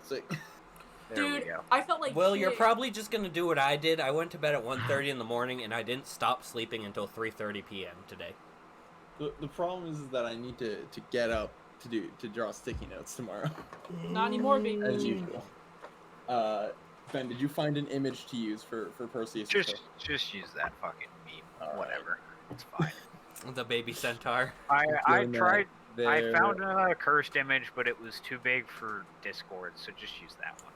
sick. There we Dude, go. I felt like Well, shit. you're probably just gonna do what I did. I went to bed at 1:30 in the morning, and I didn't stop sleeping until 3:30 p.m. today. The problem is that I need to get up to draw sticky notes tomorrow. Not anymore, big As usual. Ben, did you find an image to use for Perseus? Just use that fucking meme. Whatever. It's fine. The baby centaur. I tried. I There. found a cursed image, but it was too big for Discord, so just use that one.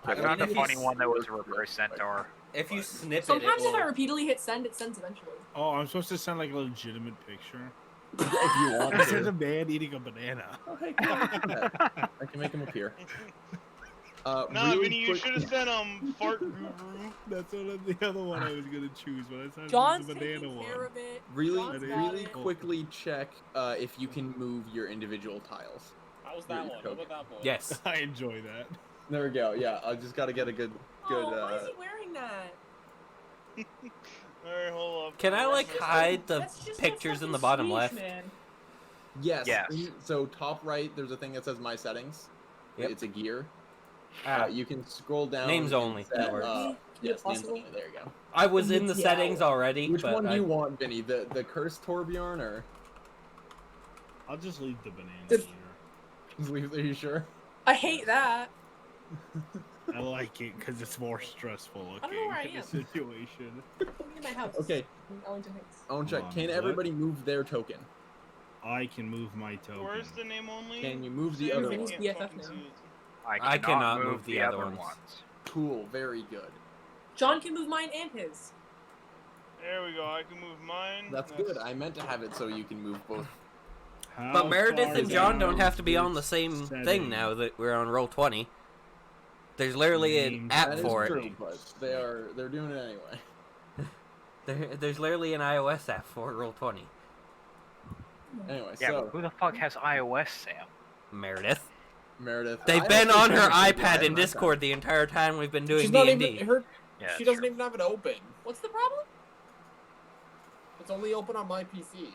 I found a funny one that was a reverse centaur. If you snip it, Sometimes it if I will... repeatedly hit send, it sends eventually. Oh, I'm supposed to send like a legitimate picture. If you want This is a to. man eating a banana. Oh, hey, come on. I can make him appear. Nah, really Vinny, you quick- should have sent Fart Guru. That's the other one I was gonna choose, but I said John's the banana taking one. care of it. Really, John's got really it. quickly check if you can move your individual tiles. How was that one? What about that one? Yes. I enjoy that. There we go. Yeah, I just gotta get a good. Oh, why is he wearing that? Alright, hold up. Can I, like, hide the That's just pictures that in the fucking bottom speech, left? Man. Yes. Yes. So top right, there's a thing that says My Settings. Yep. It's a gear. Ah, You can scroll down. Names and only, set, that works. yes, names Possible? only. There you go. I was in the Yeah. settings already, Which but one do I... you want, Vinny? The cursed Torbjorn or? I'll just leave the banana The- here. Just leave. Are you sure? I hate that. I like it because it's more stressful looking I don't know where I in the am. situation. Look at my house. Okay. In Ellington Heights. I want to check. Hold on, Can what? everybody move their token? I can move my token. Where's the name only? Can you move the Save other it, one? can't BFF fucking now. see it. I cannot move the other ones. Cool. Very good. John can move mine and his. There we go. I can move mine. That's good. I meant to have it so you can move both. How But Meredith far and John down don't have to be on the this same setting? thing now that we're on Roll20. There's literally an Names. app That is for true, it. but they're doing it anyway. There's literally an iOS app for Roll20. Anyway, Yeah, so but who the fuck has iOS, Sam? Meredith. Meredith. They've I been also on her changed it to iPad in iPad. Discord the entire time we've been doing She's not D&D. even her. Yeah, she that's doesn't true. even have it open. What's the problem? It's only open on my PC.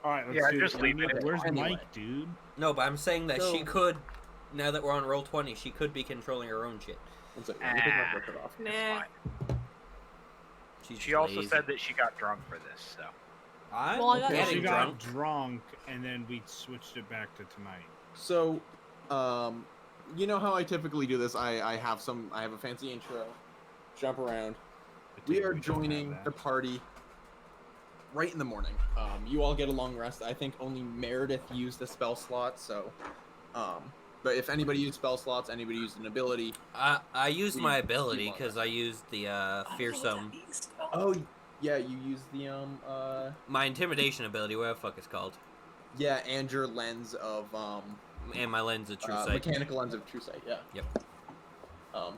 Alright, let's Yeah, do just it. leave it. Where's Anyway. Mike, dude? No, but I'm saying that she So- could, now that we're on Roll20, she could be controlling her own shit. One second, let me take my record off. Nah. She's She also lazy. said that she got drunk for this, so. I'm Well, I got- getting She drunk. got drunk, and then we switched it back to tonight. So, you know how I typically do this? I have a fancy intro, jump around. But We dude, are don't have joining that. the party right in the morning. You all get a long rest. I think only Meredith used a spell slot, so, but if anybody used spell slots, anybody used an ability. I used my You ability want because I used the fearsome, Oh, yeah, you used the my intimidation ability, whatever the fuck it's called, yeah, and your lens of and my lens of true sight. mechanical lens of true sight. Yeah. Yep.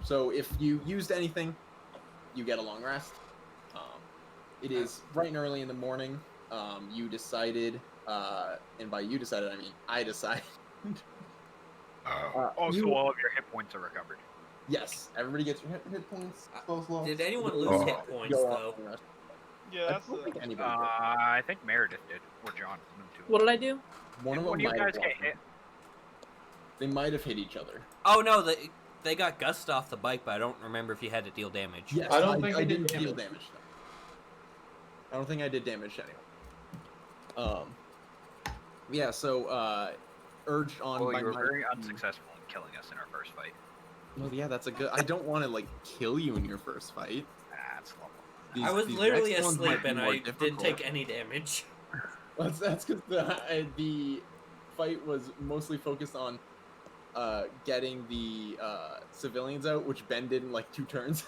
So if you used anything, you get a long rest. It is bright and early in the morning. You decided, and by you decided, I mean I decided. Also, you- all of your hit points are recovered. Yes, everybody gets your hit points. Spell slots. Did anyone You lose go hit on- points, go on though? long rest. Yeah, I that's don't think the. anybody did. I think Meredith did, or John. One of the two. What did I do? One of them When you might guys have get won. hit, They might have hit each other. Oh no, they got Gust off the bike, but I don't remember if he had to deal damage. Yes, I don't think I he did didn't deal damage. damage. Though. I don't think I did damage to anyone. Yeah. So, urged on well, by you were my- very unsuccessful in killing us in our first fight. Well, yeah, that's a good. I don't want to like kill you in your first fight. That's lovely. These- I was these literally next ones might asleep be and more I didn't difficult. take any damage. That's because the fight was mostly focused on getting the civilians out, which Ben did in like 2 turns.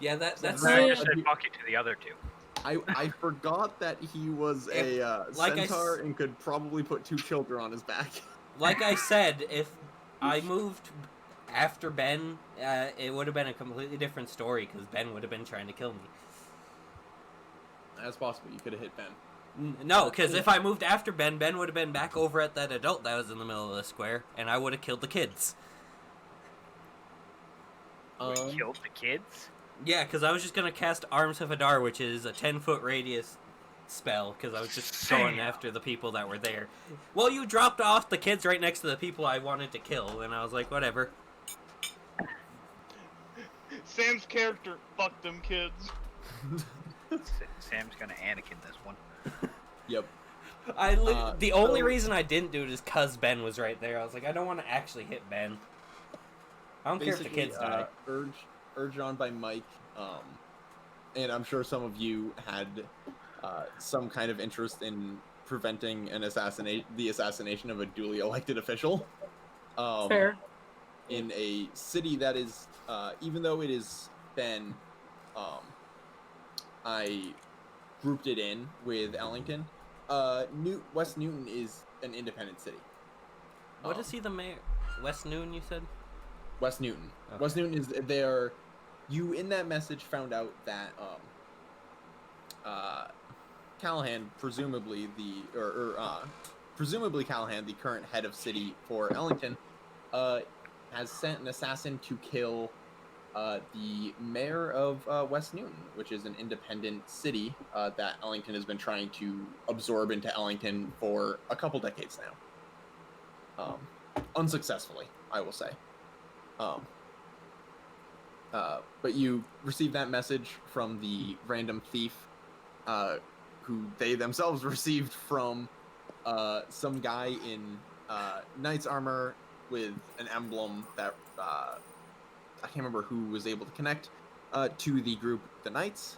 Yeah, that's That's I right. just said fuck it to the other two. I forgot that he was a like I centaur s- and could probably put 2 children on his back. like I said. If I moved after Ben, it would have been a completely different story because Ben would have been trying to kill me. That's possible. You could have hit Ben. No, because if I moved after Ben, Ben would have been back over at that adult that was in the middle of the square, and I would have killed the kids. We killed the kids? Yeah, because I was just going to cast Arms of Hadar, which is a 10-foot radius spell because I was just going after the people that were there. Well, you dropped off the kids right next to the people I wanted to kill, and I was like, whatever. Sam's character, fuck them kids. Sam's gonna Anakin this one. Yep. The only so- reason I didn't do it is because Ben was right there. I was like, I don't want to actually hit Ben. I don't care if the Basically, kids die. urged on by Mike, and I'm sure some of you had some kind of interest in preventing the assassination of a duly elected official. Fair. In a city that is, even though it is been, I grouped it in with Ellington. West Newton is an independent city. What is he the mayor? West Noon, you said? West Newton. Okay. West Newton is there. You in that message found out that Callahan, presumably Callahan, the current head of city for Ellington, has sent an assassin to kill the mayor of West Newton, which is an independent city that Ellington has been trying to absorb into Ellington for a couple decades now. Unsuccessfully, I will say. But you received that message from the random thief, who they themselves received from some guy in knight's armor with an emblem that I can't remember who was able to connect to the group, the Knights.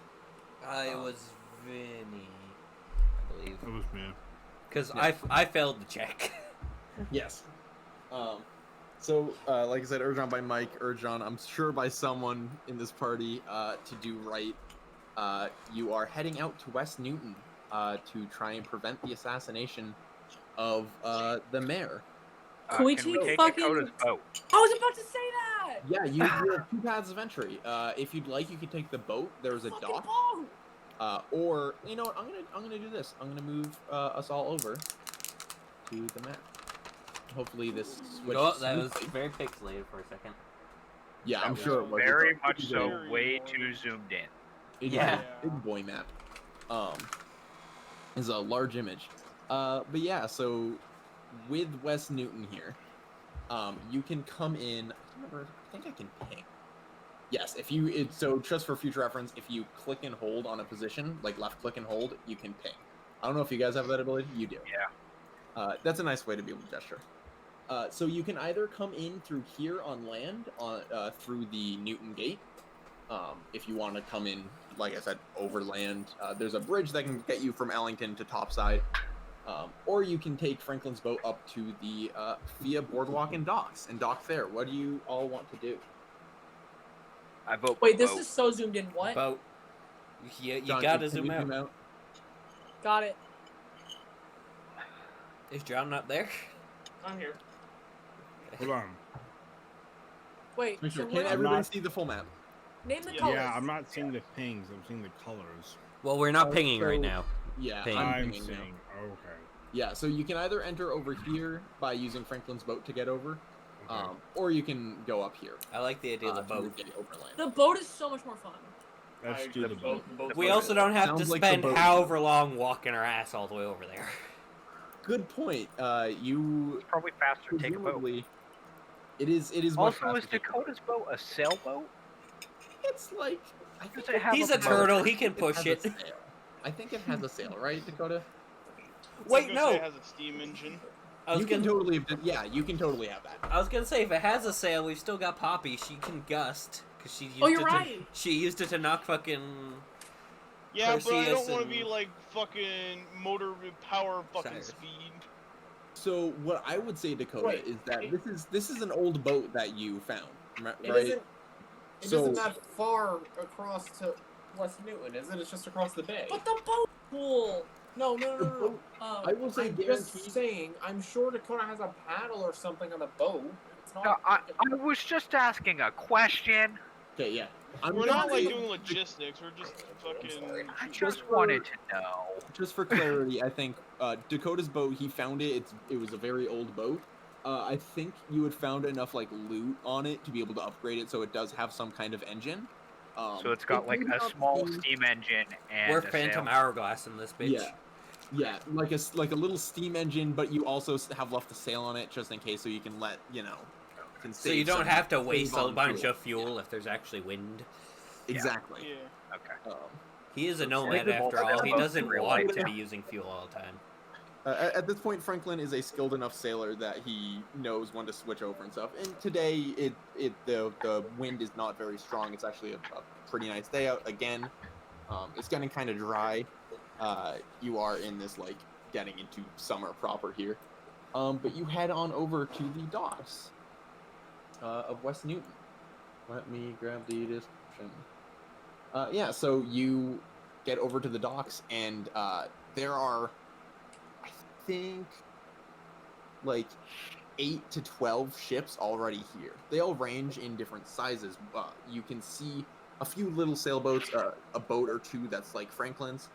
It was Vinny, I believe. That was me. Because Yeah. I failed the check. Yes. So, like I said, urged on by Mike, urged on, I'm sure, by someone in this party to do right. You are heading out to West Newton to try and prevent the assassination of the mayor. Can we Can take we take fucking- Dakota's boat? I was about to say that. Yeah, you have two paths of entry. If you'd like, you can take the boat. There's a Fucking dock. boat. Or, you know what, I'm gonna do this. I'm gonna move us all over to the map. Hopefully this switches Oh, that was smoothly. very pixelated for a second. Yeah, I'm That sure it was was. Very It's a- much it's so, very way annoying. too zoomed in. It is Yeah. a big boy map. Is a large image. But yeah, so with West Newton here, you can come in. I think I can ping. Yes, if you so just for future reference, if you click and hold on a position, like left click and hold, you can ping. I don't know if you guys have that ability. You do. Yeah. That's a nice way to be able to gesture. So you can either come in through here on land, through the Newton Gate. If you want to come in, like I said, overland, there's a bridge that can get you from Ellington to Topside. Or you can take Franklin's boat up to the via Boardwalk and docks and dock there. What do you all want to do? I vote Wait, this boat. is so zoomed in. What? Boat. You John, gotta can zoom you out. Got it. Is John not there? I'm here. Hold on. Wait. Make sure. So Can what? everybody not- see the full map? Name the Yeah, colors. Yeah, I'm not seeing the pings. I'm seeing the colors. Well, we're not Oh, pinging right so- now. Yeah, Ping. I'm I'm pinging now. seeing. Okay. Yeah, so you can either enter over here by using Franklin's boat to get over, Okay. or you can go up here. I like the idea of the to boat. get overland. The boat is so much more fun. Let's do the boat. We also don't have to Sounds like the spend boat. however long walking our ass all the way over there. Good point. You It's probably faster to take a boat. presumably it is much Also, is faster to take a boat. Dakota's boat a sailboat? It's like I think Does it have He's a a turtle. He can it push has it. a sail. I think it has a sail, right, Dakota? Wait, Say no. it has a steam engine. I was You can gonna. totally, yeah, you can totally have that. I was gonna say if it has a sail, we've still got Poppy. She can gust because she used Oh, you're it right. she used it to knock fucking. Yeah, but I don't Perseus want to be and- like fucking motor power fucking Cyrus. speed. So what I would say, Dakota, Wait, is that this is an old boat that you found, right? It isn't. It So- isn't that far across to West Newton, is it? It's just across the bay. But the boat cool. No, no, no, no, no. Oh. I will say I'm guaranteed. just saying. I'm sure Dakota has a paddle or something on the boat. It's not. No, I was just asking a question. Okay, yeah. I'm We're gonna not like say- doing logistics. We're just fucking. I Just just for- wanted to know. Just for clarity, I think Dakota's boat, he found it. It was a very old boat. I think you had found enough like loot on it to be able to upgrade it, so it does have some kind of engine. So it's got like maybe a not small steam- steam engine and We're a Phantom sail. Hourglass in this bitch. Yeah. Yeah, like a little steam engine, but you also have left a sail on it just in case, so you can can So you save don't some- have to save waste a on bunch fuel. of fuel if there's actually wind. Exactly. Yeah. Okay. He is a So nomad Franklin- after all. He doesn't Real want life. to be using fuel all the time. At this point, Franklin is a skilled enough sailor that he knows when to switch over and stuff. And today, the wind is not very strong. It's actually a pretty nice day out again. It's getting kind of dry. You are in this like getting into summer proper here. But you head on over to the docks of West Newton. Let me grab the description. Yeah, so you get over to the docks, and there are, I think, like 8 to 12 ships already here. They all range in different sizes. You can see a few little sailboats, a boat or two that's like Franklin's.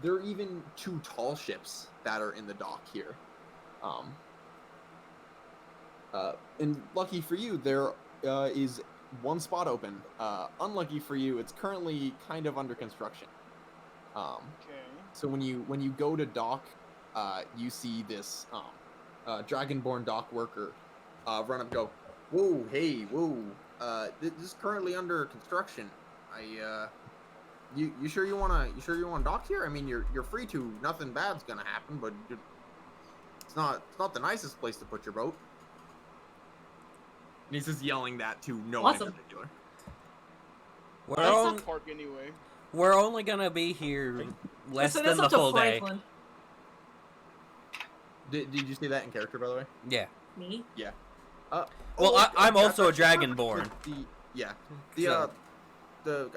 There are even 2 tall ships that are in the dock here. And lucky for you, there is 1 spot open. Unlucky for you, it's currently kind of under construction. Okay. So when you go to dock, you see this Dragonborn dock worker run up and go, "Whoa, hey, whoa! This is currently under construction. You sure you wanna dock here? I mean, you're free to. Nothing bad's gonna happen, but it's not the nicest place to put your boat." And he's just yelling that to no one in Awesome. particular. That's the park anyway. We're only gonna be here less So than that's the up to full day. Franklin. Did you say that in character, by the way? Yeah. Me? Well, okay, I'm also a that's dragonborn.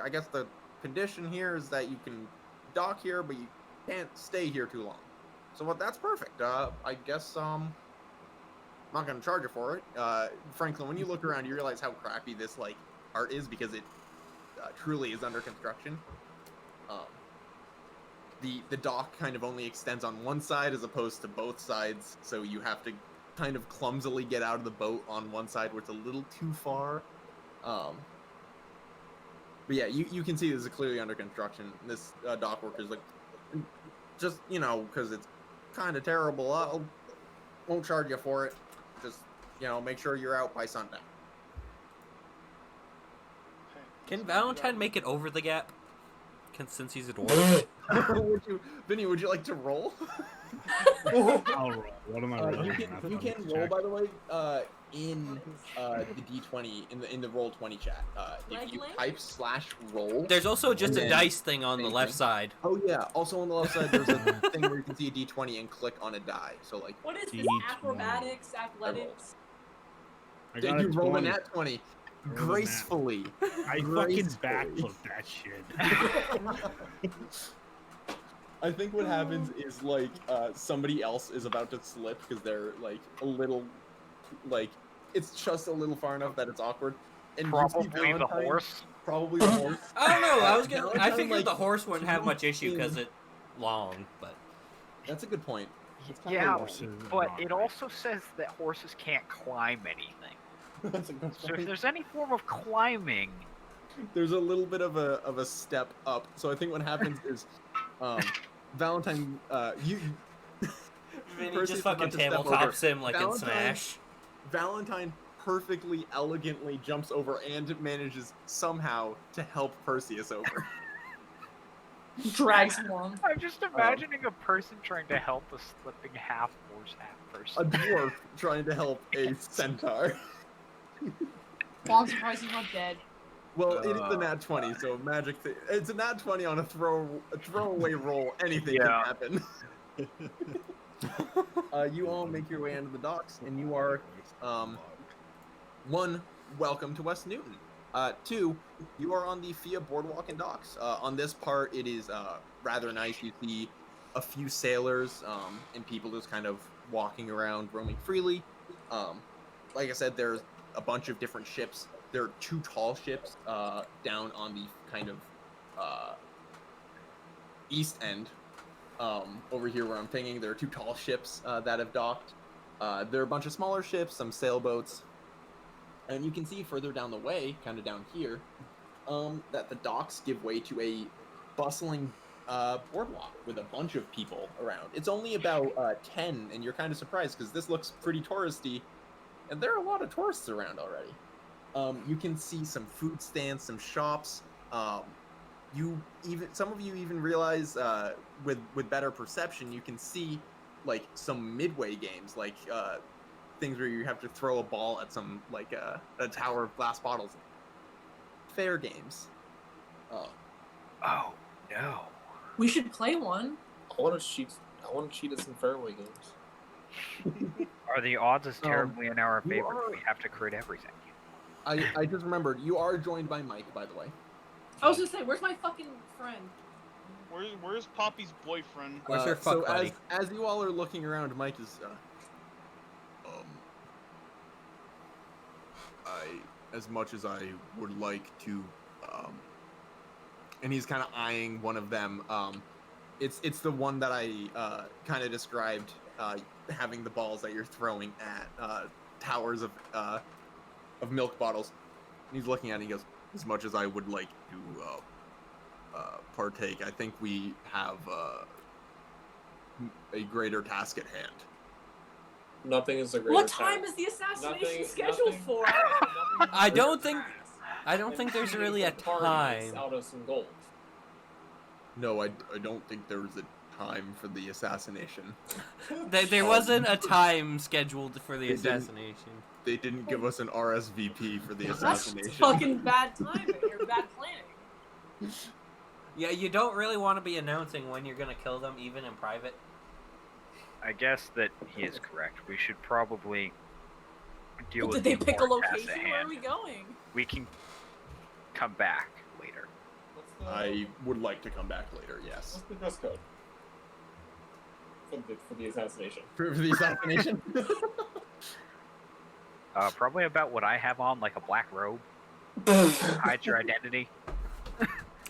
I guess the condition here is that you can dock here, but you can't stay here too long. So that's perfect. I guess I'm not gonna charge you for it. Franklin, when you look around, you realize how crappy this like art is because it truly is under construction. The dock kind of only extends on one side as opposed to both sides, so you have to kind of clumsily get out of the boat on one side where it's a little too far. But yeah, you can see this is clearly under construction. This dock worker's like, just, because it's kind of terrible, I won't charge you for it. Just, make sure you're out by sundown. Can Valentine make it over the gap? Since he's a dwarf. Vinny, would you like to roll? I'll roll. What am I rolling? You can roll, by the way, in the D20 in the roll 20 chat. If you type /roll. There's also just a then dice thing on the left anything. side. Oh yeah. Also on the left side, there's a thing where you can see a D20 and click on a die. So like, What is this? D20. Acrobatics, athletics? I did got you a roll a 20. nat 20 I rolled a nat. gracefully? I fucking gracefully. backflipped that shit. I think what happens is like somebody else is about to slip because they're like a little, like it's just a little far enough that it's awkward. And you see Probably the Valentine- horse. Probably the horse. I don't know. I Valentine, figured like, the horse wouldn't have much issue swooped because in. it's long, but That's a good point. It's kind Yeah, of Horses are but not it right. also says that horses can't climb anything. That's a good So if point. there's any form of climbing, There's a little bit of a step up. So I think what happens is, Valentine, you Vinny Percy's just fucking about to step over. tabletops him like in Valentine- Smash. Valentine perfectly elegantly jumps over and manages somehow to help Perseus over. Drags along. I'm just imagining a person trying to help a slipping half horse, half A person. dwarf trying to help a centaur. Well, I'm surprised he's not dead. Well, it is a nat 20, so magic. It's a nat 20 on a throwaway roll. Anything Yeah. can happen. You all make your way into the docks, and you are, 1, welcome to West Newton. 2, you are on the FIA Boardwalk and Docks. On this part, it is rather nice. You see a few sailors and people just kind of walking around, roaming freely. Like I said, there's a bunch of different ships. There are 2 tall ships down on the kind of east end. Over here where I'm pinging, there are 2 tall ships that have docked. There are a bunch of smaller ships, some sailboats. And you can see further down the way, kind of down here, that the docks give way to a bustling boardwalk with a bunch of people around. It's only about 10, and you're kind of surprised because this looks pretty touristy, and there are a lot of tourists around already. You can see some food stands, some shops. Some of you even realize with better perception, you can see like some midway games, like things where you have to throw a ball at some like a tower of glass bottles. Fair games. Oh no. We should play one. I want to cheat at some fairway games. Are the odds as terribly in our you favor? are- We have to crit everything. I just remembered, you are joined by Mike, by the way. I was gonna say, where's my fucking friend? Where's Poppy's boyfriend? Where's your So fuck buddy? as you all are looking around, Mike is as much as I would like to, and he's kind of eyeing one of them. It's the one that I kind of described, having the balls that you're throwing at towers of milk bottles. And he's looking at it and he goes, as much as I would like to partake, I think we have a greater task at hand. Nothing is a greater What task. time is the assassination Nothing- scheduled nothing- for? I don't think there's really a time. Out of some gold. No, I don't think there's a time for the assassination. There wasn't a time scheduled for the They didn't. assassination. They didn't give us an RSVP for the That's assassination. fucking bad timing or bad planning. Yeah, you don't really want to be announcing when you're gonna kill them, even in private. I guess that he is correct. We should probably deal Well, with did they the pick a important task location? at Where are hand. we going? We can come back later. I would like to come back later, yes. What's the dress code? For the assassination. For the assassination? Probably about what I have on, like a black robe. Hides your identity.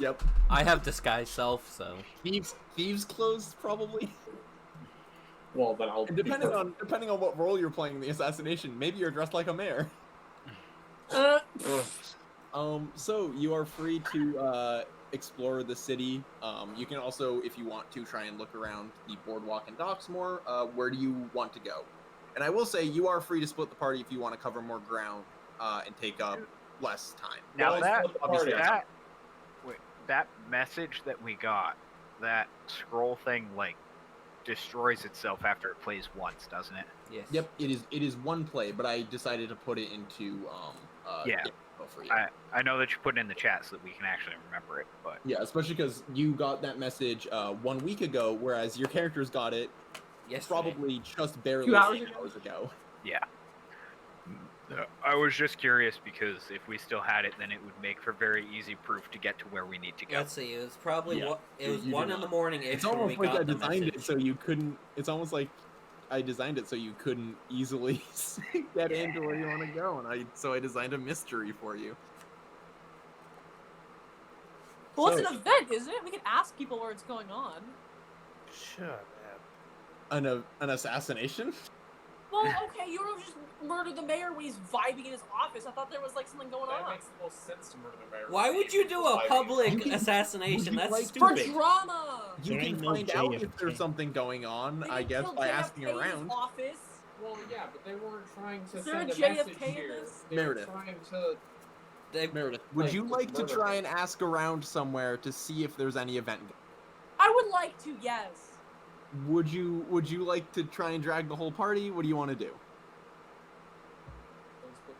Yep. I have disguise self, so Thieves clothes, probably. Well, then I'll. And depending on what role you're playing in the assassination, maybe you're dressed like a mayor. So you are free to explore the city. You can also, if you want to, try and look around the boardwalk and docks more. Where do you want to go? And I will say, you are free to split the party if you want to cover more ground and take up less time. Now Well, that split the party. that message that we got, that scroll thing, like destroys itself after it plays once, doesn't it? yes. Yep, it is one play, but I decided to put it into Yeah. for you. I know that you put it in the chat so that we can actually remember it, but Yeah, especially because you got that message 1 week ago, whereas your characters got it Yesterday. probably just barely 2 hours 6 hours ago. yeah. I was just curious because if we still had it, then it would make for very easy proof to get to where we need to go. Let's see. It was probably Yeah, it was you 1 did in the not. morning. It's when we almost like got I the designed it message. so you couldn't. It's almost like I designed it so you couldn't easily get into where you want to go, and I designed a mystery for you. Well, it's So- an event, isn't it? We can ask people where it's going on. Shut up. An assassination? Well, okay, you were just murdered the mayor when he's vibing in his office. I thought there was like something going That on. makes the most sense to murder the mayor. Why would you do a You public can- assassination? would you That's like- For stupid. drama. You There can ain't no find out if JFK. there's something going on, They I didn't guess, kill by JFK asking in his around. office. Well, yeah, but they weren't trying to Is there send a a JFK message in here. this? They were Meredith. trying to. They- Meredith, would Like, you like to murder try him. and ask around somewhere to see if there's any event? I would like to, yes. Would you like to try and drag the whole party? What do you want to do? Split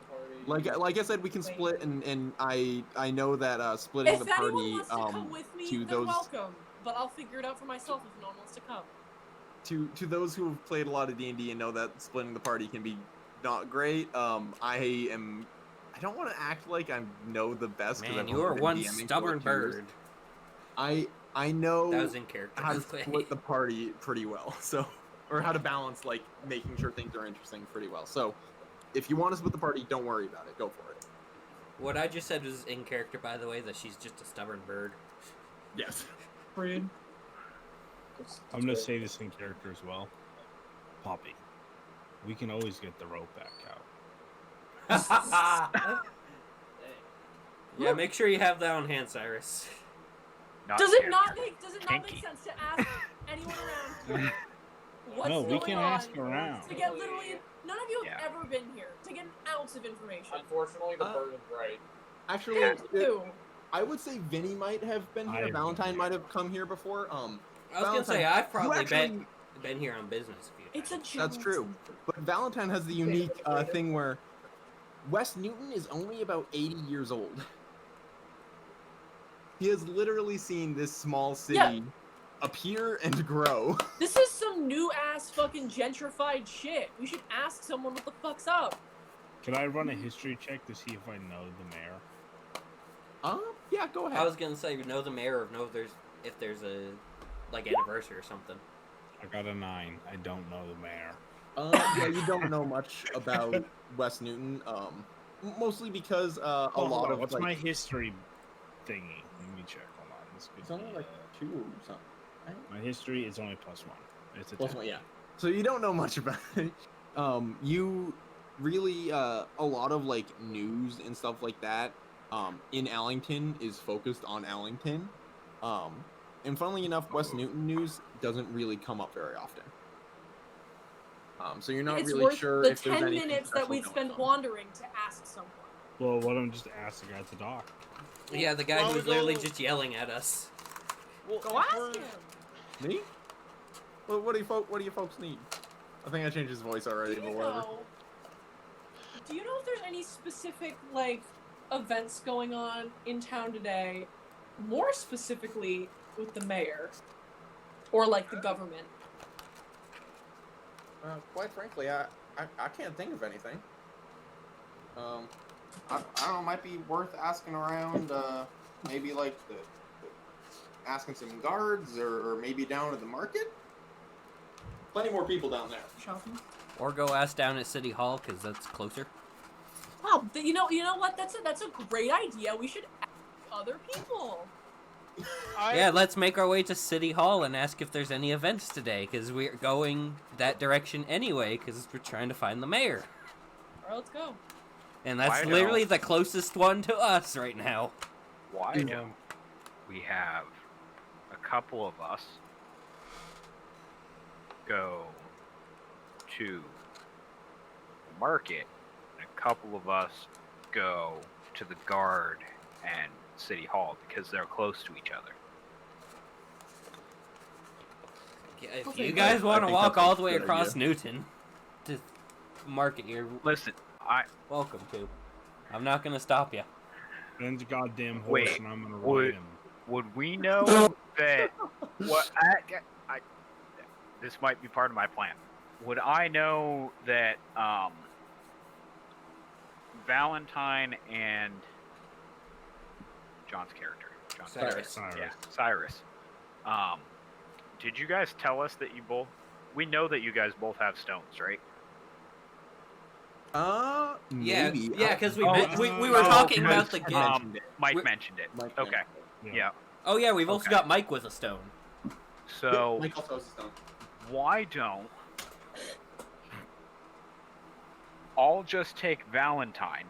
the party. Like I said, we can split, and I know that splitting If the anyone party wants to come with me, to they're those welcome. But I'll figure it out for myself if no one wants to come. to those who have played a lot of D&D and know that splitting the party can be not great. I don't want to act like I know the best. 'cause Man, I've you only are been one DMing for stubborn like 2 years. bird. I know That was in character. how to by the way. split the party pretty well. So, or how to balance like making sure things are interesting pretty well. So, if you want to split the party, don't worry about it. Go for it. What I just said was in character, by the way, that she's just a stubborn bird. Yes. Freed. I'm gonna say this in character as well. Poppy, we can always get the rope back out. Yeah, make sure you have that on hand, Cyrus. Does it not character. make Kinky. sense to ask anyone around here what's No, we going can on ask around. to get literally none of you have Yeah. ever been here to get an ounce of information. Unfortunately, the bird is right. Actually, Thank you. I would say Vinny might have been I here. have Valentine been might here. have come here before. I was gonna say Valentine, I've probably actually- been here on business a few It's a times. joke. That's true. But Valentine has the unique thing where West Newton is only about 80 years old. He has literally seen this small city appear and grow. This is some new ass fucking gentrified shit. We should ask someone what the fuck's up. Can I run a history check to see if I know the mayor? Yeah, go ahead. I was gonna say know the mayor or know if there's a like anniversary or something. I got a 9. I don't know the mayor. Yeah, you don't know much about West Newton. Mostly because a lot of what's like, my history thingy? Let me check. Hold on. This could it's only be, like 2 or something. Right? my history is only +1. It's a Plus 10. one, yeah. So you don't know much about it. You really a lot of like news and stuff like that in Allington is focused on Allington. And funnily enough, West Newton news doesn't really come up very often. So you're not It's really worth sure the if there's 10 anything minutes that special we'd going spend on. wandering to ask someone. Well, why don't just ask the guy at the dock? Yeah, the guy Well, who was we literally go- just yelling at us. Well, Go ask for- him. Me? Well, what do you folks need? I think I changed his voice already, but whatever. Do you know if there's any specific like events going on in town today, more specifically with the mayor or like the government? Quite frankly, I can't think of anything. I don't know. Might be worth asking around. Maybe like asking some guards, or maybe down at the market. Plenty more people down there. Shopping. Or go ask down at City Hall because that's closer. Wow, you know what? That's a great idea. We should ask other people. Yeah, let's make our way to City Hall and ask if there's any events today because we're going that direction anyway because we're trying to find the mayor. All right, let's go. And that's Why literally don't- the closest one to us right now. Why don't we have a couple of us go to the market, and a couple of us go to the guard and City Hall because they're close to each other. If Okay, you but- guys want I to think walk that's a all the way good across idea. Newton to market, you're Listen, I welcome to. I'm not going to stop you. Ben's a goddamn horse, Wait, and I'm gonna would- ride him. would we know that what I this might be part of my plan. Would I know that Valentine and John's character, Cyrus. yeah, Cyrus. Did you guys tell us that you both? We know that you guys both have stones, right? Yeah, Maybe. yeah, because we, Oh, we were talking okay. about the gift. Mike We're- mentioned it. Mike Okay. mentioned Yeah. Oh yeah, we've also Okay. got Mike with a stone. So Mike also has a stone. why don't I'll just take Valentine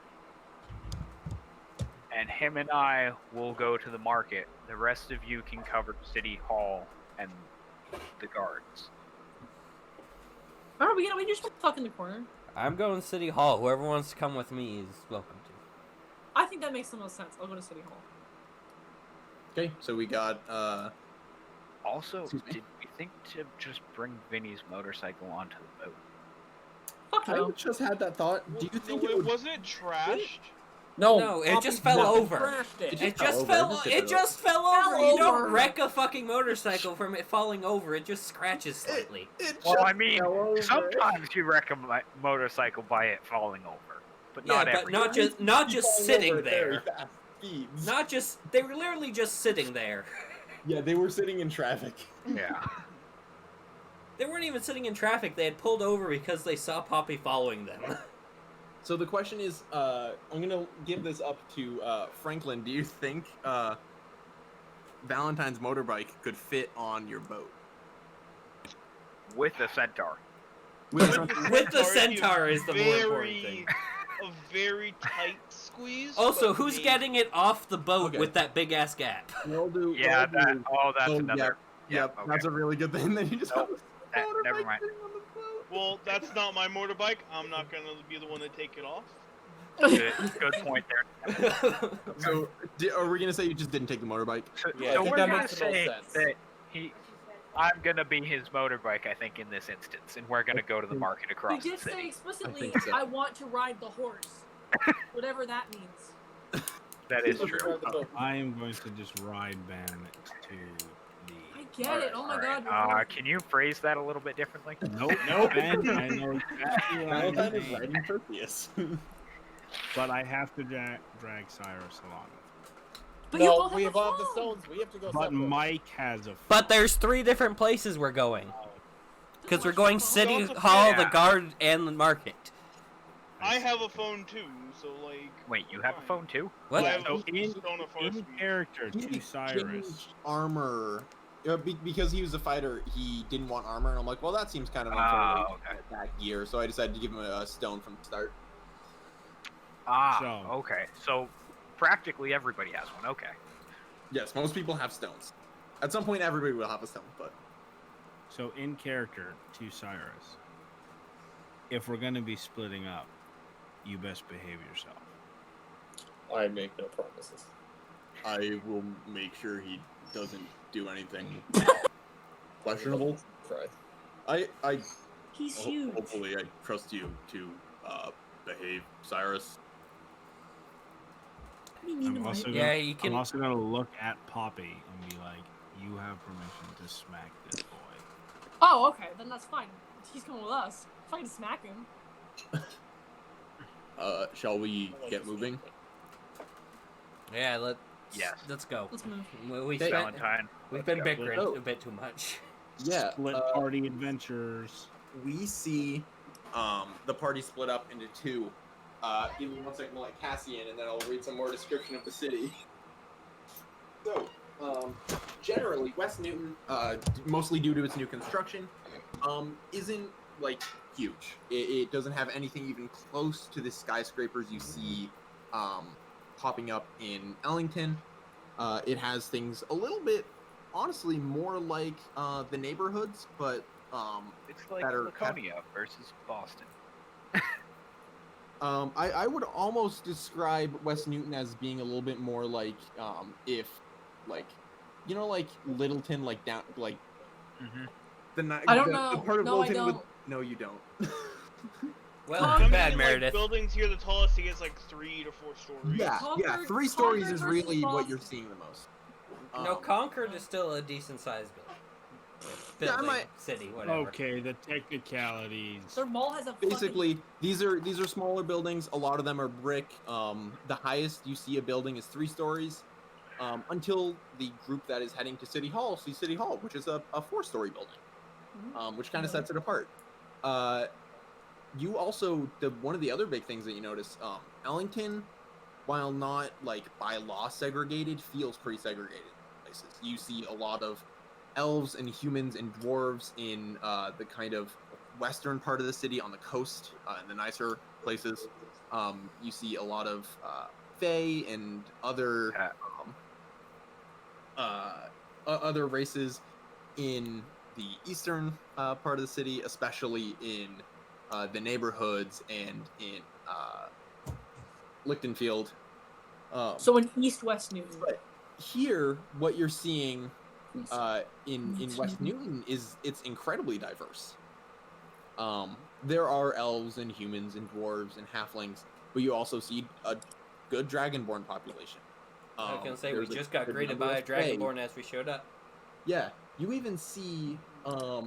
and him and I will go to the market. The rest of you can cover City Hall and the guards. All right, we just fuck in the corner. I'm going to City Hall. Whoever wants to come with me is welcome to. I think that makes the most sense. I'll go to City Hall. Okay, so we got Also, Excuse me? did we think to just bring Vinny's motorcycle onto the boat? Fuck I no. just had that thought. Do you think no, it would? wasn't it trashed? No, it just fell over. Crashed it. It fell just over. fell. It just It did just fell Fell over. You don't over. wreck a fucking motorcycle from it falling over. It just scratches slightly. Well, I mean, sometimes you wreck a motorcycle by it falling over, but Yeah, not but every not time. just sitting there. Fast speeds. Not just. They were literally just sitting there. Yeah, they were sitting in traffic. Yeah. They weren't even sitting in traffic. They had pulled over because they saw Poppy following them. So the question is, I'm gonna give this up to Franklin. Do you think Valentine's motorbike could fit on your boat? With the centaur. With the Centaur centaur is the more important very thing. a very tight squeeze. Also, but who's maybe- getting it off the boat Okay. with that big ass gap? We'll do. Yeah, we'll do- that's oh, another. Yep, okay. that's a really good thing. Then you just Nope. have a Never motorbike mind. sitting on the boat. Well, that's not my motorbike. I'm not gonna be the one to take it off. Good point there. So, are we gonna say you just didn't take the motorbike? So, Yeah, I so think we're that gonna makes the most say sense. that I'm gonna be his motorbike, I think, in this instance, and we're gonna go to the market We across the did say city. explicitly, think so. I want to ride the horse. Whatever that means. That is Look true. at the boat. I am going to just ride Ben to the. I get it. Oh my god. Alright, you're can you phrase that a little bit differently? Nope, Ben. I know exactly what I'm Valentine is saying, riding Perseus. but I have to drag Cyrus along. But you No, both we have have a all the phone. stones. We have to go But separate. Mike has a. But there's 3 different places we're going. Because we're going City Don't Hall, forget- the Guard, and the Market. I have a phone too, so like. Wait, you have a phone too? What? I have So a stone of in speed. character He to Cyrus. changed armor. Because he was a fighter, he didn't want armor, and I'm like, well, that seems kind of Oh, unfair. okay. That gear, so I decided to give him a stone from the start. Ah, okay. So practically everybody has one. Okay. Yes, most people have stones. At some point, everybody will have a stone, but So in character to Cyrus, if we're gonna be splitting up, you best behave yourself. I make no promises. I will make sure he doesn't do anything questionable. Try. I He's huge. hopefully I trust you to behave, Cyrus. What do you mean I'm to also, my- Yeah, gonna, you can. I'm also gonna look at Poppy and be like, "You have permission to smack this boy." Oh, okay. Then that's fine. He's coming with us. If I can smack him. Shall we get moving? Yeah, Yes. let's go. Let's move. We Hey, spent, Valentine. we've let's been go. bickering Oh. a bit too much. Yeah, Split party adventures. we see the party split up into 2. Give me 1 second to let Cassie in, and then I'll read some more description of the city. So, generally, West Newton, mostly due to its new construction, isn't like huge. It doesn't have anything even close to the skyscrapers you see popping up in Ellington. It has things a little bit, honestly, more like the neighborhoods, but It's like better- Laconia versus Boston. I would almost describe West Newton as being a little bit more like if like like Littleton, like down like Mm-hmm. I don't the know. part of No, I Littleton with don't. no you don't. Well, Conquer- Some too bad, of the, Meredith. buildings here, the tallest thing is like 3 to 4 stories. yeah, Concord- 3 stories Concord is versus really what Boston. you're seeing the most. No, Concord is still a decent sized building. Yeah, I Building, might- city, whatever. Okay, the technicalities. Their mall has a fucking- Basically, these are smaller buildings. A lot of them are brick. The highest you see a building is 3 stories. Until the group that is heading to City Hall sees City Hall, which is a 4-story building. Which kind of sets it apart. You also one of the other big things that you notice, Ellington, while not like by law segregated, feels pretty segregated in places. You see a lot of elves and humans and dwarves in the kind of western part of the city on the coast, in the nicer places. You see a lot of fae and other other races in the eastern part of the city, especially in the neighborhoods and in Lichtenfield. So in East-West Newton. But here, what you're seeing East. in West Newton is it's incredibly diverse. There are elves and humans and dwarves and halflings, but you also see a good dragonborn population. I was gonna say we There's just got good greeted number by a of fae. dragonborn as we showed up. Yeah, you even see I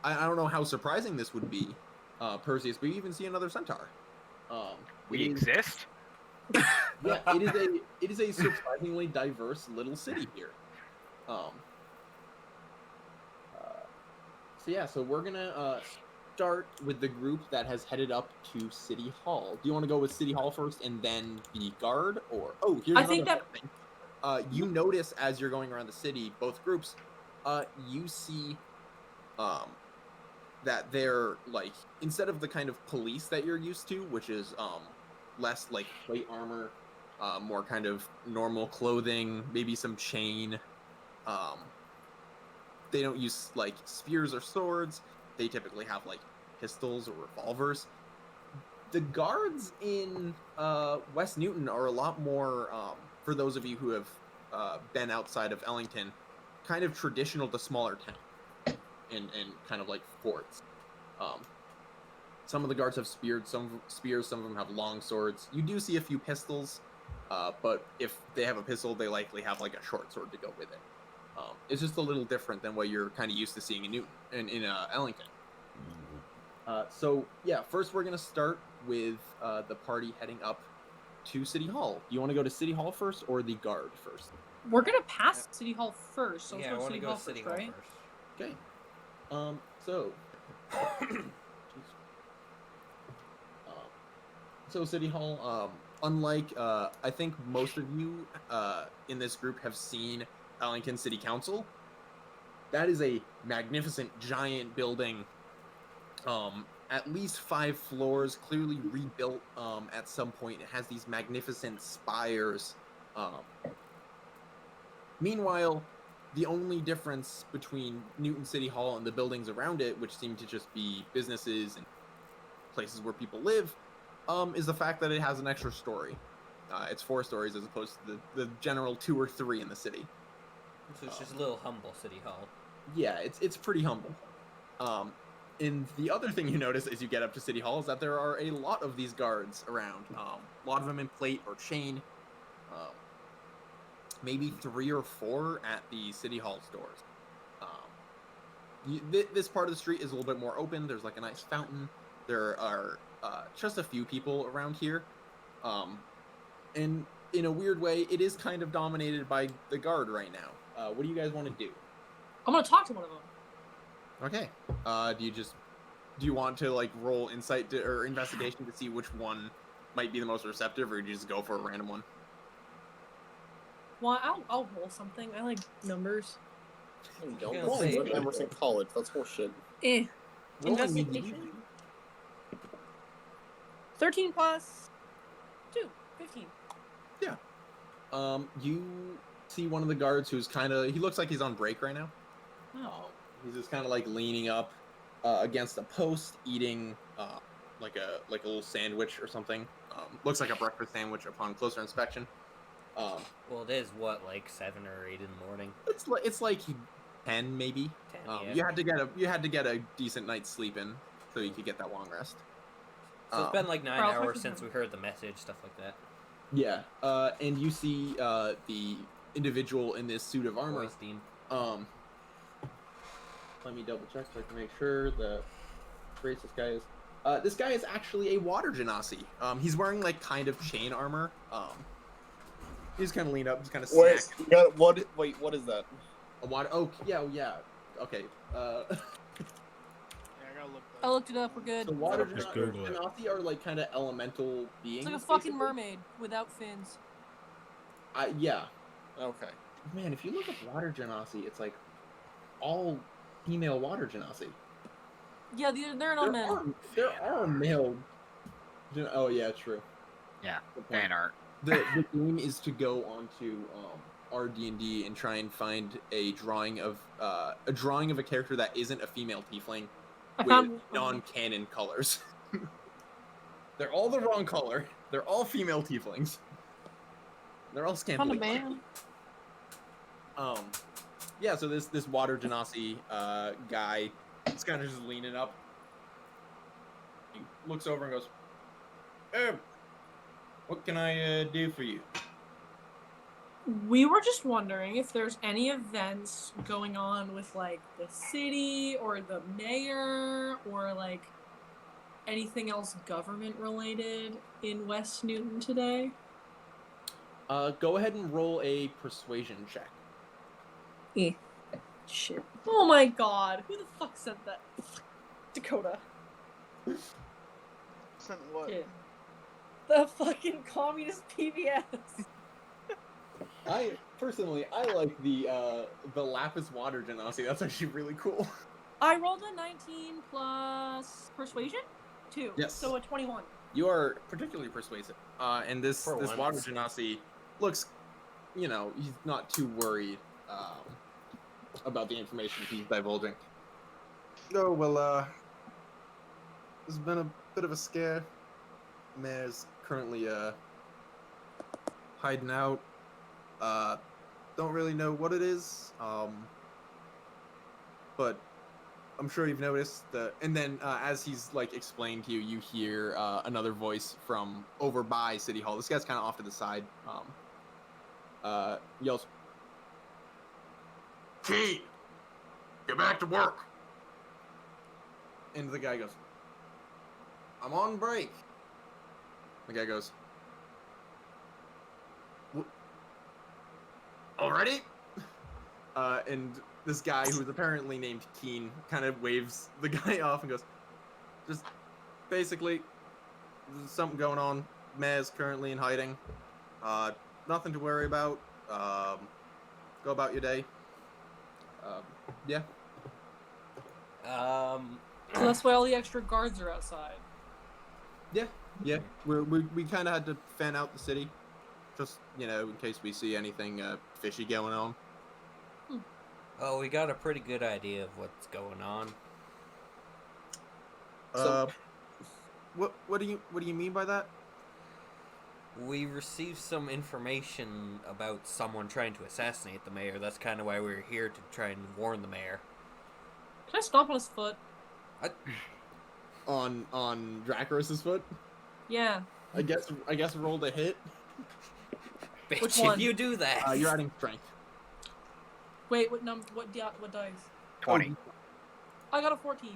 don't know how surprising this would be, Perseus, but you even see another centaur. We it is- exist? Yeah, it is a surprisingly diverse little city here. So we're gonna start with the group that has headed up to City Hall. Do you want to go with City Hall first and then the guard, or here's I another think that- thing. You notice as you're going around the city, both groups, you see that they're like, instead of the kind of police that you're used to, which is less like plate armor, more kind of normal clothing, maybe some chain. They don't use like spears or swords. They typically have like pistols or revolvers. The guards in West Newton are a lot more, for those of you who have been outside of Ellington, kind of traditional to smaller towns and kind of like forts. Some of the guards have some of them have long swords. You do see a few pistols, but if they have a pistol, they likely have like a short sword to go with it. It's just a little different than what you're kind of used to seeing in Newton in Ellington. So yeah, first we're gonna start with the party heading up to City Hall. Do you want to go to City Hall first or the guard first? We're gonna pass City Hall first, so Yeah, I let's want to go go to to City City Hall Hall first, first. Okay. So. So City Hall, unlike I think most of you in this group have seen Ellington City Council. That is a magnificent giant building, at least 5 floors, clearly rebuilt at some point. It has these magnificent spires. Meanwhile, the only difference between Newton City Hall and the buildings around it, which seem to just be businesses and places where people live, is the fact that it has an extra story. It's 4 stories as opposed to the general 2 or 3 in the city. So it's just a little humble City Hall. Yeah, it's pretty humble. And the other thing you notice as you get up to City Hall is that there are a lot of these guards around. A lot of them in plate or chain. Maybe 3 or 4 at the City Hall stores. This part of the street is a little bit more open. There's like a nice fountain. There are just a few people around here. And in a weird way, it is kind of dominated by the guard right now. What do you guys want to do? I'm gonna talk to one of them. Okay. Do you want to like roll insight or investigation to see which one might be the most receptive, or do you just go for a random one? Well, I'll roll something. I like numbers. You gonna don't. say- That's Emerson College. That's horseshit. Rolling Investigation. 13 plus 2, 15. You see one of the guards who's he looks like he's on break right now. Oh. He's just kind of like leaning up against a post, eating like a little sandwich or something. Looks like a breakfast sandwich upon closer inspection. Well, it is what, like 7 or 8 in the morning. It's like 10 maybe. 10, yeah. You had to get a decent night's sleep in so you could get that long rest. So it's been like 9 Carl, hours who's since him? we heard the message, stuff like that. Yeah, and you see the individual in this suit of armor. Steam. Let me double check so I can make sure the race this guy is. This guy is actually a water genasi. He's wearing like kind of chain armor. He's kind of leaned up, he's kind of Wait, snack. what is that? A water. Oh, yeah. Okay. Yeah, I gotta look I that. looked it up. We're good. So water Just Google it. genasi are like kind of elemental beings. It's like a fucking basically. mermaid without fins. Yeah. Okay. Man, if you look at water genasi, it's like all female water genasi. Yeah, they're not men. There are male. Oh yeah, true. Yeah, Good point. fan art. The game is to go onto our D&D and try and find a drawing of a character that isn't a female tiefling I with found non-canon colors. They're all the wrong color. They're all female tieflings. They're all found a scantily. man. Yeah. So this water genasi guy is kind of just leaning up. He looks over and goes, "What can I do for you?" We were just wondering if there's any events going on with like the city or the mayor or like anything else government related in West Newton today. Go ahead and roll a persuasion check. Shit. Oh my god. Who the fuck sent that? Dakota. Sent what? Yeah. The fucking communist PBS. I personally like the lapis water genasi. That's actually really cool. I rolled a 19 plus persuasion? 2. Yes. So a 21. You are particularly persuasive. And this For water once. genasi looks, he's not too worried about the information he's divulging. Oh, well, there's been a bit of a scare. Mayor's currently hiding out. Don't really know what it is. But I'm sure you've noticed that. And then as he's like explained to you, you hear another voice from over by City Hall. This guy's kind of off to the side. Yells, "Keen, get back to work." And the guy goes, "I'm on break." The guy goes, "Already?" And this guy, who's apparently named Keen, kind of waves the guy off and goes, "Just basically, there's something going on. Mayor's currently in hiding. Nothing to worry about. Go about your day." Yeah. So that's why all the extra guards are outside. Yeah. We kind of had to fan out the city, just in case we see anything fishy going on. Oh, we got a pretty good idea of what's going on. What do you mean by that? We received some information about someone trying to assassinate the mayor. That's kind of why we're here, to try and warn the mayor. Can I stomp on his foot? On Dracarys's foot? Yeah. I guess rolled a hit. Bitch, Which if one? you do that. You're adding strength. Wait, what dice? 20. I got a 14.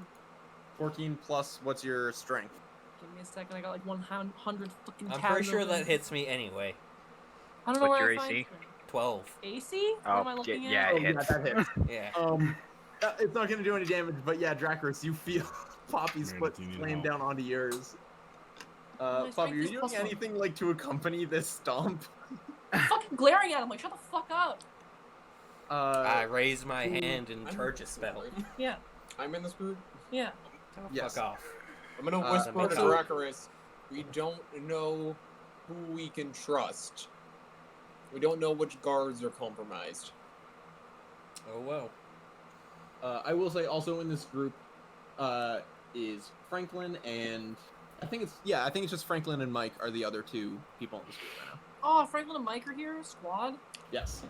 14 plus what's your strength? Give me a second. I got like 100 fucking I'm tabs pretty sure open. that hits me anyway. I don't know What's where your I find AC? strength. 12. AC? What Oh, am I looking yeah, at? it hits. that hits. Yeah. It's not gonna do any damage, but yeah, Dracarys, you feel Poppy's Right, foot you need slam help. down onto yours. My Poppy, strength are you is doing +1. anything like to accompany this stomp? I'm fucking glaring at him like, shut the fuck up. I raise my hand and charge a spell. Yeah. I'm in this group. Yeah. Oh, Yes. fuck off. I'm gonna Uh, whisper to okay. Dracarys, we don't know who we can trust. We don't know which guards are compromised. Oh, well. I will say also in this group is Franklin and I think it's just Franklin and Mike are the other two people in this group right now. Oh, Franklin and Mike are here? Squad? Yes.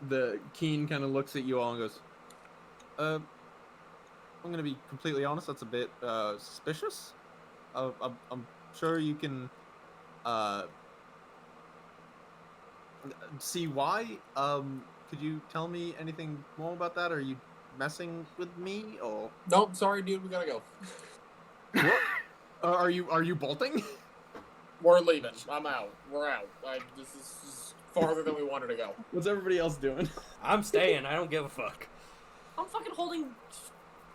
The Keen kind of looks at you all and goes, I'm gonna be completely honest, that's a bit suspicious. I'm sure you can see why. Could you tell me anything more about that? Are you messing with me or Nope, sorry, dude, we gotta go. what? Are you bolting? We're leaving. I'm out. We're out. This is farther than we wanted to go. What's everybody else doing? I'm staying. I don't give a fuck. I'm fucking holding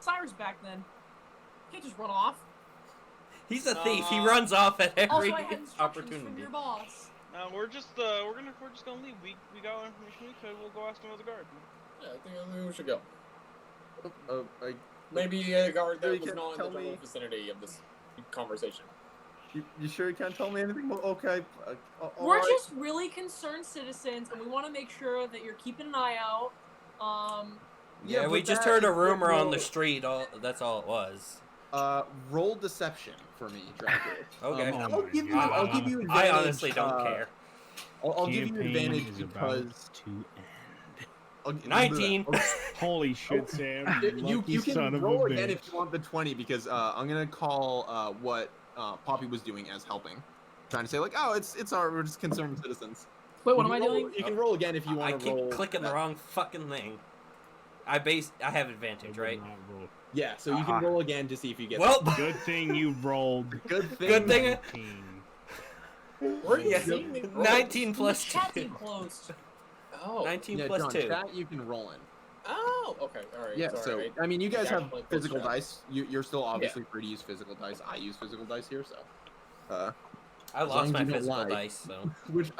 Cyrus back then. Can't just run off. He's a thief. He runs off at every Also, I had instructions from opportunity. your boss. We're just gonna leave. We got information we could. We'll go ask another guard. Yeah, I think we should go. I Maybe a guard You that was can't not in tell the general me. vicinity of this conversation. You sure you can't tell me anything more? Okay. We're alright. just really concerned citizens, and we want to make sure that you're keeping an eye out. Yeah, but we just that heard a is rumor on the roll- street. That's all it was. Roll deception for me, Draco. Okay. Oh I'll my give you. God. I'll give you I advantage. honestly don't care. I'll give you Campaign advantage is because about to end. 19. Holy shit, Sam! You lucky son can of roll a again bitch. if you want the 20 because I'm gonna call what Poppy was doing as helping, trying to say like, oh, it's our we're just concerned citizens. Wait, what You am I can roll- doing? You can roll again if you I want to keep roll. clicking the that. wrong fucking thing. I have advantage, I right? would not roll. Yeah, so you can roll again to see if you get. Well, Good thing you rolled. good thing. good thing. 19. Where are you Yeah, seeing me? 19 The plus chat 2. team closed. Oh. 19 Yeah, plus John, 2. chat you can roll in. Oh. Okay. All right. Yeah, sorry. so I mean, you guys have actually physical pushed out. dice. You're still obviously free to use physical dice. I use physical dice here, so. I as long lost as my you don't physical lie. dice, so. Which,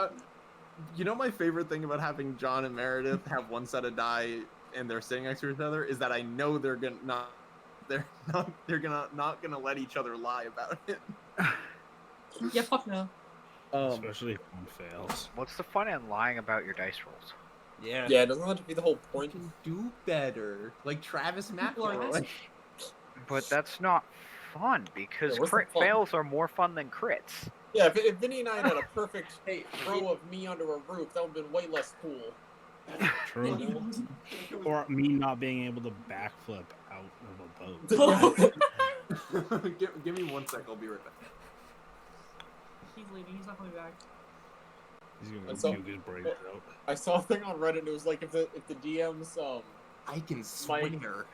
my favorite thing about having John and Meredith have one set of die and they're sitting next to each other is that I know they're not gonna let each other lie about it. Yeah, fuck no. Especially if one fails. What's the fun in lying about your dice rolls? Yeah. Yeah, doesn't that be the whole We point? can do better, like Travis People are McElroy. asking. But that's not fun because Yeah, what's the crit fun? fails are more fun than crits. Yeah, if Vinny and I had a perfect Hey, row of me under a roof, that would have been way less cool. True. You know? Or me not being able to backflip out of a boat. give me 1 sec. I'll be right back. He's leaving. He's not coming back. He's gonna And so- puke his brains out. I saw a thing on Reddit. And it was like if the DM's I can swear.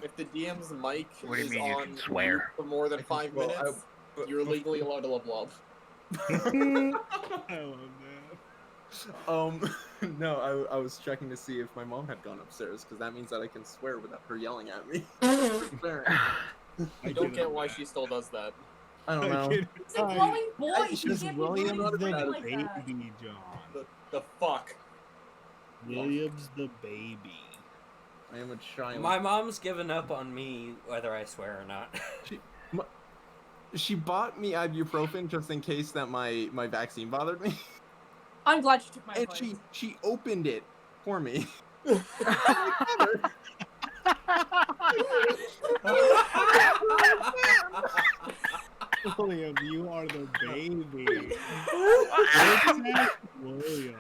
if the DM's mic What do you is mean you on can swear? mute for more than 5 Well, minutes, you're legally allowed to level up. I love that. No, I was checking to see if my mom had gone upstairs because that means that I can swear without her yelling at me. I don't get why she still does that. I don't know. He's a glowing boy. She's He can't be William doing the anything like that. Baby, John. The fuck. William's the baby. I am a child. My mom's given up on me whether I swear or not. She bought me ibuprofen just in case that my vaccine bothered me, I'm glad you took my and advice. she opened it for me. William, you are the baby. William.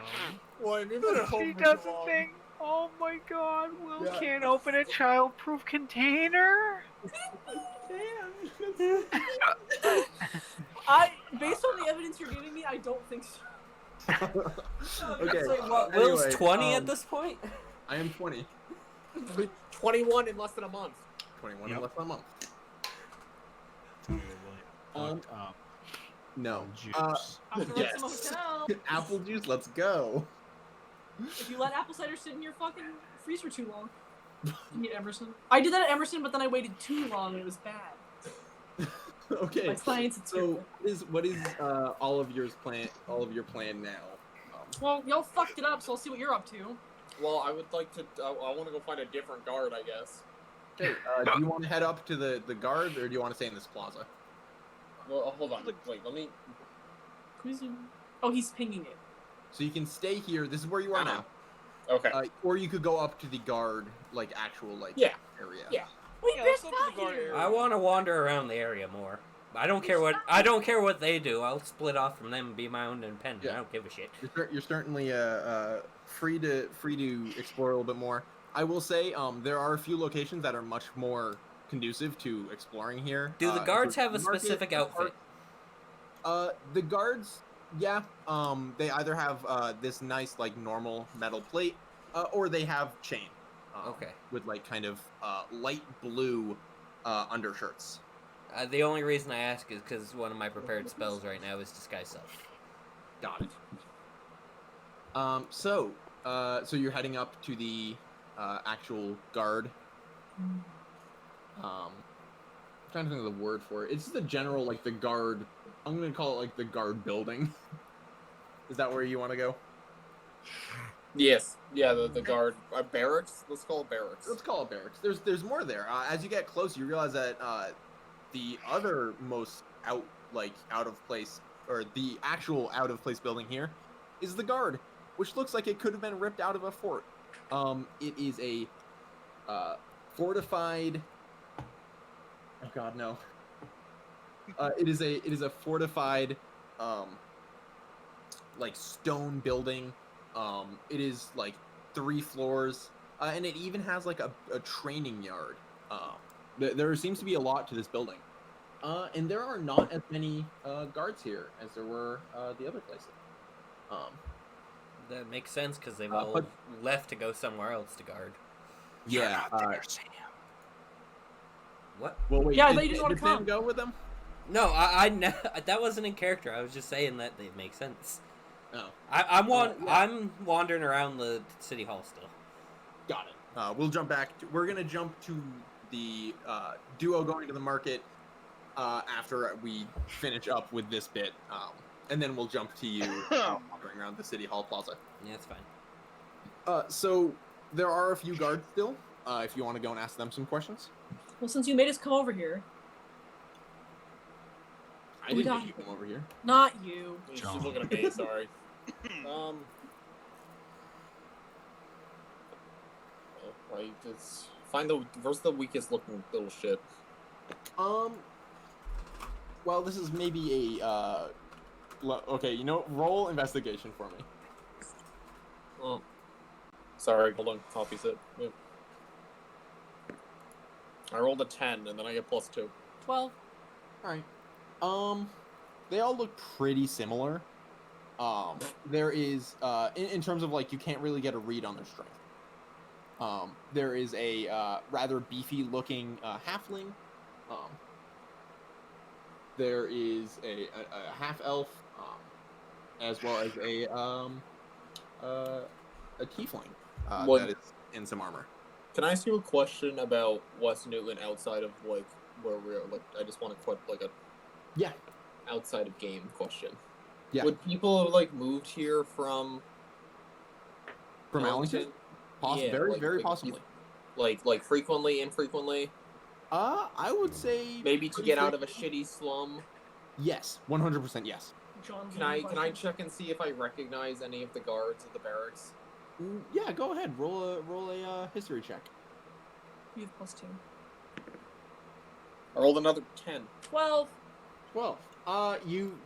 Well, maybe they're She home for does too a long. thing. Oh my god, Will Yeah. can't open a child-proof container. Based on the evidence you're giving me, I don't think so. Okay. So what, Will's anyway, 20 at this point? I am 20. 21 in less than a month. 21 Yep. in less than a month. Fucked up. No. Juice. After Yes. some hotel, Apple juice, let's go. if you let apple cider sit in your fucking freezer too long, you need Emerson. I did that at Emerson, but then I waited too long and it was bad. Okay. My science So what is all of your plan now? Well, y'all fucked it up, so I'll see what you're up to. Well, I would like to. I want to go find a different guard, I guess. Okay. Do you want to head up to the guard, or do you want to stay in this plaza? Well, hold on. Wait, let me. Oh, he's pinging it. So you can stay here. This is where you are now. Okay. Or you could go up to the guard, like actual Yeah. area. Yeah. We Yeah, just let's go to got the guard here. area. I want to wander around the area more. I don't care what they do. I'll split off from them and be my own independent. Yeah. I don't give a shit. You're certainly free to explore a little bit more. I will say there are a few locations that are much more conducive to exploring here. Do the guards there's have a market, specific outfit? The guards, yeah. They either have this nice like normal metal plate, or they have chain. Okay. With like kind of light blue undershirts. The only reason I ask is because one of my prepared spells right now is Disguise Self. Got it. So you're heading up to the actual guard. I'm trying to think of the word for it. It's just the general, like, the guard. I'm going to call it, like, the guard building. Is that where you want to go? Yes. Yeah. The guard barracks. Let's call it barracks. Let's call it barracks. There's more there. As you get close, you realize that the other most out of place, or the actual out of place building here, is the guard, which looks like it could have been ripped out of a fort. It is a fortified. Oh God, no. It is a fortified, like stone building. It is like 3 floors, and it even has like a training yard. There seems to be a lot to this building, and there are not as many guards here as there were the other places. That makes sense because they've but- all left to go somewhere else to guard. Yeah. What? Well, wait. Yeah, did, they didn't wanna did Sam come. go with them? No, that wasn't in character. I was just saying that it makes sense. Oh, I'm yeah. I'm wandering around the city hall still. got it. We'll jump back. We're gonna jump to the duo going to the market after we finish up with this bit, and then we'll jump to you wandering around the city hall plaza. Yeah, that's fine. So there are a few guards still. If you want to go and ask them some questions. Well, since you made us come over here, I We didn't got make you come over here. not you. She's John. looking at me. Sorry. Right. It's find where's the weakest looking little shit. Well, this is maybe a. Okay, you know, roll investigation for me. Oh. Sorry. Hold on. Copies it. Yeah. I rolled a 10, and then I get +2. 12. All right. They all look pretty similar. There is in terms of like you can't really get a read on their strength. There is a rather beefy looking halfling. There is a half elf, as well as a tiefling that is in some armor. Can I ask you a question about West Newton outside of like where we're like? I just want to put like a Yeah. outside of game question. Yeah. Would people have like moved here from Ellington? Yeah, Very possibly. Like frequently, infrequently? I would say Maybe to pretty get out of a frequently. shitty slum. Yes, 100% yes. John's Can I check and see if I recognize any of the guards at the barracks? Yeah, go ahead. Roll a history check. You have +2. I rolled another 10. 12. 12. You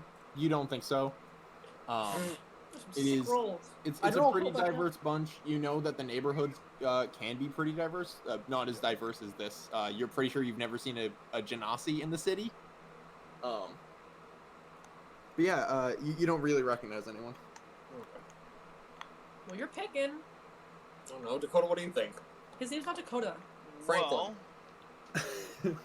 don't think so? It is. Rolls. It's I a don't pretty hold that diverse bunch. You know that the neighborhoods can be pretty diverse. Not as diverse as this. You're pretty sure you've never seen a genasi in the city. But yeah, you don't really recognize anyone. Okay. Well, you're picking. I don't know. Dakota, what do you think? His name's not Dakota. Franklin. Well,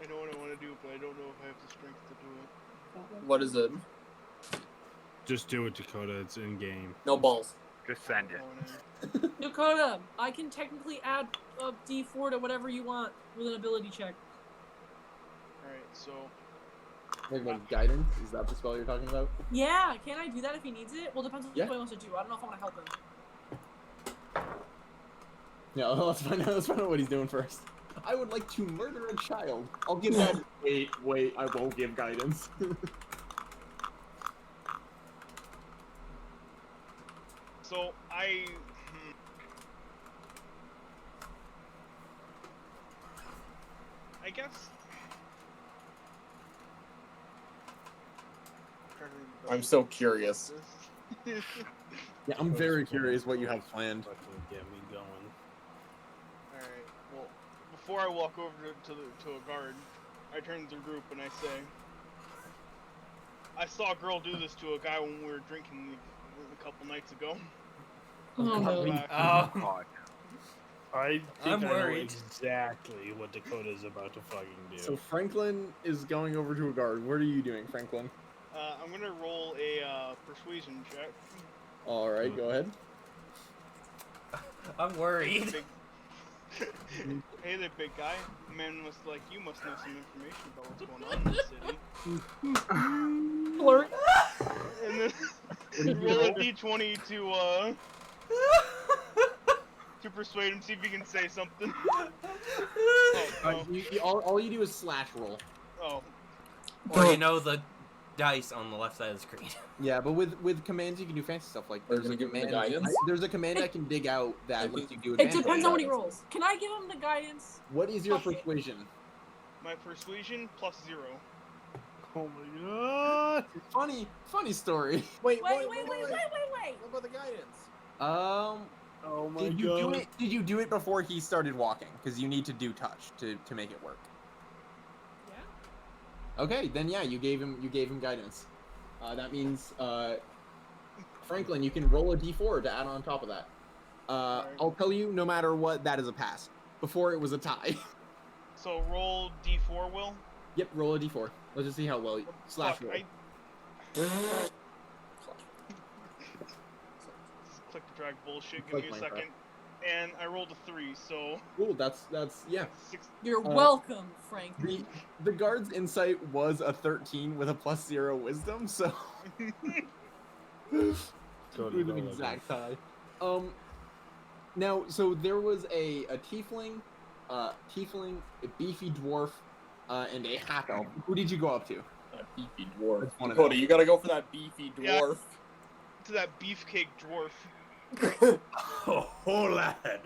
I know what I want to do, but I don't know if I have the strength to do it. What is it? Just do it, Dakota. It's in game. No balls. Just send it. Going in. Dakota, I can technically add a D4 to whatever you want with an ability check. Alright, so Like guidance? Is that the spell you're talking about? Yeah, can I do that if he needs it? Well, depends on Yeah. what he wants to do. I don't know if I want to help him. Yeah, let's find out what he's doing first. I would like to murder a child. I'll give that. Wait, I won't give guidance. So I guess. I'm so curious. Yeah, I'm very curious what you have planned. Fucking get me going. Alright, well, before I walk over to a guard, I turn to the group and I say, I saw a girl do this to a guy when we were drinking a couple nights ago. Oh, no. Oh. God. I I'm think I know worried. exactly what Dakota's about to fucking do. So Franklin is going over to a guard. What are you doing, Franklin? I'm gonna roll a persuasion check. All right, go ahead. I'm worried. Hey there, big guy. Man must like you must know some information about what's going on in the city. Flirt. And then roll a d20 to persuade him, see if he can say something. All you do is slash roll. Oh, Or you know the dice on the left side of the screen. Yeah, but with commands you can do fancy stuff like there's a Does it give him the command. guidance? There's a command I can dig out that lets you do It advantage. depends on what he rolls. Can I give him the guidance? What is your Okay. persuasion? my persuasion +0. Oh my god! Funny story. Wait. Wait. What about the guidance? Oh my Did you god! do it? Did you do it before he started walking? Because you need to do touch to make it work. Yeah. Okay, then yeah, you gave him guidance. That means Franklin, you can roll a d4 to add on top of that. I'll tell you, no matter what, that is a pass. Before it was a tie. So roll d4, Will. Yep, roll a d4. Let's just see how well slash Fuck, roll. Click to drag bullshit. Give Like me a Minecraft. second. And I rolled a 3, so Ooh, that's yeah. 6. You're welcome, Frank. The guard's insight was a 13 with a +0 wisdom, so Cody, with go an again. exact tie. Now, so there was a tiefling, a beefy dwarf, and a half elf. Who did you go up to? That beefy dwarf. That's one of Dakota, them. you gotta go for that beefy Yeah. dwarf. To that beefcake dwarf. Oh, lad.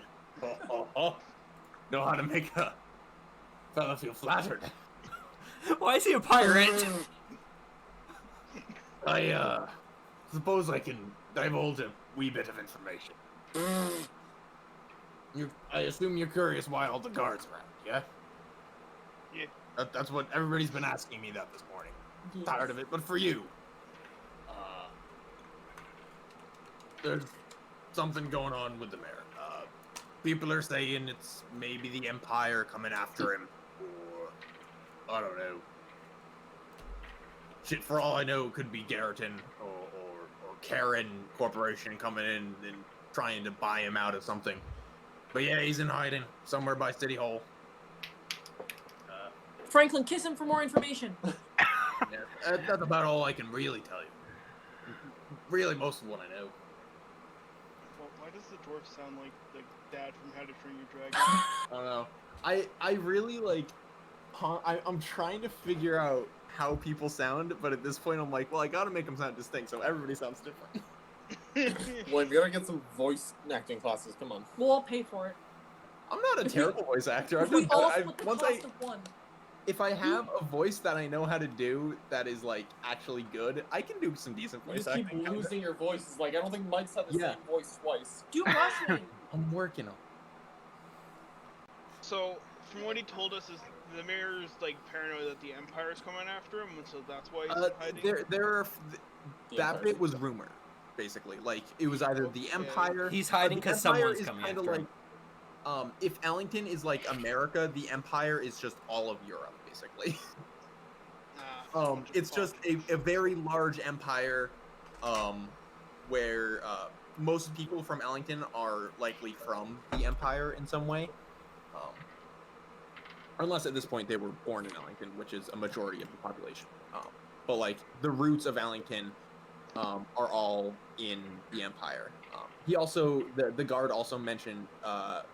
Know how to make a fella feel flattered. Why is he a pirate? I suppose I can divulge a wee bit of information. I assume you're curious why all the guards are out, yeah? Yeah. That's what everybody's been asking me that this morning. Tired of it, but for you, there's something going on with the mayor. People are saying it's maybe the Empire coming after him, or I don't know. Shit, for all I know, it could be Garriton or Karen Corporation coming in and trying to buy him out of something. But yeah, he's in hiding somewhere by City Hall. Franklin, kiss him for more information. Yeah, that's about all I can really tell you. Really, most of what I know. Well, why does the dwarf sound like the dad from How to Train Your Dragon? I don't know. I really like. I'm trying to figure out how people sound, but at this point, I'm like, well, I gotta make them sound distinct, so everybody sounds different. Well, we gotta get some voice acting classes. Come on. We'll all pay for it. I'm not a If we- terrible voice actor. If we all split the Once cost of one. if I have a voice that I know how to do that is like actually good, I can do some decent You voice just keep acting. losing your voices. Like, I don't think Mike's had the Yeah. same voice twice. Do Russian. I'm working on. So, from what he told us, is the mayor's like paranoid that the Empire is coming after him, and so that's why he's hiding. That bit was rumor, basically. Like it was either the Okay. Empire. He's hiding the 'cause Empire someone's is coming kinda after him. If Ellington is like America, the Empire is just all of Europe, basically. Bunch of It's just a very large empire, where most people from Ellington are likely from the Empire in some way. Unless at this point they were born in Ellington, which is a majority of the population. But like the roots of Ellington are all in the Empire. He also, the guard also mentioned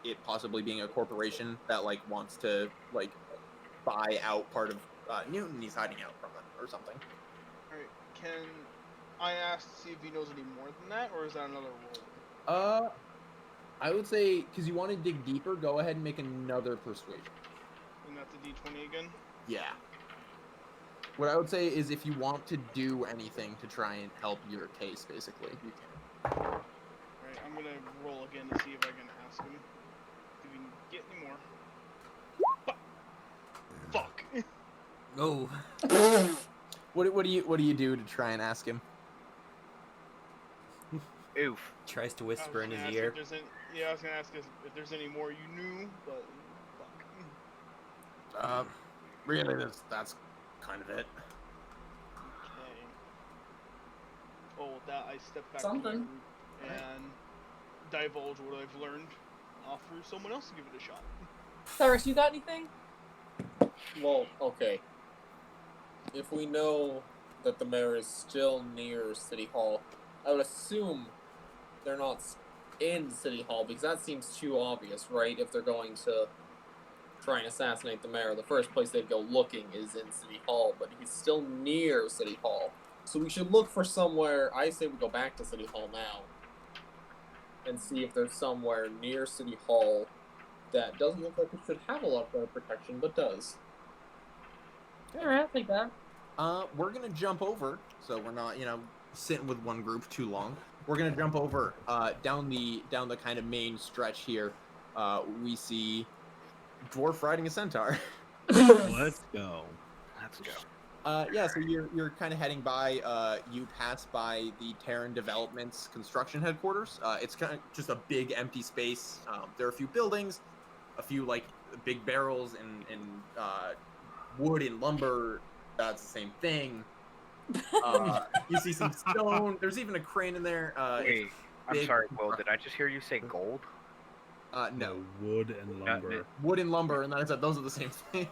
it possibly being a corporation that like wants to like buy out part of Newton. He's hiding out from it or something. Alright, can I ask to see if he knows any more than that, or is that another roll? I would say because you want to dig deeper, go ahead and make another persuasion. And that's a d20 again? Yeah. What I would say is if you want to do anything to try and help your case, basically, you can. Alright, I'm gonna roll again to see if I can ask him if we can get any more. Fuck! Oh. What do you do to try and ask him? Oof. Tries to I was whisper in gonna his ask ear. if there's I was gonna ask if there's any more you knew, but fuck. Really, that's kind of it. Okay. Oh, with that I step back to Something. my group and divulge what I've learned. Offer someone else to give it a shot. Cyrus, you got anything? Well, okay. If we know that the mayor is still near City Hall, I would assume they're not in City Hall because that seems too obvious, right? If they're going to try and assassinate the mayor, the first place they'd go looking is in City Hall, but he's still near City Hall. So we should look for somewhere. I say we go back to City Hall now and see if there's somewhere near City Hall that doesn't look like it should have a lot of protection, but does. Alright, I'll take that. We're gonna jump over, so we're not, sitting with one group too long. We're gonna jump over down the kind of main stretch here. We see dwarf riding a centaur. Let's go. Let's go. Yeah, so you're kind of heading by. You pass by the Terran Developments construction headquarters. It's kind of just a big empty space. There are a few buildings, a few like big barrels and wood and lumber. That's the same thing. You see some stone. There's even a crane in there. Wait, I'm big- sorry, Will. Did I just hear you say gold? No, Wood and lumber. wood and lumber, and then I said those are the same thing.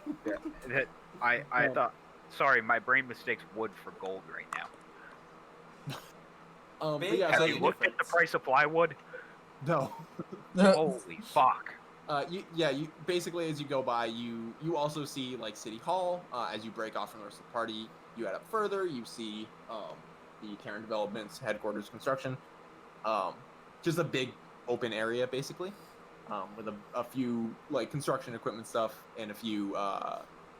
That I thought. Sorry, my brain mistakes wood for gold right But Big yeah, Have so you looked at the price of plywood? no. Holy fuck. You basically, as you go by, you also see like City Hall. As you break off from the rest of the party, you head up further. You see the Terran Developments headquarters construction. Just a big open area, basically, with a few like construction equipment stuff and a few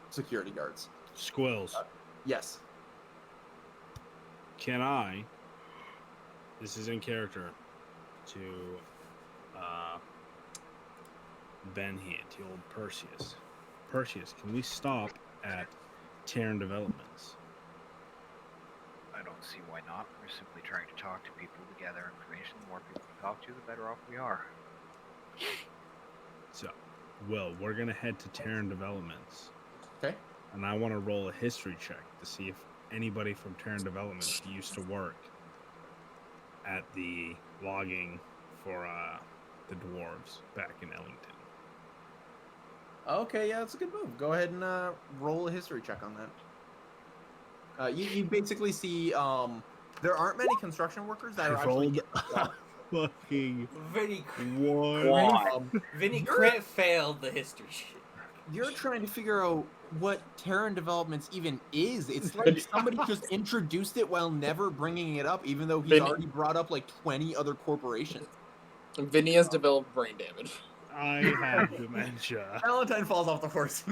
security guards. Squills. Yes. Can I? This is in character. To Ben here, to old Perseus. Perseus, can we stop at Terran Developments? I don't see why not. We're simply trying to talk to people to gather information. The more people we talk to, the better off we are. So, Will, we're gonna head to Terran Developments. Okay. And I want to roll a history check to see if anybody from Terran Developments used to work at the logging for the dwarves back in Ellington. Okay, yeah, that's a good move. Go ahead and roll a history check on that. You basically see there aren't many construction workers that are actually. Fucking Vinny, one. Vinny crit failed the history shit. You're trying to figure out what Terran Developments even is. It's like somebody just introduced it while never bringing it up, even though he's already brought up like 20 other corporations. Vinny has developed brain damage. I have dementia. Valentine falls off the horse.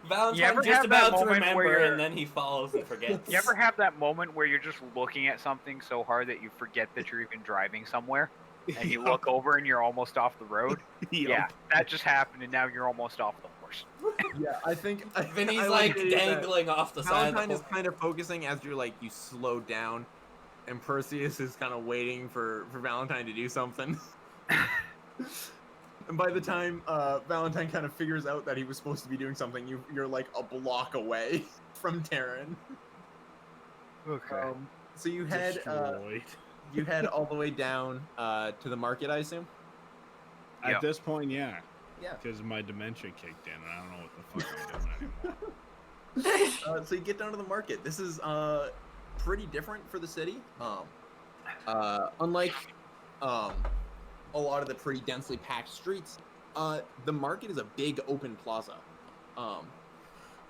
Valentine's just about to remember, and then he falls and forgets. You ever have that moment where you're just looking at something so hard that you forget that you're even driving somewhere? And you look over and you're almost off the road? Yeah, that just happened, and now you're almost off the horse. Yeah, I think Vinny's I like it dangling off the side. Valentine is kind of focusing as you're like you slow down, and Perseus is kind of waiting for Valentine to do something. And by the time Valentine kind of figures out that he was supposed to be doing something, you're like a block away from Terran. Okay. So you head all the way down to the market, I assume. At this point, yeah. Yeah. Because my dementia kicked in, and I don't know what the fuck I'm doing anymore. So you get down to the market. This is pretty different for the city. Unlike a lot of the pretty densely packed streets, the market is a big open plaza.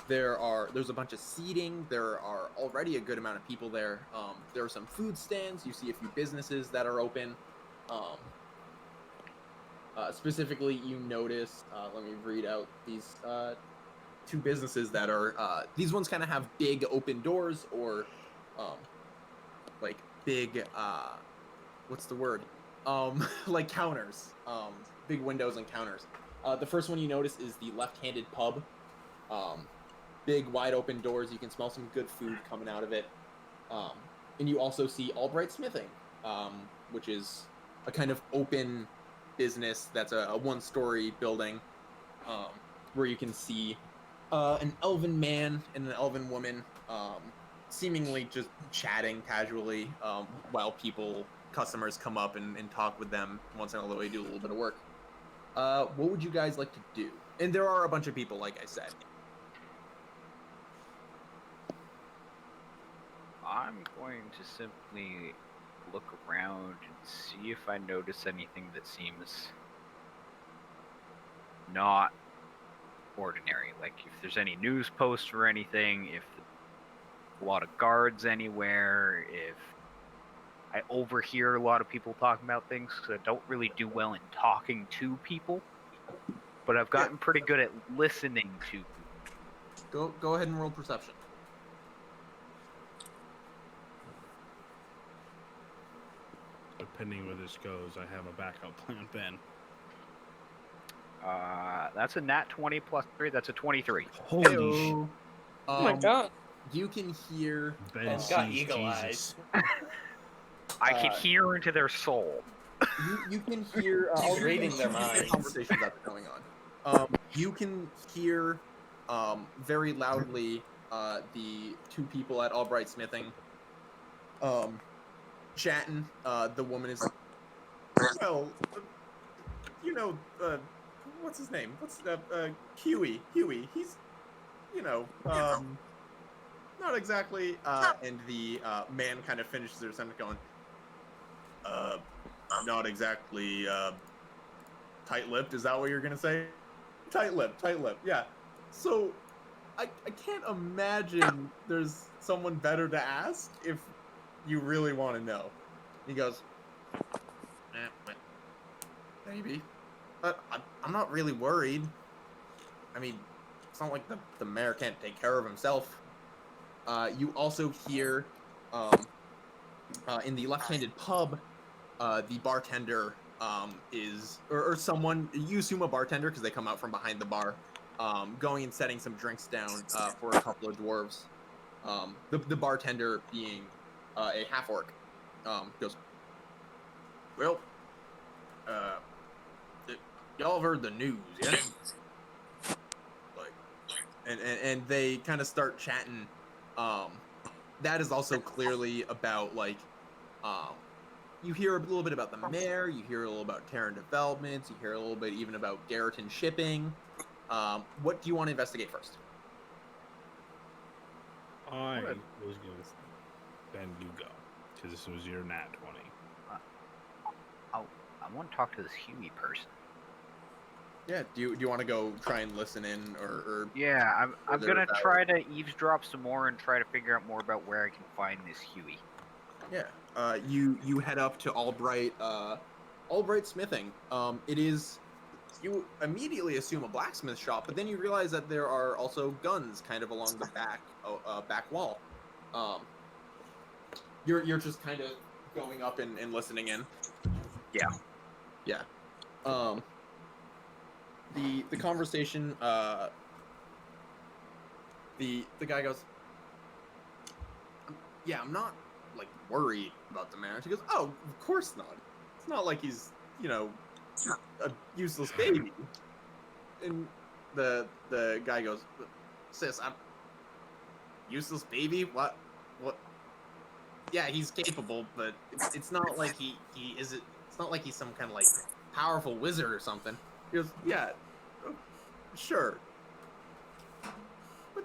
There's a bunch of seating. There are already a good amount of people there. There are some food stands. You see a few businesses that are open. Specifically, you notice, let me read out these two businesses that are, these ones kind of have big open doors or like big, what's the word? Like counters, big windows and counters. The first one you notice is the left-handed pub. Big wide open doors. You can smell some good food coming out of it. And you also see Albright Smithing, which is a kind of open business that's a one-story building, where you can see an elven man and an elven woman seemingly just chatting casually while customers come up and talk with them once in a while. They do a little bit of work. What would you guys like to do? And there are a bunch of people, like I said. I'm going to simply look around and see if I notice anything that seems not ordinary. Like if there's any news posts or anything, if a lot of guards anywhere, if I overhear a lot of people talking about things, because I don't really do well in talking to people, but I've gotten pretty good at listening to people. Go ahead and roll perception. Depending where this goes, I have a backup plan, Ben. That's a nat 20 plus 3. That's a 23. Holy shit. Oh my god. You can hear... Ben's got eagle eyes. I can hear into their soul. You can hear... He's reading their minds. Conversations that are going on. You can hear very loudly the two people at Albright Smithing chatting. The woman is... Well, you know... what's his name? Huey. He's, not exactly. And the man kind of finishes their sentence going, not exactly tight-lipped. Is that what you're gonna say? Tight-lipped, tight-lipped. Yeah. So I can't imagine there's someone better to ask if you really want to know. He goes, maybe, but I'm not really worried. I mean, it's not like the mayor can't take care of himself. You also hear in the left-handed pub, the bartender is, or someone, you assume a bartender because they come out from behind the bar, going and setting some drinks down for a couple of dwarves. The bartender being a half-orc, goes, well, y'all have heard the news, yeah? Like, and they kind of start chatting. That is also clearly about, like, you hear a little bit about the mayor, you hear a little about Terran developments, you hear a little bit even about Garriton shipping. What do you want to investigate first? I was going to Ben, you go. Because this was your nat 20. I want to talk to this Huey person. Yeah, do you want to go try and listen in, or Yeah, I'm they're gonna about- try to eavesdrop some more and try to figure out more about where I can find this Huey. Yeah. You head up to Albright Smithing. It is, you immediately assume a blacksmith shop, but then you realize that there are also guns kind of along the back wall. You're just kind of going up and listening in. Yeah. Yeah. The conversation, the guy goes, yeah, I'm not like worried about the man. She goes, oh, of course not. It's not like he's, a useless baby. And the guy goes, sis, I'm useless baby? What? Yeah, he's capable, but it's not like he is. It's not like he's some kind of like powerful wizard or something. He goes, yeah, sure. But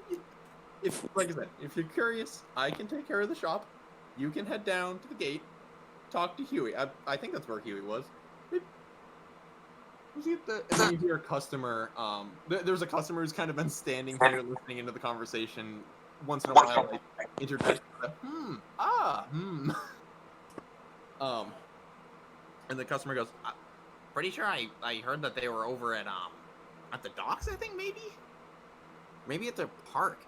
if, like I said, if you're curious, I can take care of the shop. You can head down to the gate, talk to Huey. I think that's where Huey was. Was he at the? And then you hear a customer. There's a customer who's kind of been standing here listening into the conversation. Once in a while, like interject. And the customer goes, pretty sure I heard that they were over at the docks. I think maybe at the park.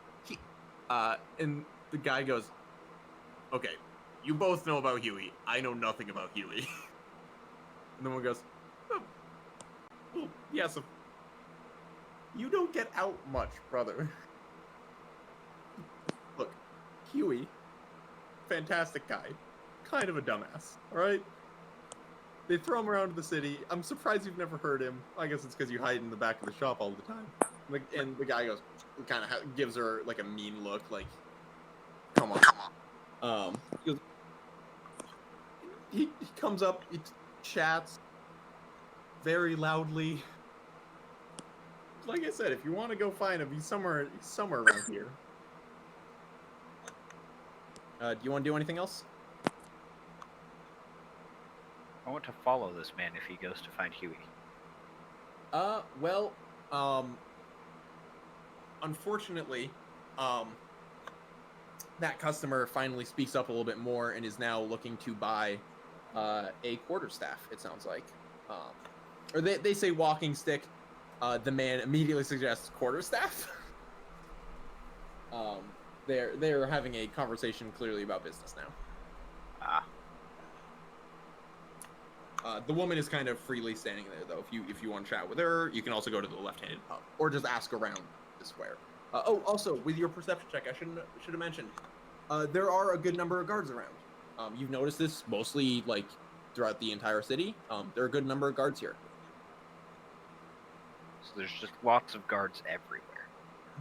And the guy goes, okay, you both know about Huey. I know nothing about Huey. And then one goes, oh, well, yes, you don't get out much, brother. Look, Huey, fantastic guy, kind of a dumbass, alright? They throw him around the city. I'm surprised you've never heard him. I guess it's because you hide in the back of the shop all the time. And the guy goes, kind of gives her like a mean look, like, come on. He goes, he comes up, he chats very loudly. Like I said, if you want to go find him, he's somewhere around here. Do you want to do anything else? I want to follow this man if he goes to find Huey. Well, unfortunately, that customer finally speaks up a little bit more and is now looking to buy a quarterstaff, it sounds like. Or they say walking stick. The man immediately suggests quarterstaff. They're having a conversation clearly about business now. The woman is kind of freely standing there, though. If you want to chat with her, you can also go to the left-handed pub or just ask around the square. Also, with your perception check, I should have mentioned, there are a good number of guards around. You've noticed this mostly like throughout the entire city. There are a good number of guards here. So there's just lots of guards everywhere.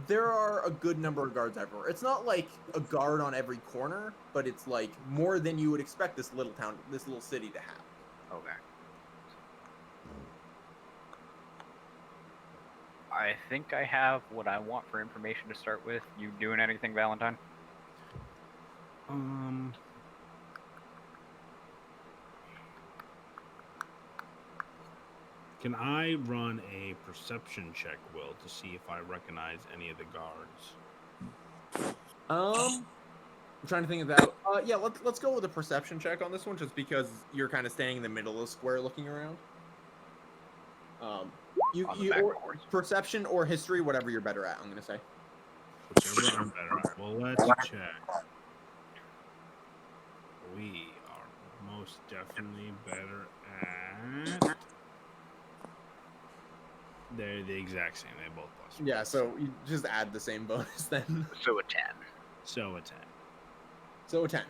There are a good number of guards everywhere. It's not like a guard on every corner, but it's like more than you would expect this little city to have. Okay. I think I have what I want for information to start with. You doing anything, Valentine? Can I run a perception check, Will, to see if I recognize any of the guards? I'm trying to think of that. Yeah, let's go with a perception check on this one, just because you're kind of standing in the middle of the square, looking around. On the back Or boards. perception or history, whatever you're better at. I'm gonna say. Whichever I'm better at. Well, let's check. We are most definitely better at. They're the exact same. They both plus. Yeah, so you just add the same bonus then. So a 10. So a 10. So a 10.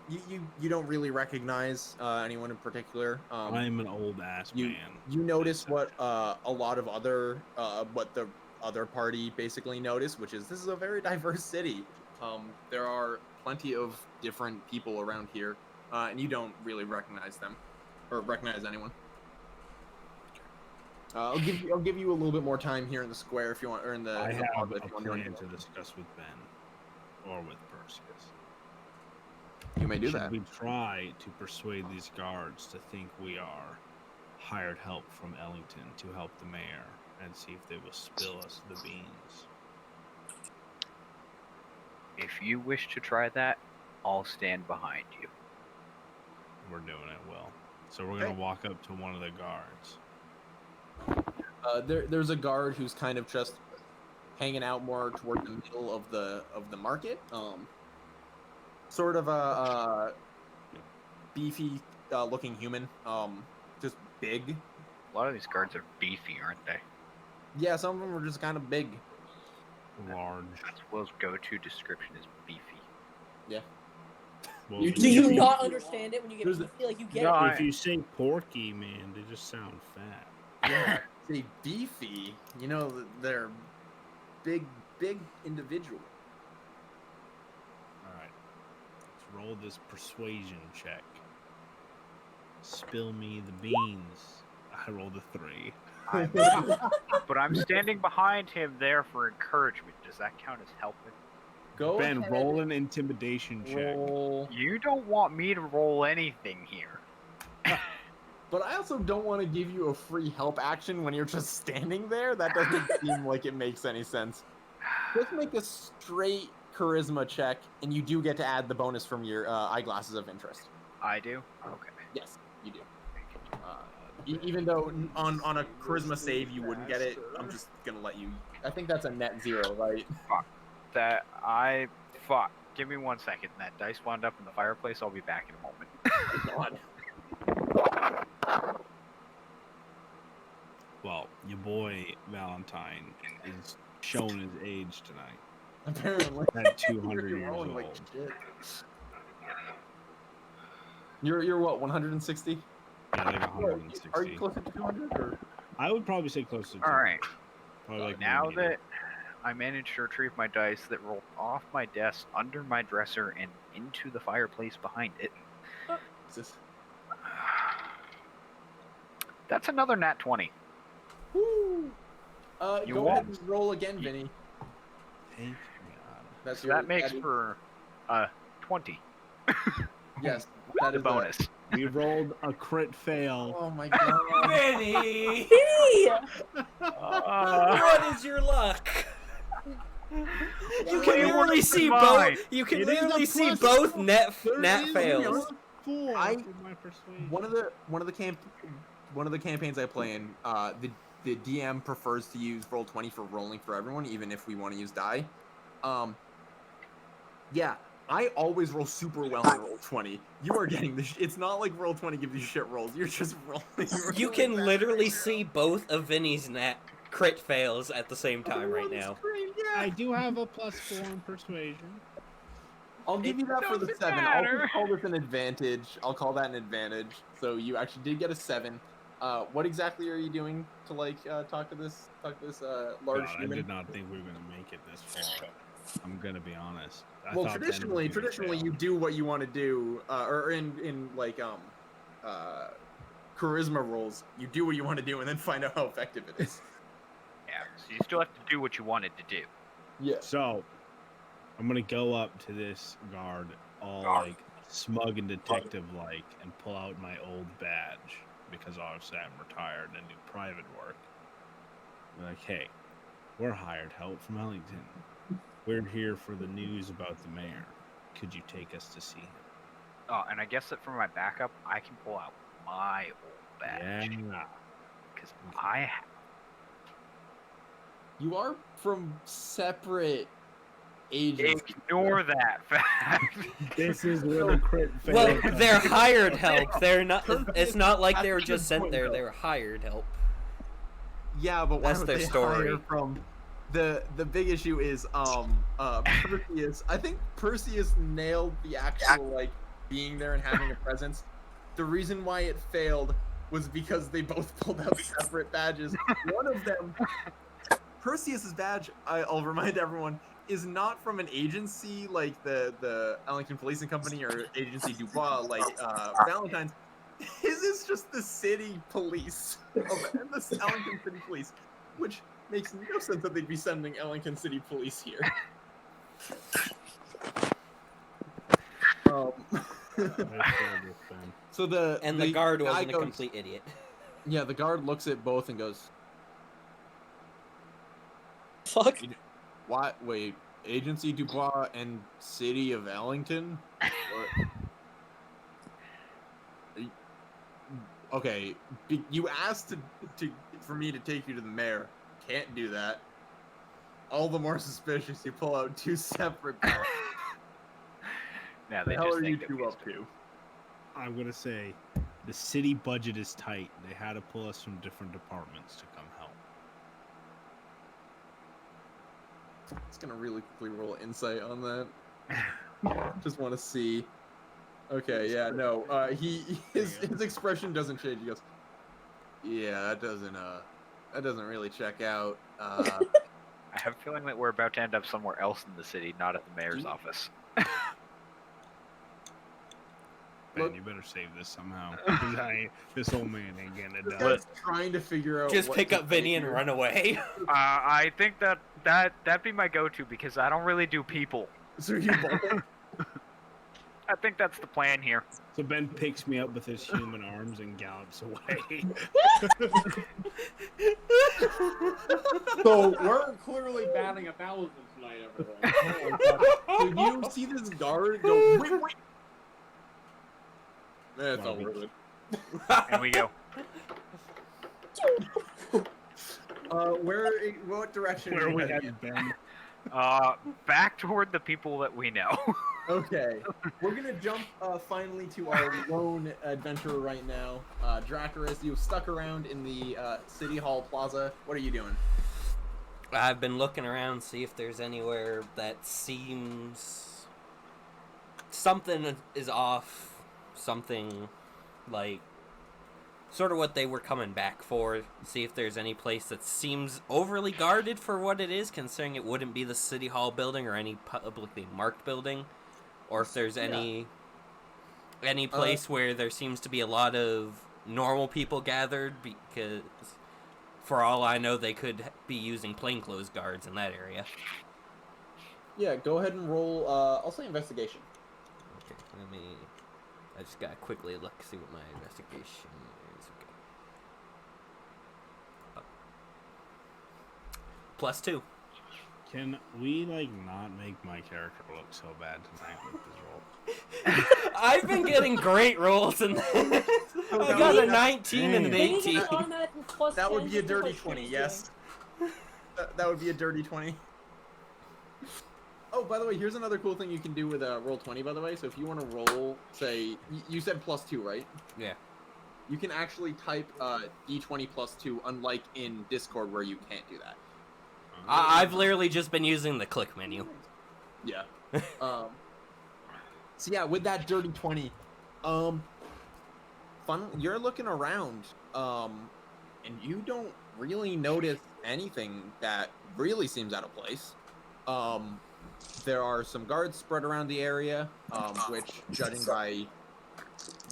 You don't really recognize anyone in particular. I'm an old ass man. You notice what a lot of other what the other party basically noticed, which is this is a very diverse city. There are plenty of different people around here, and you don't really recognize them or recognize anyone. I'll give you a little bit more time here in the square if you want, or in the. I in the have plaza a if you want to plan join. to discuss with Ben or with Perseus. You may do Should that. we try to persuade these guards to think we are hired help from Ellington to help the mayor and see if they will spill us the beans? If you wish to try that, I'll stand behind you. We're doing it, Will. So we're gonna Okay. walk up to one of the guards. There's a guard who's kind of just hanging out more toward the middle of the market. Sort of a beefy looking human. Just big. A lot of these guards are beefy, aren't they? Yeah, some of them are just kind of big. Large. That's Will's go-to description is beefy. Yeah. Well, You if Do you Yeah. not understand it when you get There's you feel like you get No, it? If you say porky, man, they just sound fat. Yeah. Say beefy. You know they're big individual. All right. Let's roll this persuasion check. Spill me the beans. I rolled a 3. But I'm standing behind him there for encouragement. Does that count as helping? Go Ben, ahead, roll an intimidation check. roll. You don't want me to roll anything here. But I also don't want to give you a free help action when you're just standing there. That doesn't seem like it makes any sense. Just make a straight charisma check, and you do get to add the bonus from your eyeglasses of interest. I do? Okay. Yes, you do. Even though on a charisma save you wouldn't get it, I'm just gonna let you. I think that's a net 0, right? Fuck. Give me 1 second. That dice wound up in the fireplace. I'll be back in a moment. God. Well, your boy Valentine is showing his age tonight. Apparently. At 200 You're years rolling old. like shit. You're what, 160? Yeah, like Are 160. you closer to 200 or? I would probably say close to 200. Alright. Probably like Now 180. that I managed to retrieve my dice that rolled off my desk, under my dresser, and into the fireplace behind it, that's another nat 20. Woo! You Go won't. ahead and roll again, Vinny. Thank God. That's So your, that makes is- for 20. yes. That The is bonus. We rolled a crit fail. Oh my god. Vinny! Hey! What is your luck? You Well, can it literally would've see been both. mine. You can It is a literally see plus both four. nat There is fails. a +4 I- for my persuasion. one of the campaigns I play in, the DM prefers to use Roll20 for rolling for everyone, even if we want to use die. Yeah, I always roll super well in Roll20. You are getting this. It's not like Roll20 gives you shit rolls. You're just rolling. You really can bad literally right now. see both of Vinny's crit fails at the same time right On the now. screen, yeah. I do have a +4 in persuasion. I'll give you that for the doesn't 7. matter. I'll call this an advantage. I'll call that an advantage. So you actually did get a 7. What exactly are you doing to talk to this large God, I human? did not think we were gonna make it this far. I'm gonna be honest. I Well, thought Ben was gonna traditionally fail. you do what you want to do, or in charisma rolls, you do what you want to do and then find out how effective it is. Yeah, so you still have to do what you wanted to do. Yeah. So, I'm gonna go up to this guard, all like smug and detective like, and pull out my old badge because obviously I'm retired and do private work. I'm like, hey, we're hired help from Ellington. We're here for the news about the mayor. Could you take us to see him? Oh, and I guess that for my backup, I can pull out my old badge. Yeah. Because I You are from separate agencies. ignore that fact. This is where the crit fail Well, comes they're in. hired help. They're not. It's not like they were That's a just good sent point, there. though. They were hired help. Yeah, but why That's would their they story. hire from the big issue is Perseus. I think Perseus nailed the actual like being there and having a presence. The reason why it failed was because they both pulled out separate badges. One of them, Perseus's badge, I'll remind everyone, is not from an agency like the Ellington Policing Company or Agency Dubois like Valentine's. His is just the city police of the Ellington City Police, which makes no sense that they'd be sending Ellington City Police here. So The guard guy wasn't a goes- complete idiot. Yeah, the guard looks at both and goes, Fuck. "What? Wait, Agency Dubois and City of Ellington? What? Okay, you asked for me to take you to the mayor. Can't do that. All the more suspicious you pull out two separate badges. Now The they hell just are you think that two we up stole- to? I'm gonna say the city budget is tight. They had to pull us from different departments to come help. It's gonna really quickly roll insight on that. Just want to see. Okay, yeah, no. His expression doesn't change. He goes, "Yeah, that doesn't really check out." I have a feeling that we're about to end up somewhere else in the city, not at the mayor's office. Ben, Look- you better save this somehow. 'Cause this old man ain't getting it This done. guy's trying to figure out. Just what pick to up Vinny say and here. run away. I think that'd be my go-to because I don't really do people. So you both. I think that's the plan here. So Ben picks me up with his human arms and gallops away. So we're clearly batting 1,000 tonight, everyone. So you see this guard go, wait. That's all worth it. And we go. What direction? Where are you we heading at, Ben? Back toward the people that we know. in? Okay, we're gonna jump finally to our lone adventurer right now, Dracarys. You've stuck around in the City Hall Plaza. What are you doing? I've been looking around, see if there's anywhere that seems something is off. Something like sort of what they were coming back for. See if there's any place that seems overly guarded for what it is, considering it wouldn't be the City Hall building or any publicly marked building, or if there's any place where there seems to be a lot of normal people gathered, because for all I know they could be using plainclothes guards in that area. Yeah, go ahead and roll. I'll say investigation. Okay, I just gotta quickly look, see what my investigation is. Okay. +2. Can we not make my character look so bad tonight with this roll? I've been getting great rolls in this. I got a 19 and an Dang. 18. That would be a dirty 20. Yes. That would be a dirty 20. Oh, by the way, here's another cool thing you can do with roll 20. By the way, so if you want to roll, say you said +2, right? Yeah. You can actually type d20 +2, unlike in Discord where you can't do that. I've literally just been using the click menu. Yeah. So yeah, with that dirty 20, fun. You're looking around, and you don't really notice anything that really seems out of place. There are some guards spread around the area, which, judging by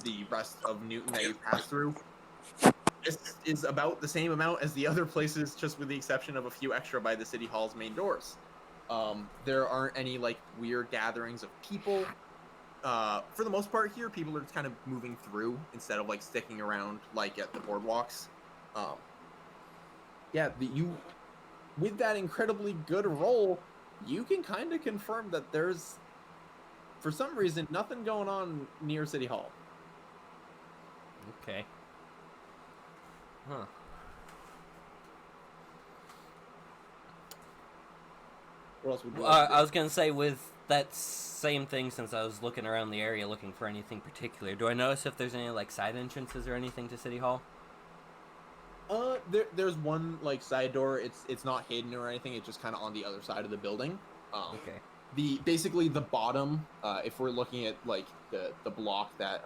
the rest of Newton that you've passed through, this is about the same amount as the other places, just with the exception of a few extra by the City Hall's main doors. There aren't any like weird gatherings of people. For the most part here, people are just kind of moving through instead of like sticking around like at the boardwalks. Yeah, you with that incredibly good roll, you can kind of confirm that there's, for some reason, nothing going on near City Hall. Okay. Huh. What else would you like to do? I was gonna say, with that same thing, since I was looking around the area looking for anything particular, do I notice if there's any like side entrances or anything to City Hall? There's one like side door. It's not hidden or anything. It's just kind of on the other side of the building. Okay. Basically the bottom. If we're looking at like the block that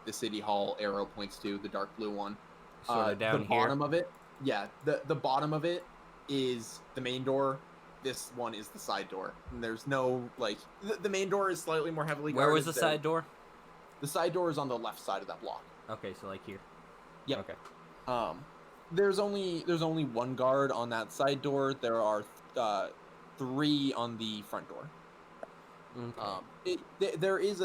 the City Hall arrow points to, the dark blue one. Sort of down the here. bottom of it. Yeah, the bottom of it is the main door. This one is the side door. And there's no like the main door is slightly more heavily guarded. Where was the side door? The side door is on the left side of that block. Okay, so like here. Yep. Okay. There's only one guard on that side door. There are 3 on the front door. Okay. There is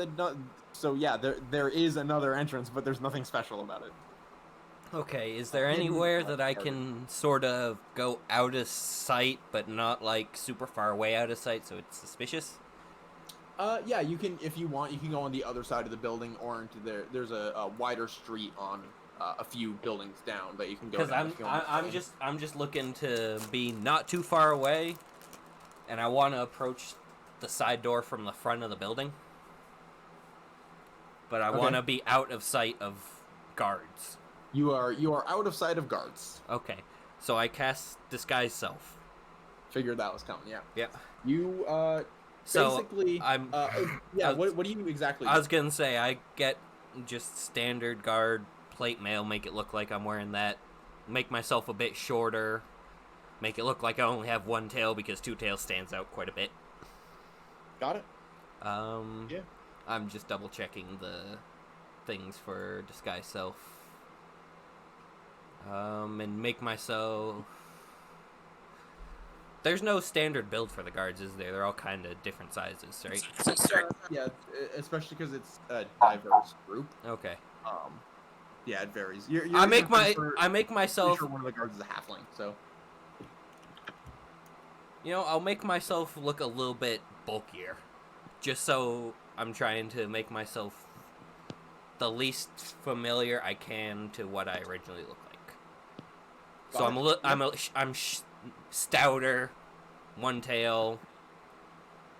there is another entrance, but there's nothing special about it. Okay, is there Hidden anywhere that I guarded. can sort of go out of sight, but not like super far away out of sight, so it's suspicious? Yeah, you can, if you want, you can go on the other side of the building or into there. There's a wider street on a few buildings down that you can go. Because down if you want to stay. I'm just looking to be not too far away, and I want to approach the side door from the front of the building, but I Okay. want to be out of sight of guards. You are out of sight of guards. Okay, so I cast Disguise Self. Figured that was coming. Yeah. Yeah. You So basically I'm. yeah. I was- What do you exactly? I was gonna say I get just standard guard plate mail, make it look like I'm wearing that, make myself a bit shorter, make it look like I only have one tail because 2 tails stands out quite a bit. Got it. Yeah. I'm just double checking the things for Disguise Self. And make myself. There's no standard build for the guards, is there? They're all kind of different sizes, right? Yeah, especially because it's a diverse group. Okay. Yeah, it varies. I make pretty myself. sure one of the guards is a halfling, so I'll make myself look a little bit bulkier, just so I'm trying to make myself the least familiar I can to what I originally look like. So I'm stouter, one tail.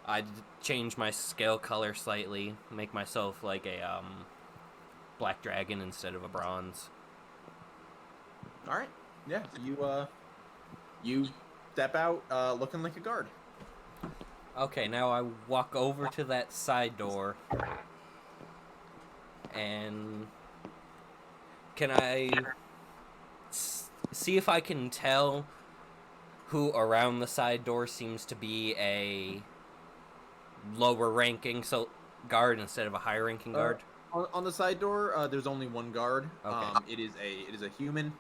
I change my scale color slightly, make myself like a black dragon instead of a bronze. all right. Yeah, you step out looking like a guard. Okay, now I walk over to that side door, and can I see if I can tell who around the side door seems to be a lower ranking guard instead of a higher ranking guard? On the side door, there's only one guard. Okay. It is a human.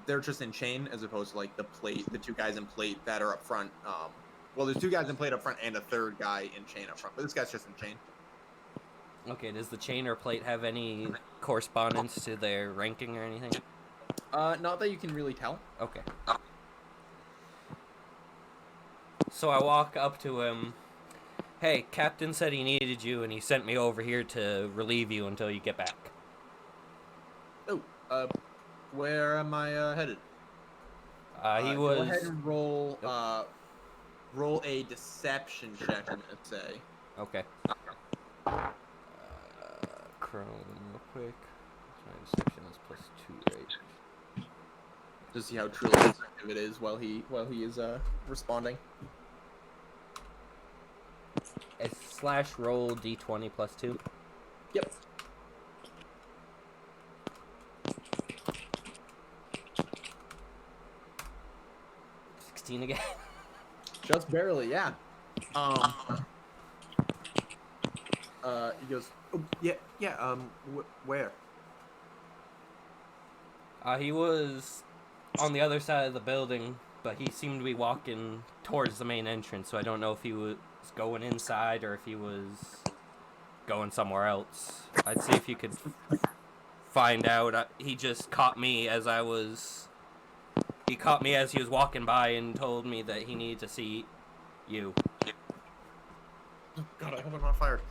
They're just in chain as opposed to like the 2 guys in plate that are up front. Well, there's 2 guys in plate up front and a 3rd guy in chain up front, but this guy's just in chain. Okay, does the chain or plate have any correspondence to their ranking or anything? Not that you can really tell. Okay. So I walk up to him. Hey, Captain said he needed you, and he sent me over here to relieve you until you get back. Oh, where am I headed? He Go ahead was... and roll a deception check. I'm gonna say. Okay. Chrome, real quick. My deception is +2, right? To see how truly effective it is while he is responding. It's /roll d20 +2. Yep. Again. Just barely, yeah. He goes, oh, yeah, where? He was on the other side of the building, but he seemed to be walking towards the main entrance, so I don't know if he was going inside or if he was going somewhere else. I'd see if you could find out. He just caught me as I was... He caught me as he was walking by and told me that he needed to see you. God, I hope I'm not fired.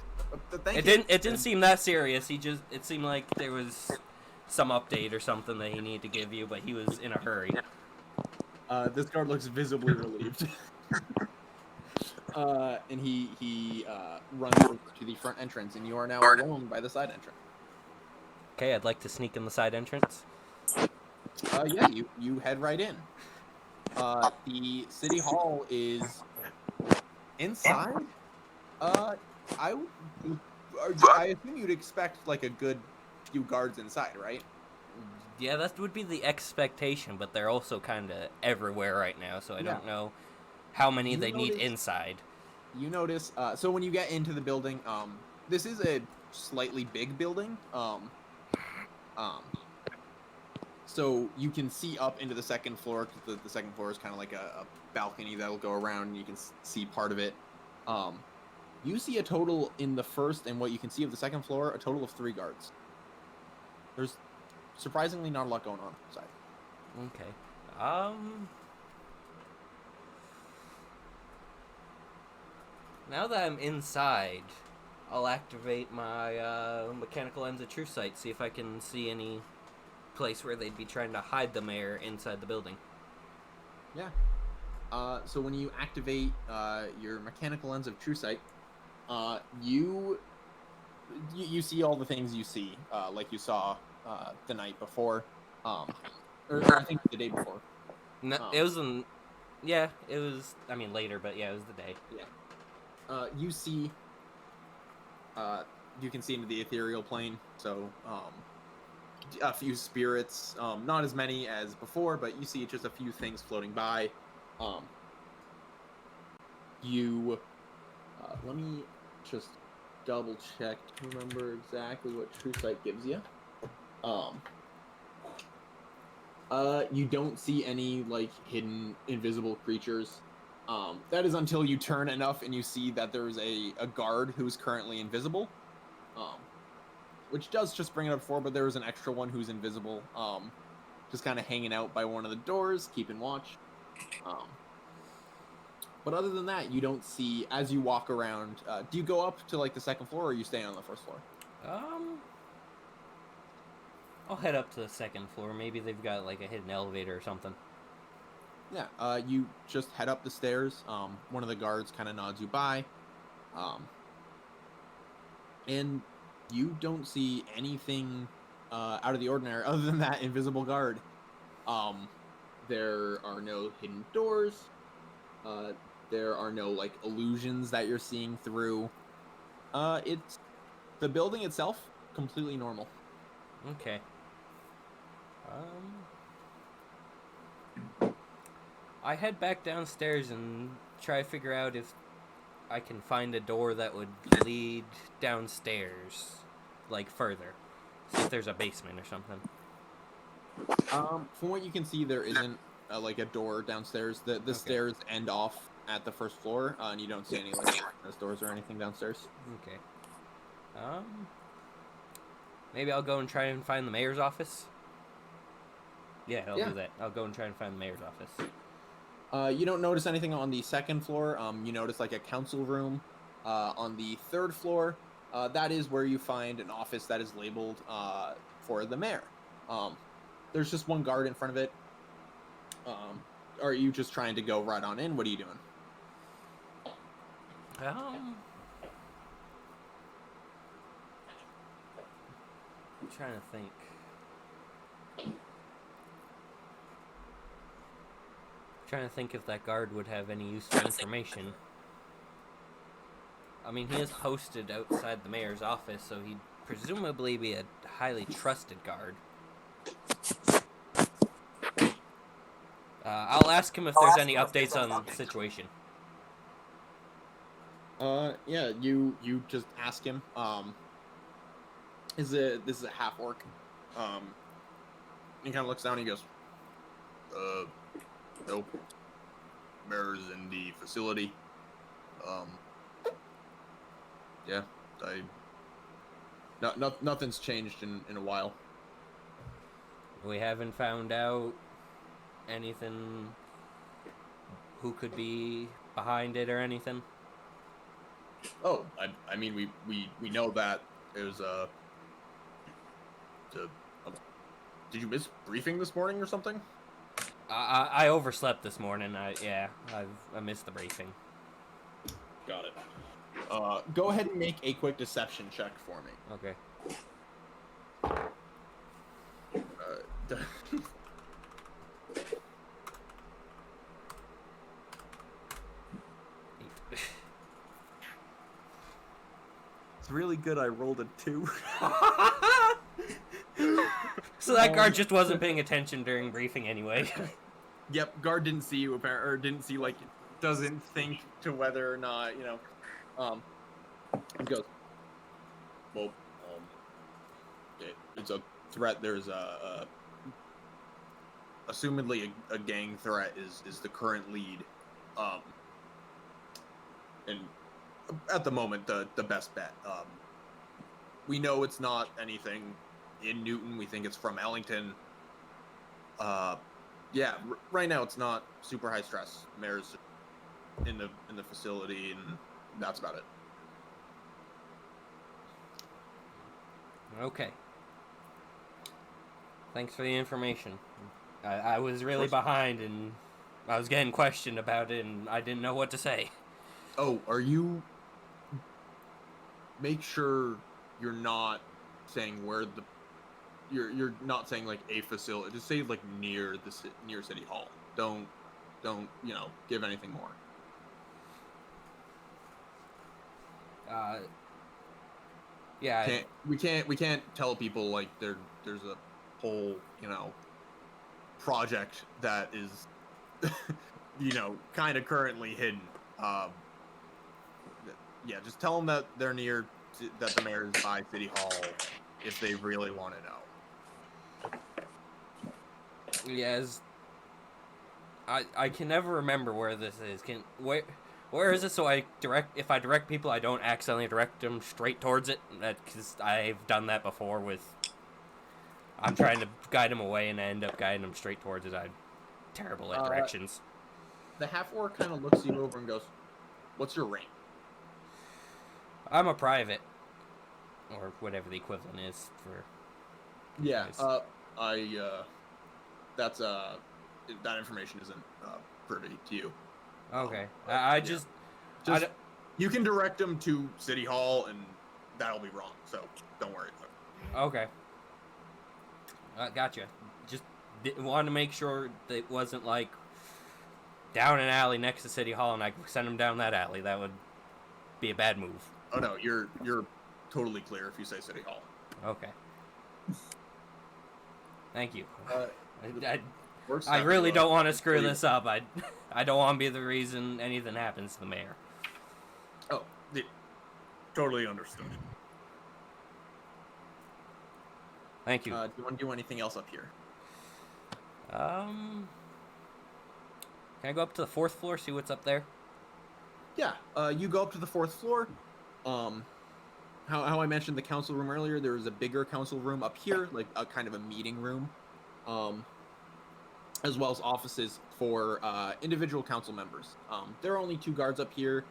Thank It you. didn't seem that serious. It seemed like there was some update or something that he needed to give you, but he was in a hurry. This guard looks visibly relieved. And he runs over to the front entrance, and you are now alone by the side entrance. Okay, I'd like to sneak in the side entrance. Yeah, you head right in. The city hall is inside. I assume you'd expect like a good few guards inside, right? Yeah, that would be the expectation, but they're also kind of everywhere right now, so I don't know how many You they need notice- inside. You notice, so when you get into the building, this is a slightly big building. So you can see up into the second floor, because the second floor is kind of like a balcony that'll go around, and you can see part of it. You see a total in the first, and what you can see of the second floor, a total of 3 guards. There's surprisingly not a lot going on inside. Okay. Now that I'm inside, I'll activate my mechanical lens of true sight, see if I can see any place where they'd be trying to hide the mayor inside the building. Yeah. So when you activate your mechanical lens of true sight, you see all the things you see, like you saw the night before, or I think the day before. No, it was yeah, it was. I mean later, but yeah, it was the day. Yeah. You see. You can see into the ethereal plane, so a few spirits, not as many as before, but you see just a few things floating by. Let me just double check to remember exactly what true sight gives you. You don't see any like hidden invisible creatures. That is until you turn enough and you see that there's a guard who's currently invisible. Which does just bring it up before, but there is an extra one who's invisible. Just kind of hanging out by one of the doors, keeping watch. But other than that, you don't see, as you walk around, do you go up to like the second floor or are you staying on the first floor? I'll head up to the second floor. Maybe they've got like a hidden elevator or something. Yeah, you just head up the stairs. One of the guards kind of nods you by. And you don't see anything out of the ordinary other than that invisible guard. There are no hidden doors. There are no like illusions that you're seeing through. It's the building itself completely normal. Okay. I head back downstairs and try to figure out if I can find a door that would lead downstairs, like further. See if there's a basement or something. From what you can see, there isn't like a door downstairs. The stairs end off at the first floor, and you don't see any like doors or anything downstairs. Okay. Maybe I'll go and try and find the mayor's office. Yeah, I'll do that. I'll go and try and find the mayor's office. You don't notice anything on the second floor. You notice like a council room. On the third floor, that is where you find an office that is labeled for the mayor. There's just one guard in front of it. Are you just trying to go right on in? What are you doing? I'm trying to think. Trying to think if that guard would have any useful information. I mean, he is posted outside the mayor's office, so he'd presumably be a highly trusted guard. I'll ask him if there's any updates on the situation. Yeah, you just ask him. This is a half orc. He kind of looks down and he goes, nope. mayor's in the facility. Yeah, nothing's changed in a while. We haven't found out anything who could be behind it or anything. Oh, I mean, we know that it was did you miss briefing this morning or something? I overslept this morning. I missed the briefing. Got it. Go ahead and make a quick deception check for me. Okay. It's really good. I rolled a 2. So that guard just wasn't paying attention during briefing anyway. Yep, guard didn't see you apparently, or didn't see, like, doesn't think to whether or not, you know. He goes, well, it's a threat. There's assumedly a gang threat is the current lead, and at the moment the best bet. We know it's not anything in Newton. We think it's from Ellington. Yeah, right now it's not super high stress. Mayor's in the facility, and that's about it. Okay. Thanks for the information. I was really behind, and I was getting questioned about it, and I didn't know what to say. Oh, are you? Make sure you're not saying where the. You're not saying like a facility. Just say like near City Hall. Don't give anything more. Yeah. We can't tell people like there's a whole project that is kind of currently hidden. Yeah, just tell them that they're near, that the mayor's by City Hall if they really want to know. Yes. I can never remember where this is. Where is it? So if I direct people, I don't accidentally direct them straight towards it. Because I've done that before with. I'm trying to guide them away, and I end up guiding them straight towards it. I'm terrible at directions. The half-orc kind of looks you over and goes, "What's your rank?" I'm a private, or whatever the equivalent is for. Yeah. That's that information isn't privy to you. Okay. You can direct them to City Hall, and that'll be wrong. So don't worry about it. Okay. Gotcha. Just wanted to make sure that it wasn't like down an alley next to City Hall, and I send them down that alley. That would be a bad move. Oh no, you're totally clear if you say City Hall. Okay. Thank you. Works I out really well. don't want to screw this up. I don't want to be the reason anything happens to the mayor. Oh, yeah. Totally understood. Thank you. Do you want to do anything else up here? Can I go up to the 4th floor, see what's up there? Yeah. You go up to the 4th floor. How I mentioned the council room earlier, there is a bigger council room up here, like a kind of a meeting room, as well as offices for individual council members. There are only 2 guards up here.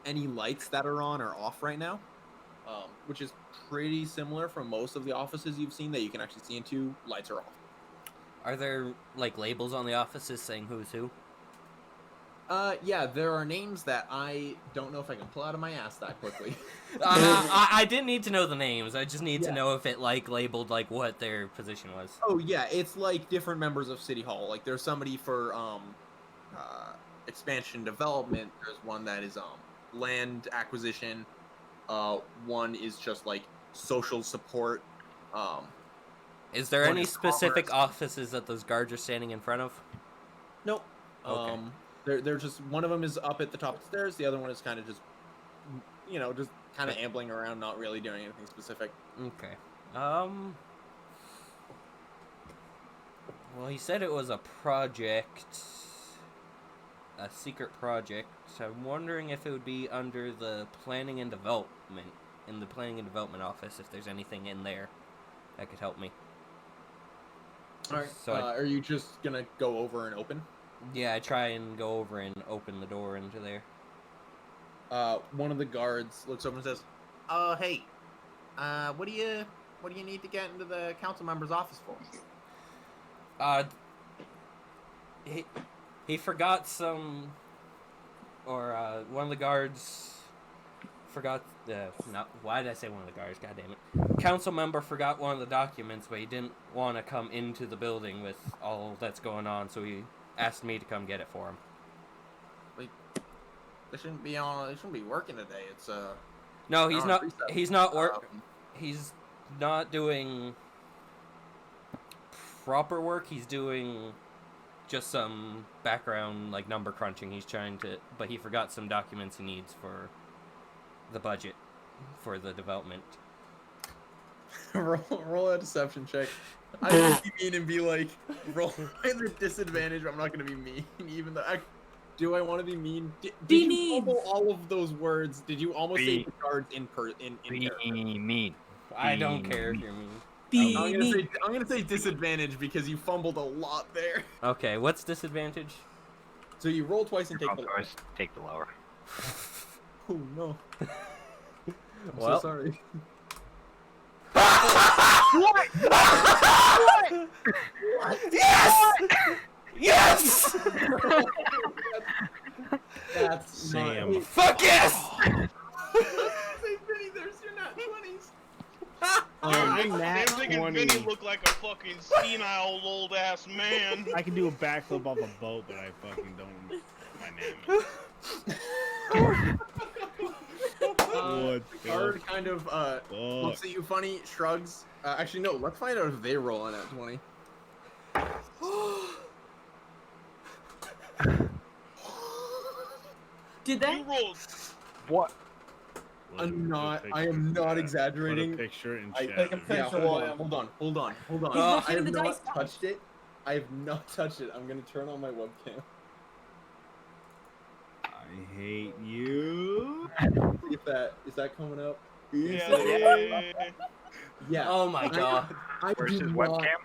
Any lights that are on are off right now, which is pretty similar from most of the offices you've seen that you can actually see into. Lights are off. Are there like labels on the offices saying who's who? Yeah, there are names that I don't know if I can pull out of my ass that quickly. I didn't need to know the names. I just need to know if it like labeled like what their position was. Oh yeah, it's like different members of City Hall. Like there's somebody for expansion development. There's one that is land acquisition. One is just like social support. Is there one any is specific commerce. offices that those guards are standing in front of? Nope. Okay. They're just, one of them is up at the top of the stairs. The other one is kind of just, just kind of ambling around, not really doing anything specific. Okay. Well, he said it was a project. a secret project. So I'm wondering if it would be under the planning and development, in the planning and development office, if there's anything in there that could help me. All right. So Are you just gonna go over and open? Yeah, I try and go over and open the door into there. One of the guards looks over and says, hey, what do you need to get into the council member's office for?" He forgot some, or one of the guards forgot. Why did I say one of the guards? God damn it! Council member forgot one of the documents, but he didn't want to come into the building with all that's going on, so he asked me to come get it for him. They shouldn't be working today. It's No, he's not. recess. He's not He's not doing proper work. He's doing just some background, like, number crunching. He's trying to, but he forgot some documents he needs for the budget for the development. roll a deception check. I would be mean and be like, roll at a disadvantage. I'm not gonna be mean, even though do I want to be mean? Did Be you mean. fumble all of those words? Did you almost say Be- the guards in Be character? mean. I don't care if you're mean. Be I'm gonna say disadvantage because you fumbled a lot there. Okay, what's disadvantage? So you roll twice and take Roll the twice, take the lower. Oh no. I'm Well. so sorry. Yes! Yes! That's Sam. not. Fuck yes! Say, Vinny, there's your not 20s. I'm nat thinking 20. Vinny looked like a fucking senile old ass man. I can do a backflip off a boat, but I fucking don't. My name. What The guard kind of looks Fuck. at you funny, shrugs. Actually, no. Let's find out if they roll on that 20. Did You they? rolled. What? I'm not. I am not exaggerating. Put a picture in I- chat. Take a of picture it. Yeah, while hold on. He's I looking have at the dice not pouch. touched it. I have not touched it. I'm gonna turn on my webcam. I hate you. See if that is that coming up. Yeah. Yeah. Oh my god. I Where's do his not. webcam?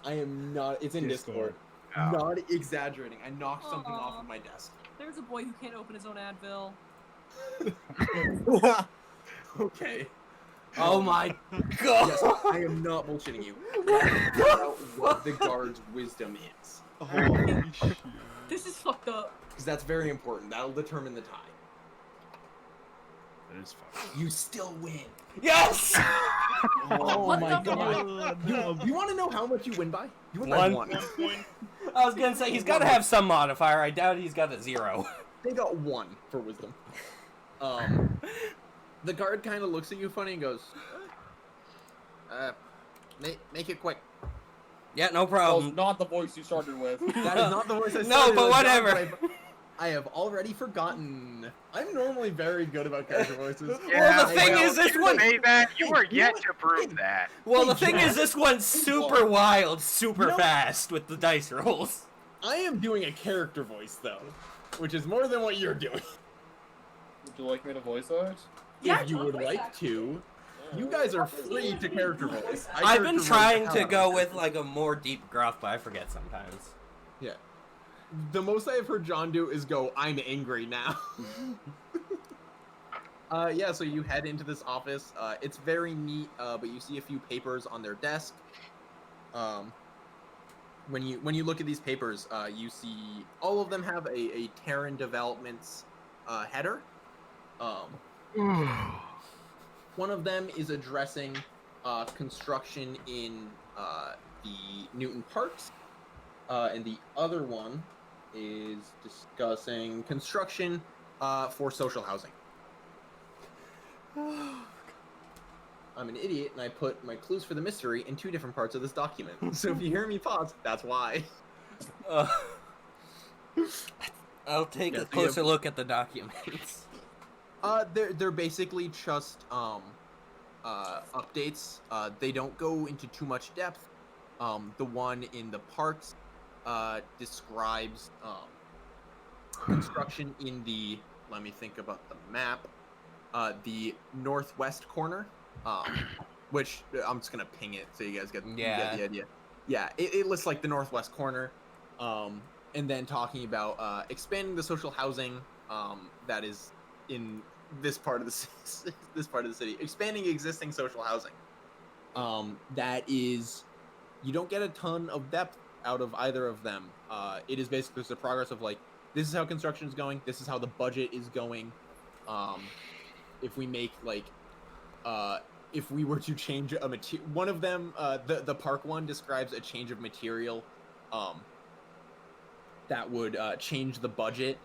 I am not. It's in Discord. Oh. Not exaggerating. I knocked something off Aw. of my desk. There's a boy who can't open his own Advil. Okay. Oh my god. Yes, I am not bullshitting you. Find out what the guard's wisdom is, Holy shit. This is fucked up. because that's very important. That'll determine the tie. That is fucking. You still win. Yes! Oh What my the god. fuck? You want to know how much you win by? You win by One. 1. 1 point. I was gonna say he's gotta have some modifier. I doubt he's got a 0. They got 1 for wisdom. The guard kind of looks at you funny and goes, make it quick. Yeah, no That was problem. not the voice you started with. That is not the voice I No, started but with, whatever. but I have already forgotten. I'm normally very good about character voices. Well, the thing is, this you one- say that, you were You know yet what? to prove that. Well, the Hey, thing Jack. is, this one's super wild, super No. fast with the dice rolls. I am doing a character voice though, which is more than what you're doing. Would you like me to voice it? Yeah, If you John, would voice like act. to, you guys are free to character voice. I I've been character voice trying the to hell go out of with it. like a more deep gruff, but I forget sometimes. Yeah. The most I have heard John do is go, "I'm angry now." Yeah, so you head into this office. It's very neat, but you see a few papers on their desk. When you look at these papers, you see all of them have a Terran Developments header. One of them is addressing construction in the Newton Parks, and the other one is discussing construction for social housing. I'm an idiot, and I put my clues for the mystery in 2 different parts of this document. So if you hear me pause, that's why. Uh, I'll take Yeah, a so you closer have- look at the documents. They're basically just updates. They don't go into too much depth. The one in the parks describes construction in the, let me think about the map, the northwest corner, which I'm just gonna ping it so you guys get the idea. Yeah, it lists like the northwest corner, and then talking about expanding the social housing that is in this part of the city, expanding existing social housing. That is, you don't get a ton of depth out of either of them. It is basically just the progress of like, this is how construction is going, this is how the budget is going. If we make like, if we were to change a material, one of them, the park one describes a change of material, that would change the budget.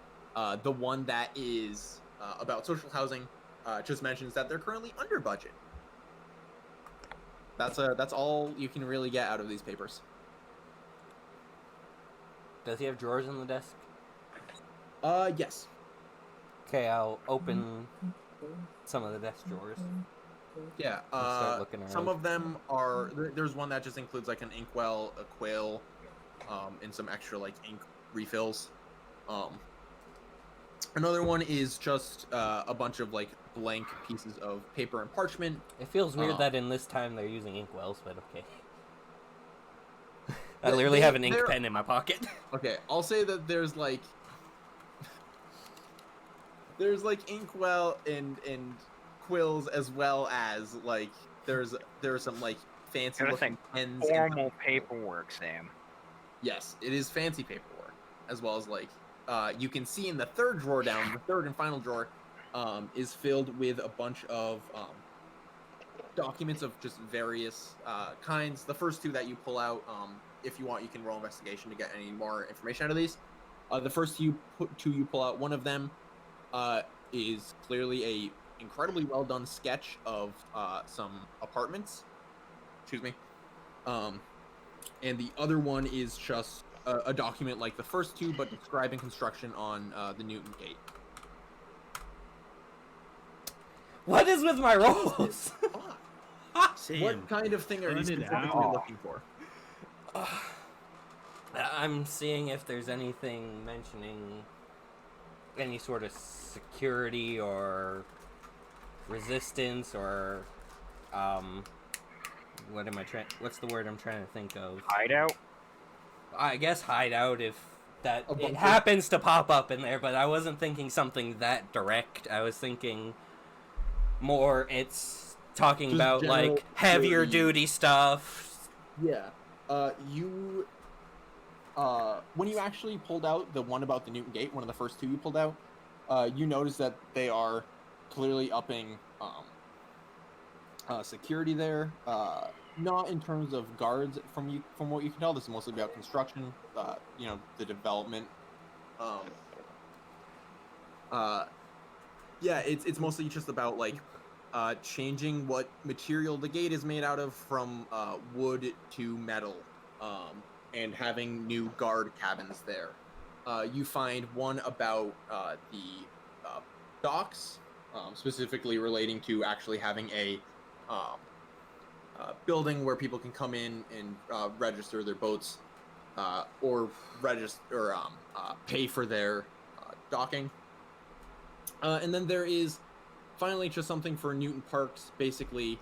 The one that is about social housing just mentions that they're currently under budget. That's all you can really get out of these papers. Does he have drawers in the desk? Yes. Okay, I'll open some of the desk drawers. Yeah. Start looking around. Some of them are. There's one that just includes like an inkwell, a quill, and some extra like ink refills. Another one is just a bunch of like blank pieces of paper and parchment. It feels weird that in this time they're using inkwells, but okay. I literally have an ink pen in my pocket. Okay, I'll say that there's like inkwell and quills, as well as like there's some like fancy looking pens. Formal paperwork, Sam. Yes, it is fancy paperwork, as well as like you can see in the third drawer down, the third and final drawer, is filled with a bunch of documents of just various kinds. The first two that you pull out, if you want, you can roll investigation to get any more information out of these. The first two you pull out, one of them is clearly a incredibly well done sketch of some apartments. Excuse me. And the other one is just a document like the first two, but describing construction on the Newton Gate. What is with my rolls? Sam, What kind of thing are you specifically looking for? I'm seeing if there's anything mentioning any sort of security or resistance or what's the word I'm trying to think of? Hideout? I guess hideout, if that A bunch it of- happens to pop up in there, but I wasn't thinking something that direct. I was thinking more it's talking Just about general like heavier security. duty stuff. Yeah. When you actually pulled out the one about the Newton Gate, one of the first two you pulled out, you notice that they are clearly upping security there. Not in terms of guards, from what you can tell. This is mostly about construction. The development. Yeah, it's mostly just about like changing what material the gate is made out of from wood to metal, and having new guard cabins there. You find one about the docks, specifically relating to actually having a building where people can come in and register their boats, or register pay for their docking. And then there is finally just something for Newton Parks, basically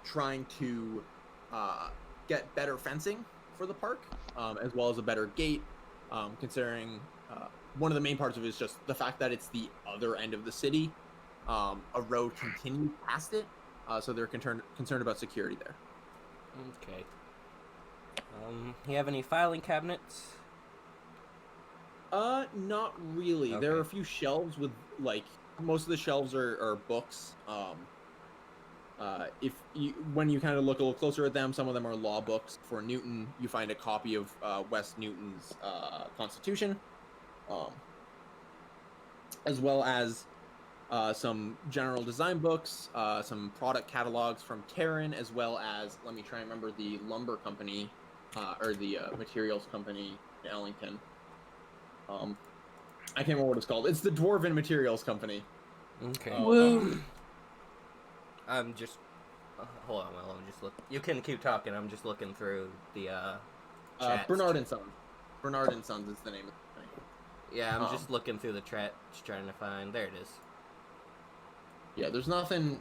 trying to get better fencing for the park, as well as a better gate, considering one of the main parts of it is just the fact that it's the other end of the city. A road continues past it, so they're concerned about security there. Okay. You have any filing cabinets? Not really. There are a Okay. few shelves with, like, most of the shelves are books. When you kind of look a little closer at them, some of them are law books. For Newton, you find a copy of West Newton's Constitution, as well as some general design books, some product catalogs from Terran, as well as, let me try and remember the lumber company, or the materials company in Ellington. I can't remember what it's called. It's the Dwarven Materials Company. Okay. Woo. I'm just hold on. Let me just look. You can keep talking. I'm just looking through the chats. Bernard and Sons. Bernard and Sons is the name of the company. Yeah, I'm just looking through the chat, just trying to find. There it is. Yeah, there's nothing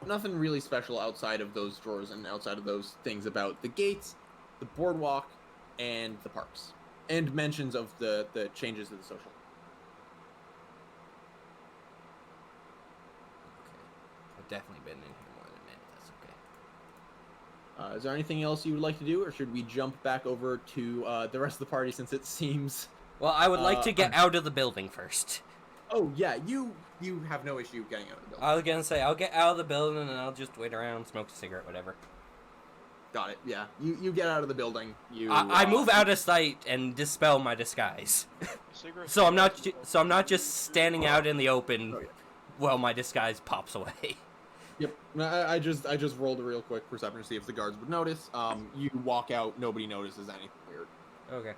really special outside of those drawers and outside of those things about the gates, the boardwalk, and the parks, and mentions of the changes to the social. Okay. I've definitely been in here more than a minute. That's okay. Is there anything else you would like to do, or should we jump back over to the rest of the party since it seems? Well, I would like to get out of the building first. Oh yeah, you have no issue getting out of the building. I was gonna say I'll get out of the building and I'll just wait around, smoke a cigarette, whatever. Got it. Yeah, you get out of the building. I move out of sight and dispel my disguise. So I'm not just standing out in the open while my disguise pops away. Yep. I just rolled a real quick perception to see if the guards would notice. You walk out, nobody notices anything weird. Okay.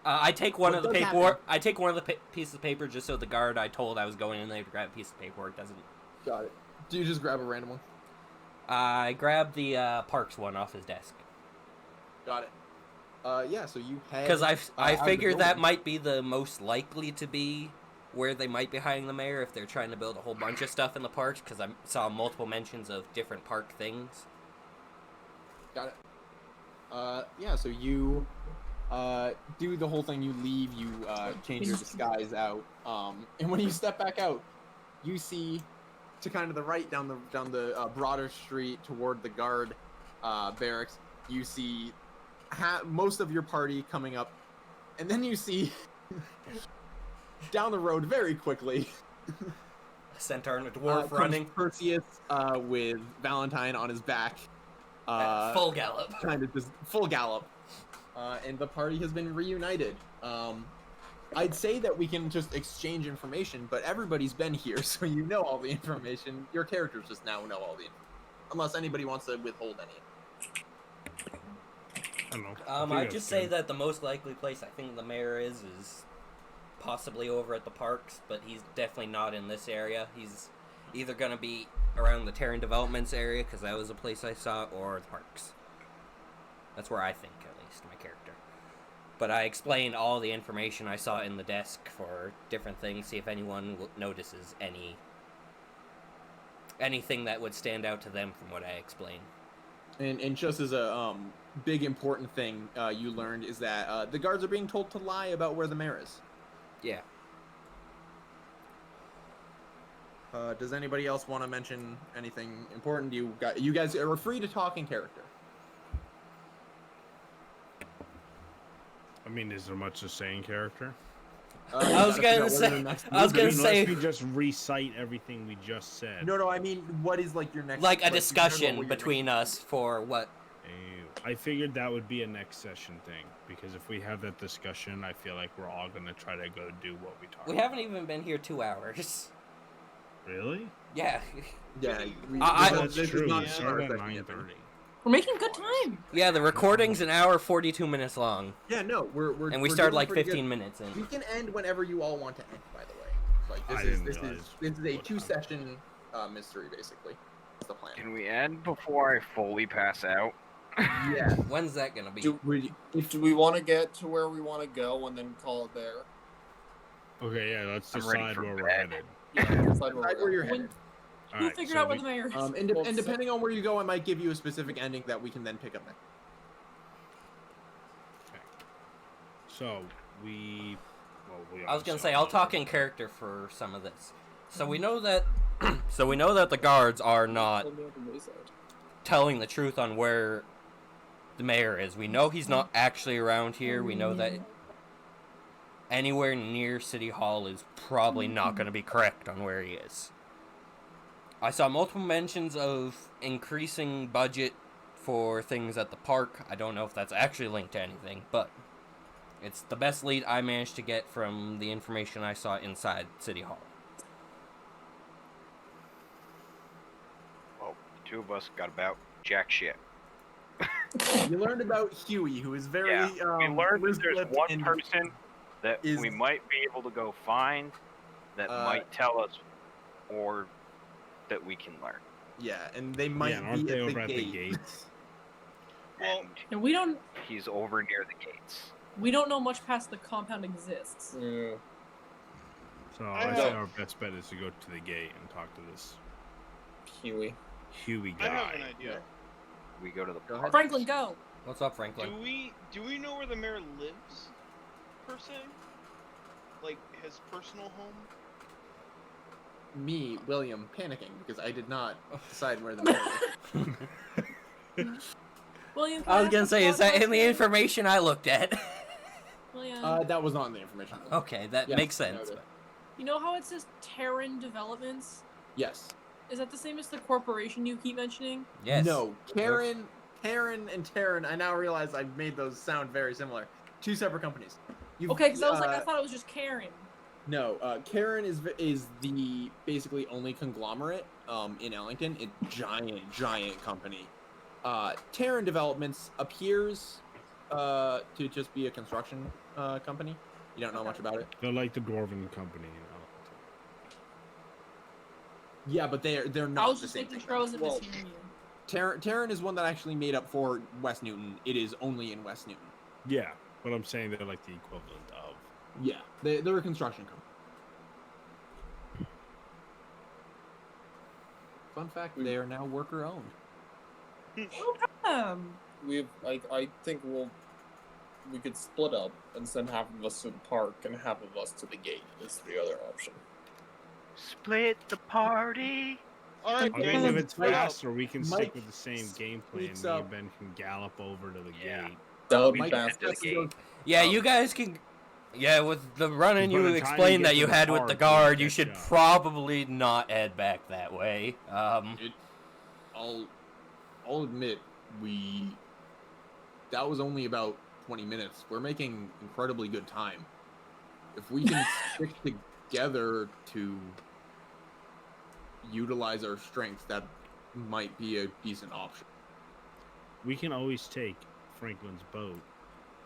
I take one of the paperwork. I take one of the pieces of paper just so the guard I told I was going in there to grab a piece of paperwork doesn't. Got it. Do you just grab a random one? I grabbed the Parks one off his desk. Got it. Yeah. So you head. Because I figure that might be the most likely to be where they might be hiding the mayor if they're trying to build a whole bunch of stuff in the parks. Because I saw multiple mentions of different park things. Got it. Yeah. So you. Do the whole thing. You leave. You change your disguise out. And when you step back out, you see to kind of the right down the broader street toward the guard barracks. You see most of your party coming up, and then you see down the road very quickly. A centaur and a dwarf running. Perseus with Valentine on his back. Full gallop. Kind of just full gallop. And the party has been reunited. I'd say that we can just exchange information, but everybody's been here, so you know all the information. Your characters just now know all the information. Unless anybody wants to withhold any. I don't know. I'd just say that the most likely place I think the mayor is possibly over at the parks, but he's definitely not in this area. He's either going to be around the Terran Developments area, because that was a place I saw, or the parks. That's where I think, at least, my character. But I explained all the information I saw in the desk for different things, see if anyone notices anything that would stand out to them from what I explained. And just as a big important thing you learned is that the guards are being told to lie about where the mayor is. Yeah. Does anybody else want to mention anything important? You guys are free to talk in character. I mean, is there much to say in character? I was gonna say. Unless we just recite everything we just said. No. I mean, what is like your next? Like a discussion between us for what? I figured that would be a next session thing, because if we have that discussion, I feel like we're all gonna try to go do what we talked. We haven't even been here 2 hours. Really? Yeah. Yeah. That's true. We started at 9:30. We're making good time. Yeah, the recording's an hour 42 minutes long. Yeah, no, we're and we started like 15 minutes in. We can end whenever you all want to end. By the way, like this is a 2-session mystery basically. That's the plan. Can we end before I fully pass out? Yeah. When's that gonna be? Do we want to get to where we want to go and then call it there? Okay, yeah, let's I'm ready decide for where bed. we're headed. Yeah, decide Where you're headed. We'll figure out where the mayor is. And depending on where you go, I might give you a specific ending that we can then pick up next. Okay. So we I was gonna say I'll talk in character for some of this. So we know that the guards are not telling the truth on where the mayor is. We know he's not actually around here. We know that anywhere near City Hall is probably not going to be correct on where he is. I saw multiple mentions of increasing budget for things at the park. I don't know if that's actually linked to anything, but it's the best lead I managed to get from the information I saw inside City Hall. Well, the two of us got about jack shit. You learned about Huey, who is very. Yeah, we learned that there's one and person that we might be able to go find that might tell us, or that we can learn. Yeah, and they might aren't be they at the over at the gate. gates? Well, And we don't. He's over near the gates. We don't know much past the compound exists. Yeah. So I I say have- our best bet is to go to the gate and talk to this Huey. Huey I have an guy. idea. We go to the Go ahead. park. Franklin, go. What's up, Franklin? Do we know where the mayor lives, per se? Like his personal home? Me, William, panicking because I did not decide where the mayor was. William, can I was ask gonna a say, is broad that in the question? information I looked at? William, That was not in the information. Okay, that Yes, makes I sense. noted. you know how it says Terran Developments? Yes. Is that the same as the corporation you keep mentioning? Yes. No, Karen and Terran. I now realize I made those sound very similar. Two separate companies. You've- Okay, because I was like, I thought it was just Karen. No, Karen is the basically only conglomerate in Ellington. It's giant company. Terran Developments appears to just be a construction company. You don't know much about it. They're like the Dwarven company, you know. Yeah, but they're I not was the just same making thing. sure I wasn't Well- mishearing you. Terran is one that actually made up for West Newton. It is only in West Newton. Yeah, but I'm saying they're like the equivalent of. Yeah, they're a construction company. Fun fact: they are now worker owned. I think we could split up and send half of us to the park and half of us to the gate is the other option. Split the party. Alright, I think guys, if it's Mike- faster, we can Mike stick with the same game plan. speaks Me up. and Ben can gallop over to the Yeah. gate. That would be Mike fast. to the gate. Yeah, Um, you guys can. Yeah, with the running By you the time you explained get that to you the had with the park, guard, you'll you should catch up. probably not head back that way. I'll admit that was only about 20 minutes. We're making incredibly good time. If we can stick together to utilize our strengths, that might be a decent option. We can always take Franklin's boat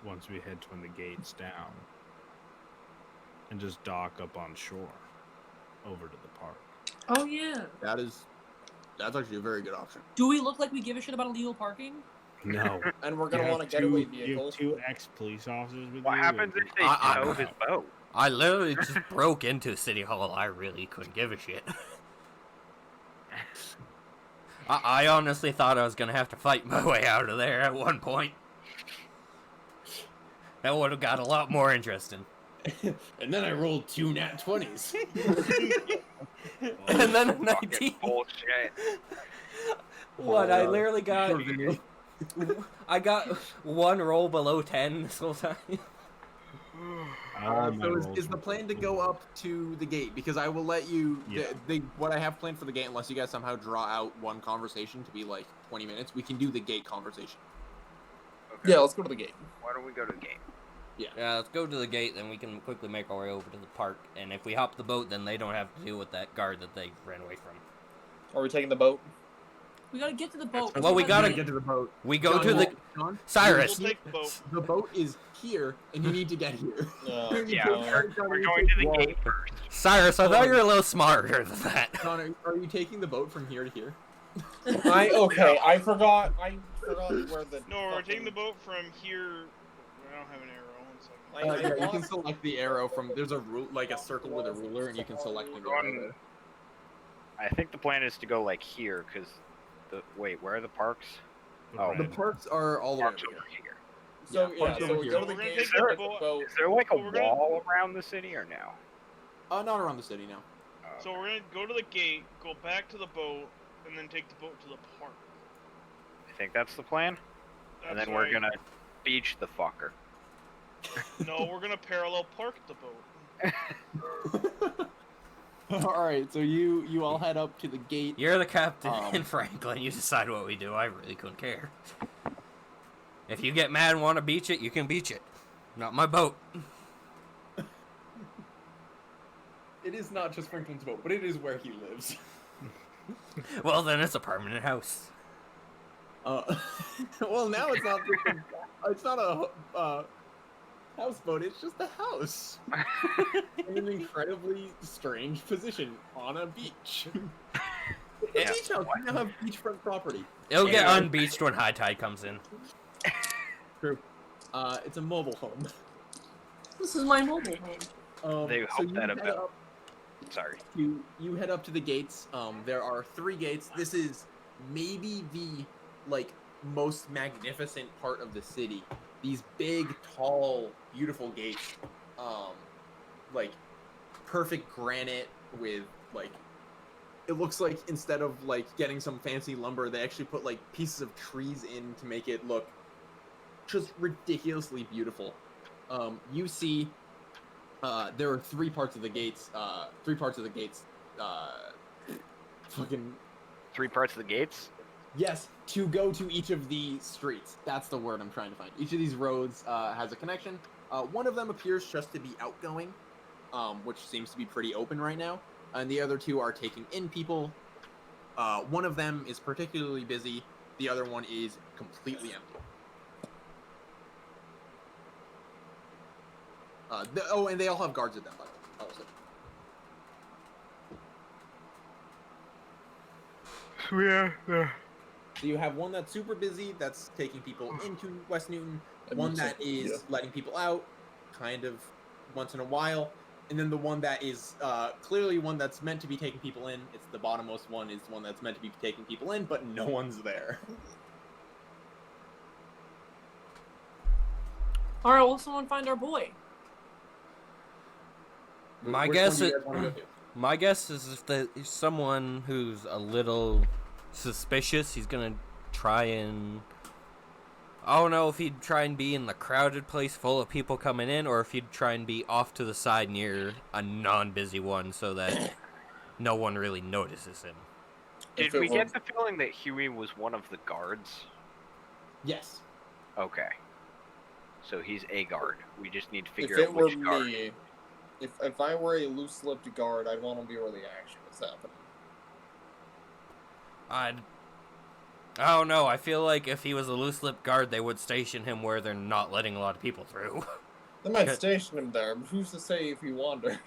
once we head when the gate's down and just dock up on shore over to the park. Oh yeah. That's actually a very good option. Do we look like we give a shit about illegal parking? No. And we're You gonna have want a getaway two- You vehicle. have two ex-police officers with What you. happens and- if they I- tow his boat? I literally just broke into City Hall. I really couldn't give a shit. I honestly thought I was gonna have to fight my way out of there at one point. That would have got a lot more interesting. And then I rolled 2 nat 20s. And then a Fucking 19. bullshit. What? I literally got. Sure, I got one roll below 10 this whole time. All my So rolls is the were plan to below. go up to the gate? Because I will let you. Yeah. What I have planned for the gate, unless you guys somehow draw out one conversation to be like 20 minutes, we can do the gate conversation. Okay. Yeah, let's go to the gate. Why don't we go to the game? Yeah, let's go to the gate, then we can quickly make our way over to the park. And if we hop the boat, then they don't have to deal with that guard that they ran away from. Are we taking the boat? We gotta get to the boat. Well, we gotta get to the boat. We go John, to the John, Cyrus. We'll take the boat. the boat is here, and you need to get here. No. Yeah, no. we're going to the gate first. Cyrus, I thought you were a little smarter than that. John, are you taking the boat from here to here? I forgot where the. No, we're fucking- taking the boat from here. I don't have an arrow. One second. I Yeah, you can lost- select the arrow from. There's a like a circle with a ruler, and you can select the arrow. I think the plan is to go like here, because wait, where are the parks? Oh, The parks are all the way Parks over over here. here. So Yeah, yeah, park so over we here. go to the We're gonna gate. take the take the boat. Is there like a We're gonna- wall around the city or no? Not around the city now. So we're gonna go to the gate, go back to the boat, and then take the boat to the park. I think that's the plan. And That's then we're right. gonna beach the fucker. No, we're gonna parallel park the boat. All right, so you all head up to the gate. You're the captain Um, in Franklin. You decide what we do. I really couldn't care. If you get mad and want to beach it, you can beach it. Not my boat. It is not just Franklin's boat, but it is where he lives. Well, then it's a permanent house. Well, now it's not. It's not a houseboat. It's just a house in an incredibly strange position on a beach. It's a Yeah. beach house. We now have beachfront property. It'll get Yeah. unbeached when high tide comes in. True. It's a mobile home. This is my mobile home. They So hope you that head about. up. Sorry. You head up to the gates. There are 3 gates. This is maybe the most magnificent part of the city. These big, tall, beautiful gates. Like perfect granite with it looks like instead of getting some fancy lumber, they actually put pieces of trees in to make it look just ridiculously beautiful. You see there are 3 parts of the gates. 3 parts of the gates. Fucking 3 parts of the gates. yes, to go to each of the streets. That's the word I'm trying to find. Each of these roads has a connection. One of them appears just to be outgoing, which seems to be pretty open right now, and the other 2 are taking in people. One of them is particularly busy. The other one is completely empty. And they all have guards at them, by the way. Yeah. So you have one that's super busy, that's taking people into West Newton, That one makes that sense, is yeah. letting people out, kind of once in a while, and then the one that is clearly one that's meant to be taking people in. It's the bottommost one, is the one that's meant to be taking people in, but no one's there. All right, will someone find our boy? My Which guess one do you it- guys want to go to? My guess is if there's someone who's a little suspicious, he's gonna try and... I don't know if he'd try and be in the crowded place full of people coming in, or if he'd try and be off to the side near a non-busy one so that no one really notices him. Did If it we were- get the feeling that Huey was one of the guards? Yes. Okay. So he's a guard. We just need to If figure it out were which guard. me, if I were a loose-lipped guard, I'd want to be where the action is happening. I don't know. I feel like if he was a loose-lipped guard, they would station him where they're not letting a lot of people through. They might Okay. station him there, but who's to say if he wandered?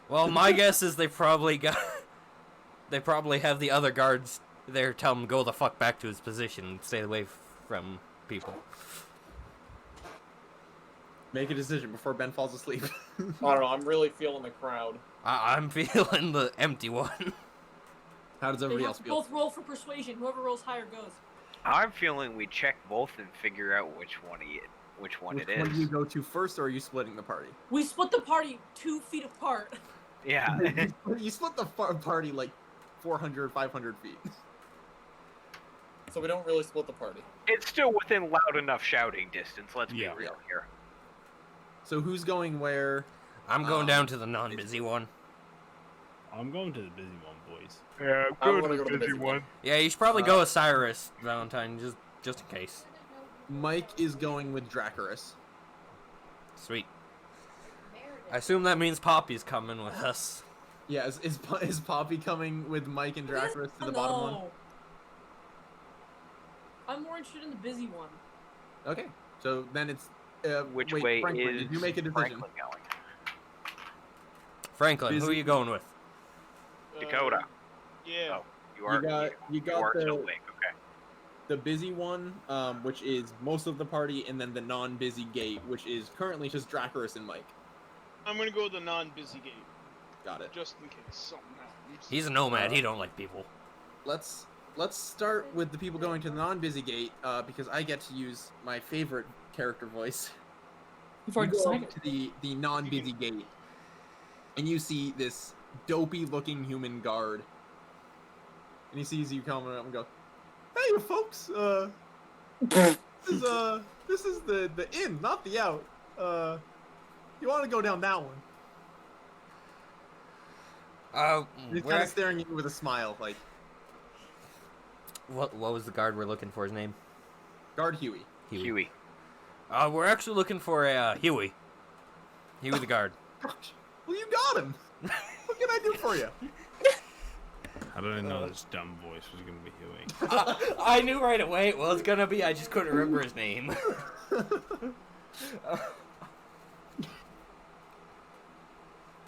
Well, my guess is they probably have the other guards there tell him go the fuck back to his position and stay away from people. Make a decision before Ben falls asleep. I don't know, I'm really feeling the crowd. I'm feeling the empty one. How does They everybody have else to feel? both roll for persuasion. Whoever rolls higher goes. I'm feeling we check both and figure out which one Which it one is. do you go to first, or are you splitting the party? We split the party 2 feet apart. Yeah. You split the party 400, 500 feet. So we don't really split the party. It's still within loud enough shouting distance. Let's be Yeah. real here. So who's going where? I'm going down to the non-busy one. I'm going to the busy one, boys. Yeah, I'm gonna go to the busy one. Yeah, you should probably go with Cyrus, Valentine, just in case. Mike is going with Dracarys. Sweet. I assume that means Poppy's coming with us. Yeah, is Poppy coming with Mike and Dracarys to the Oh, bottom one? no. I'm more interested in the busy one. Okay, so then it's Which wait, way Franklin, is did you make a decision? Franklin going? Franklin, who are Busy. you going with? Dakota. Yeah. Oh, you are. You got are the still awake. Okay. the busy one, which is most of the party, and then the non-busy gate, which is currently just Dracarys and Mike. I'm gonna go with the non-busy gate, Got it. just in case something happens. He's a nomad. He don't like people. Let's start with the people going to the non-busy gate, because I get to use my favorite character voice. You've You already go decided. up to the non-busy gate, and you see this dopey-looking human guard, and he sees you coming up and goes, "Hey, you folks, this is the in, not the out. You want to go down that one?" He's We're kind of act- staring at you with a smile, like what was the guard we're looking for? His name? Guard Huey. Huey. We're actually looking for a Huey. Huey the guard. Gosh, well, you got him. What can I do for you? How did I know this dumb voice was going to be Huey? I knew right away it was gonna be. I just couldn't remember his name.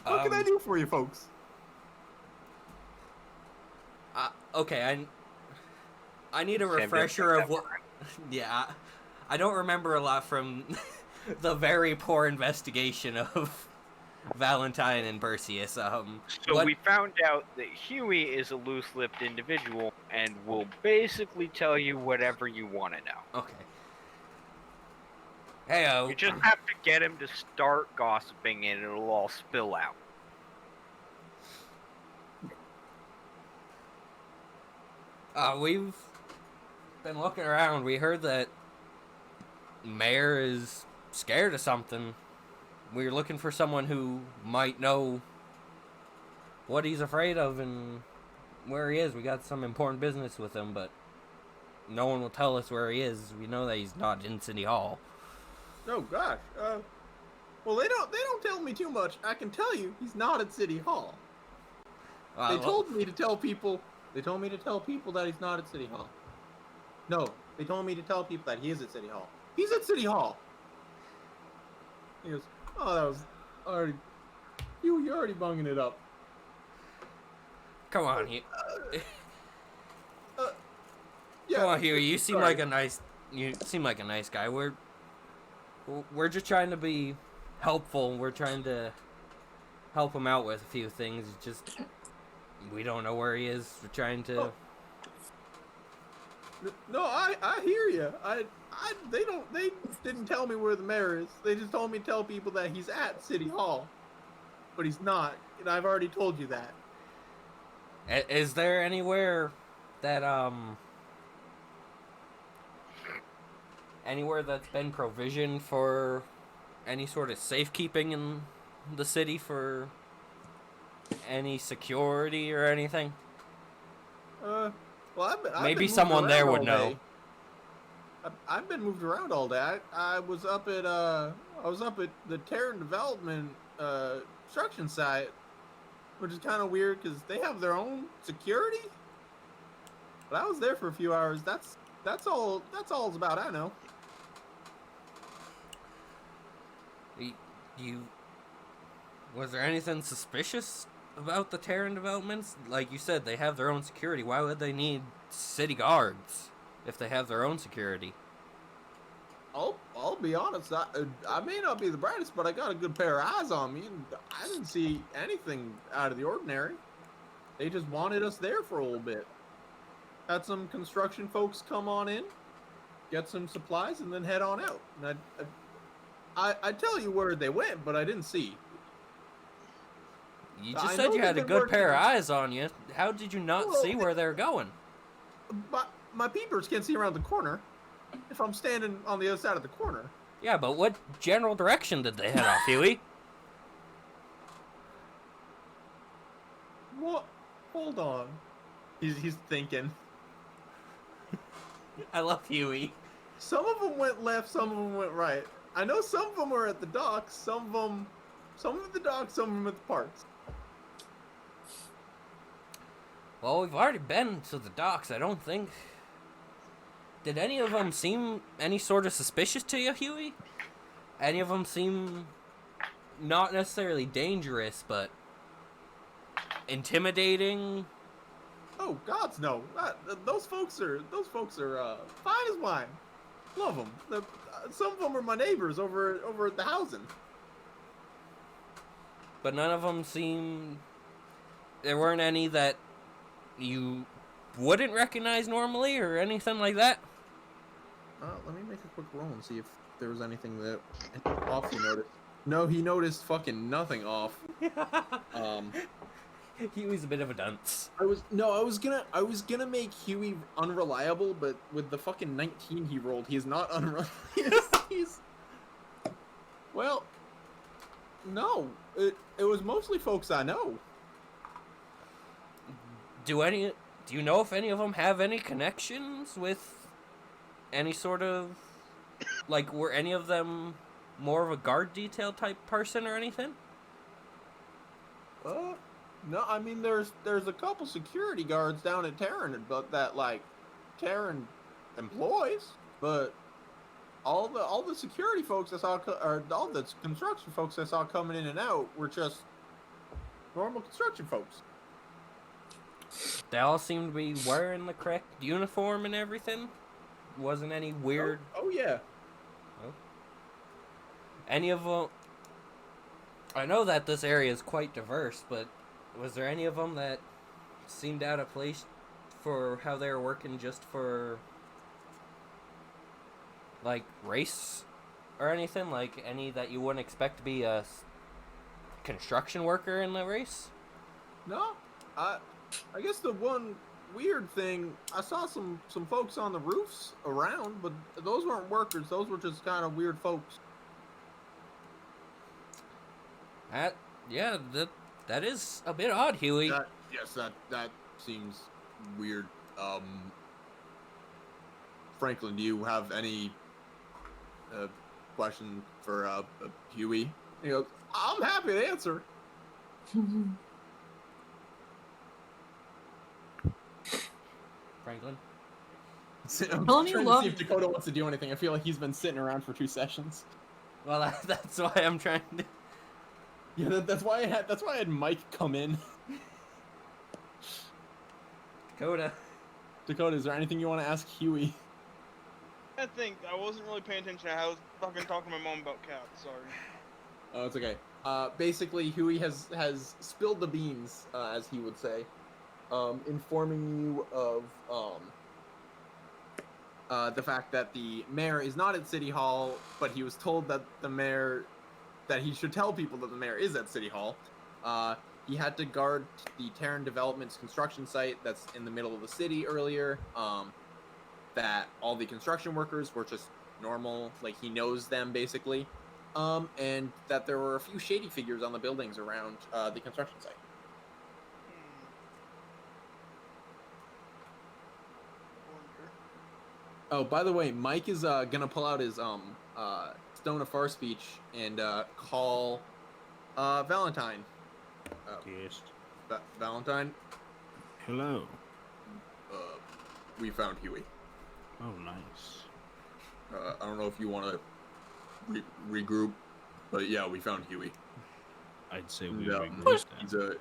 What can I do for you, folks? Okay, I need a Sam didn't refresher think of that what. Yeah, I don't remember a lot from the very poor investigation of Valentine and Perseus. So what- we found out that Huey is a loose-lipped individual and will basically tell you whatever you want to know. Okay. Hey, You just have to get him to start gossiping and it'll all spill out. we've been looking around. We heard that Mayor is scared of something. We're looking for someone who might know what he's afraid of and where he is. We got some important business with him, but no one will tell us where he is. We know that he's not in City Hall. Oh gosh. Well, they don't tell me too much. I can tell you, he's not at City Hall. They told me to tell people. They told me to tell people that he's not at City Hall. No, they told me to tell people that he is at City Hall. He's at City Hall. He goes, oh, that was already. You're already bunging it up. Come on, Yeah. Come on, Huey. You seem sorry. like a nice. You seem like a nice guy. We're just trying to be helpful. We're trying to help him out with a few things. It's just we don't know where he is. We're trying to. Oh. No, I hear you. They didn't tell me where the mayor is. They just told me to tell people that he's at City Hall, but he's not. And I've already told you that. Is there anywhere that anywhere that's been provisioned for any sort of safekeeping in the city for any security or anything? Well, I've been Maybe moved someone there around would all know. day. I've been moved around all day. I was up at the Terran Development construction site, which is kind of weird because they have their own security. But I was there for a few hours. That's all it's about. I know. Was there anything suspicious about the Terran developments? Like you said, they have their own security. Why would they need city guards if they have their own security? I'll be honest. I may not be the brightest, but I got a good pair of eyes on me, and I didn't see anything out of the ordinary. They just wanted us there for a little bit. Had some construction folks come on in, get some supplies, and then head on out. And I tell you where they went, but I didn't see. You I just know said you they've had a been good pair of working- eyes on you. How did you not Well, see where they're going? But my peepers can't see around the corner if I'm standing on the other side of the corner. Yeah, but what general direction did they head off, Huey? What? Hold on. He's thinking. I love Huey. Some of them went left, some of them went right. I know some of them were at the docks, some at the docks, some of them at the parks. Well, we've already been to the docks. I don't think. Did any of them seem any sort of suspicious to you, Huey? Any of them seem not necessarily dangerous, but intimidating? Oh, gods no! Those folks are fine as wine. Love them. Some of them are my neighbors over at the housing. But none of them seem. There weren't any that you wouldn't recognize normally or anything like that? Let me make a quick roll and see if there was anything that off he noticed. No, he noticed fucking nothing off. Huey's a bit of a dunce. I was gonna make Huey unreliable, but with the fucking 19 he rolled, he's not unreliable. he's well, no, it was mostly folks I know. Do you know if any of them have any connections with any sort of, like, were any of them more of a guard detail type person or anything? No, I mean there's a couple security guards down at Terran, but that like Terran employs, but all the security folks I saw, or all the construction folks I saw coming in and out were just normal construction folks. They all seem to be wearing the correct uniform and everything. Wasn't any weird. Oh yeah, any of them? I know that this area is quite diverse, but was there any of them that seemed out of place for how they were working just for, like, race or anything? Like, any that you wouldn't expect to be a construction worker in the race? No, I guess the one weird thing, I saw some folks on the roofs around, but those weren't workers. Those were just kind of weird folks. That is a bit odd, Huey. That seems weird. Franklin, do you have any question for Huey? He goes, I'm happy to answer. Franklin? I'm Tell him you trying to love see if him. Dakota wants to do anything. I feel like he's been sitting around for 2 sessions. Well, that's why I'm trying to... Yeah, that's why I had Mike come in. Dakota. Dakota, is there anything you want to ask Huey? I think I wasn't really paying attention. I was fucking talking to my mom about cats. Sorry. Oh, it's okay. Basically, Huey has spilled the beans, as he would say, informing you of the fact that the mayor is not at City Hall, but he was told that that he should tell people that the mayor is at City Hall. He had to guard the Terran Development's construction site that's in the middle of the city earlier. That all the construction workers were just normal, like he knows them basically. And that there were a few shady figures on the buildings around the construction site. Oh, by the way, Mike is gonna pull out his Stone of Far speech and call Valentine. Yes. Valentine, Hello. we found Huey. Oh, nice. I don't know if you want to regroup, but yeah, we found Huey. I'd say we No, regroup then.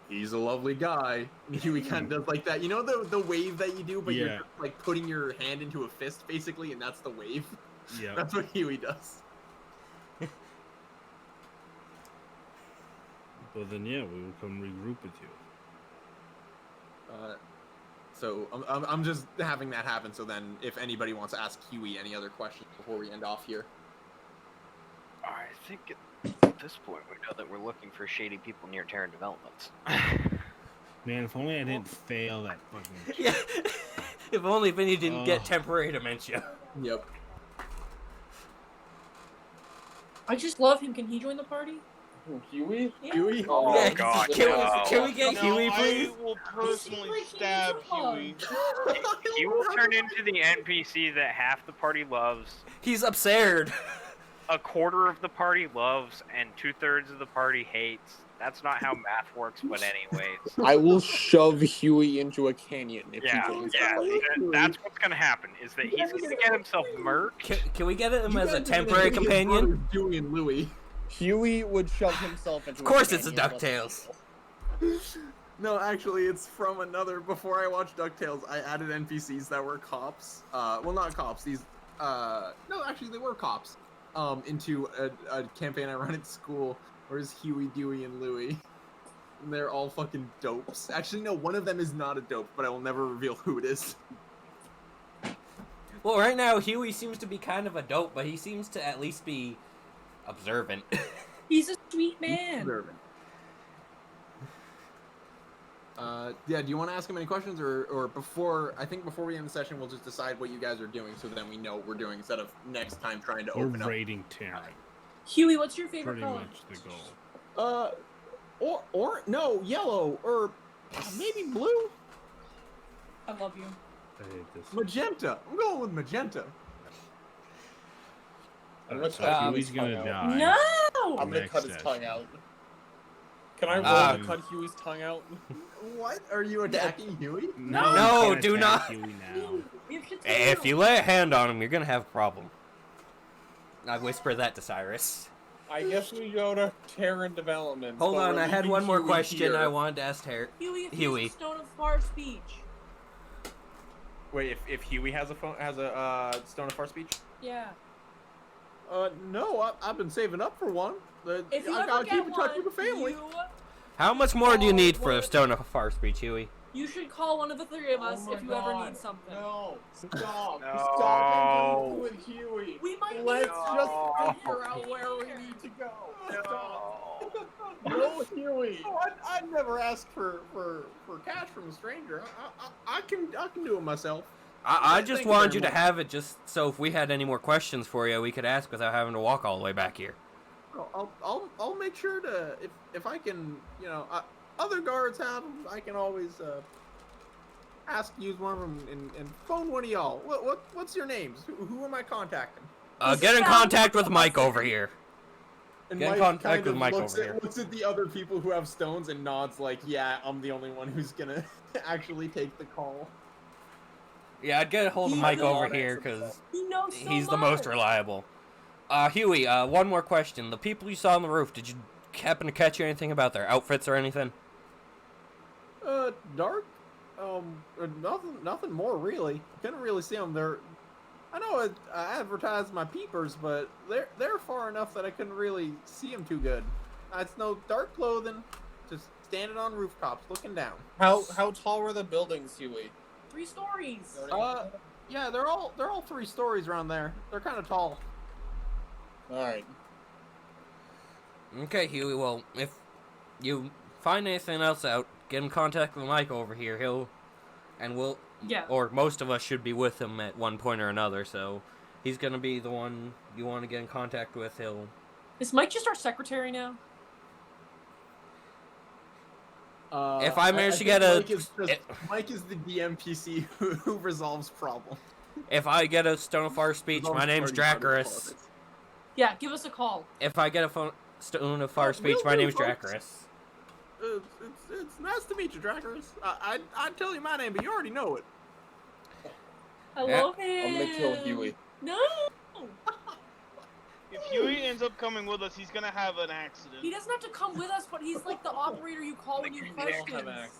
he's a lovely guy. Huey kind of does like that. You know the wave that you do, but you're Yeah. just, like putting your hand into a fist basically, and that's the wave. Yeah. That's what Huey does. Well, then, yeah, we will come regroup with you. So I'm just having that happen. So then, if anybody wants to ask Huey any other questions before we end off here, I think at this point we know that we're looking for shady people near Terran Developments. Man, if only I didn't fail that fucking... Yeah. If only Vinny didn't get temporary dementia. yep. I just love him. Can he join the party? Who, Huey? Yeah. Huey. Oh, Yeah, God, can we get No, Huey, please? I will personally He seems like he stab needs a hug. Huey. He will turn into the NPC that half the party loves, He's absurd. a quarter of the party loves, and 2/3 of the party hates. That's not how math works, but anyways. I will shove Huey into a canyon if Yeah, he joins yeah, the party. that's what's gonna happen, is that he's gonna get himself murked. Can we get him You as a guys are gonna temporary give his companion? brothers Dewey and Louie. Huey would shove himself into Of course a it's a canyon. DuckTales. No, actually, it's from another. Before I watched DuckTales, I added NPCs that were cops. Well, not cops. These, no, actually, they were cops. Into a campaign I run at school. Where's Huey, Dewey, and Louie? And they're all fucking dopes. Actually, no, one of them is not a dope, but I will never reveal who it is. Well, right now Huey seems to be kind of a dope, but he seems to at least be observant. He's a sweet man. Observant. Yeah, do you want to ask him any questions, or before? I think before we end the session, we'll just decide what you guys are doing, so then we know what we're doing instead of next time trying to We're open up. raiding Terran. Huey, what's your favorite Pretty color? much the goal. Or no, yellow, or maybe blue, I love you. I hate this. magenta. I'm going with magenta. I'm gonna So cut Huey's Huey's gonna tongue die. No! I'm gonna Next cut his session. tongue out. Can I roll Ah. to cut Huey's tongue out? What? Are you attacking Huey? No, No, you can't do attack not. Huey now. We have shit to If do. you lay a hand on him, you're gonna have a problem. I whisper that to Cyrus. I guess we go to Terran Development. Hold but on, we're I had leaving one more Huey question here. I wanted to ask Huey, if Huey. he's a Stone of Far speech. Wait, if Huey has a Stone of Far speech? Yeah. No, I've been saving up for one. If you I ever gotta get keep in touch one, with the family. How much more do you Oh, need for a what? stone of far speech, Huey? You should call one of the three of us Oh my if you ever God. need something. No, stop. No. Stop interviewing Huey. We might Let's need just No. figure out where we need to go. Stop. No. No, Huey. Oh, I'd never ask for cash from a stranger. I can do it myself. I just Thank you wanted very you to much. have it just so if we had any more questions for you, we could ask without having to walk all the way back here. I'll make sure to if I can, other guards have them. I can always ask to use one of them and phone one of y'all. What's your names? Who am I contacting? Get in contact with Mike over here. And Get in Mike contact kind with of Mike looks over at, here. looks at the other people who have stones and nods like, yeah, I'm the only one who's gonna actually take the call. Yeah, I'd get a hold of He Mike knows over so here because He knows so he's the most much. reliable. Huey, one more question. The people you saw on the roof, did you happen to catch anything about their outfits or anything? Dark? Nothing more really. Couldn't really see them. I know I advertised my peepers, but they're far enough that I couldn't really see them too good. It's no dark clothing, just standing on rooftops looking down. How tall were the buildings, Huey? 3 stories. Yeah, they're all 3 stories around there. They're kind of tall. All right. Okay, Huey, well, if you find anything else out, get in contact with Mike over here. We'll, Yeah. or most of us should be with him at one point or another, so he's gonna be the one you want to get in contact with. Is Mike just our secretary now? If I manage to think get Mike is the DMPC who resolves problems. If I get a stone of far speech, my name's Dracarys. Yeah, give us a call. If I get a stone of far speech, will my do, name's folks. Dracarys. It's nice to meet you, Dracarys. I'd tell you my name, but you already know it. I Yeah. love him. I'm gonna kill Huey. No. If Huey ends up coming with us, he's gonna have an accident. He doesn't have to come with us, but he's like the operator you call when you have questions.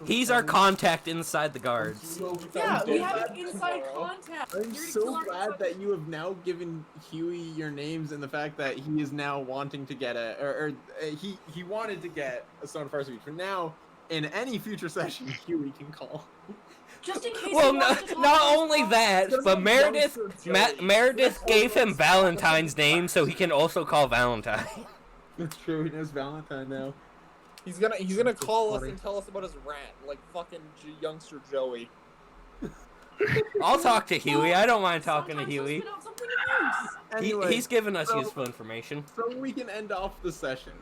He's our contact inside the guards. Yeah, we have an inside contact. I'm You're gonna so kill our glad that you have now given Huey your names and the fact that he is now wanting to get he wanted to get a Stone of Fire Speech. But now, in any future session, Huey can call. Just in case. Well, he wants to talk not to us only about- that, Just but like Meredith youngster Joey. Meredith gave him Valentine's name, so he can also call Valentine. That's true. He knows Valentine now. He's gonna call us funny. and tell us about his rat, like fucking youngster Joey. I'll talk to Huey. I don't mind talking to Sometimes he'll Huey. spit out something of use. Anyway, He's given us so- useful information. so we can end off the session.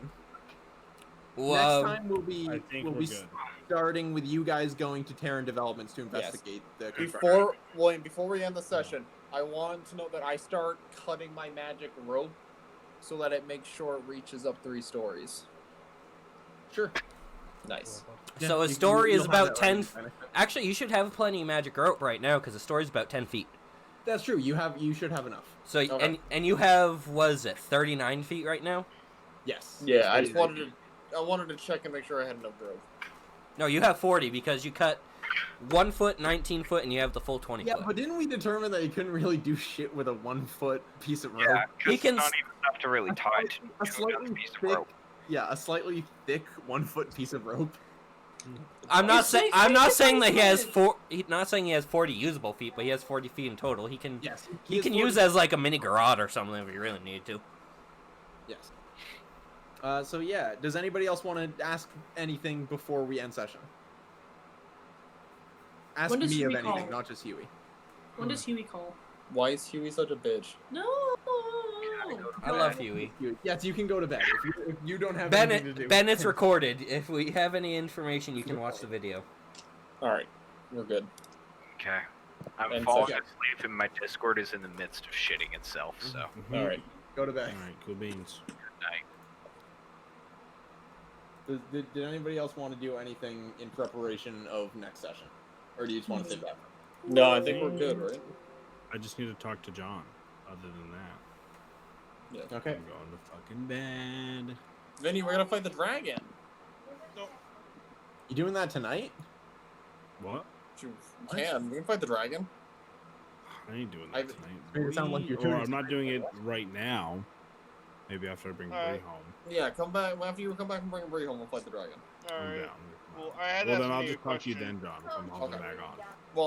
Well, Next time we'll be I think we'll we're be good. starting with you guys going to Terran Developments to investigate the construction. Before William, before we end the session, I want to know that I start cutting my magic rope so that it makes sure it reaches up 3 stories. Sure. Nice. so a You- story you'll is have about that 10. right. Actually, you should have plenty of magic rope right now because the story's about 10 feet. That's true. You should have enough. So Okay. and you have was it 39 feet right now? Yes. Yeah, I It's just wanted to check and make sure I had enough rope. No, you have 40 because you cut 1 foot, 19 foot, and you have the full 20 Yeah, foot. but didn't we determine that you couldn't really do shit with a 1 foot piece of rope? Yeah, He because can it's not even enough to really tie it A to slightly another piece of thick, rope. yeah, a slightly thick 1 foot piece of rope. I'm not It's saying safe- I'm not it's saying that he has isolated. not saying he has 40 usable feet, but he has 40 feet in total. He can Yes, he has can 40 use as like a mini garage or something if you really need to. Yes. So yeah, does anybody else want to ask anything before we end session? Ask When does me of Huey anything, call? not just Huey. When does Huey call? Why is Huey such a bitch? No. I love Huey. Yes, you can go to bed if you don't have Ben, anything to do. Ben, it's recorded. If we have any information, you can watch the video. Alright, we're good. Okay. I'm And falling so- asleep and my Discord is in the midst of shitting itself, so Alright. Go to bed. Alright, cool beans. good night. Did anybody else want to do anything in preparation of next session, or do you just want to save that? No, I think we're good, right? I just need to talk to John. Other than that, Yeah. Okay. I'm going to fucking bed. Vinny, we're gonna fight the dragon. You doing that tonight? What? You can. We can fight the dragon. I ain't doing I- that tonight. Made it sound like you're Or doing I'm not doing it right now. Maybe after I bring Bree Alright. home. Yeah, come back after you come back and bring Bree home. We'll fight the dragon. I'm Alright. down. Well, I had Well, to then ask I'll me a just talk to you question. then, John, if I'm hopping Okay. back on. Well,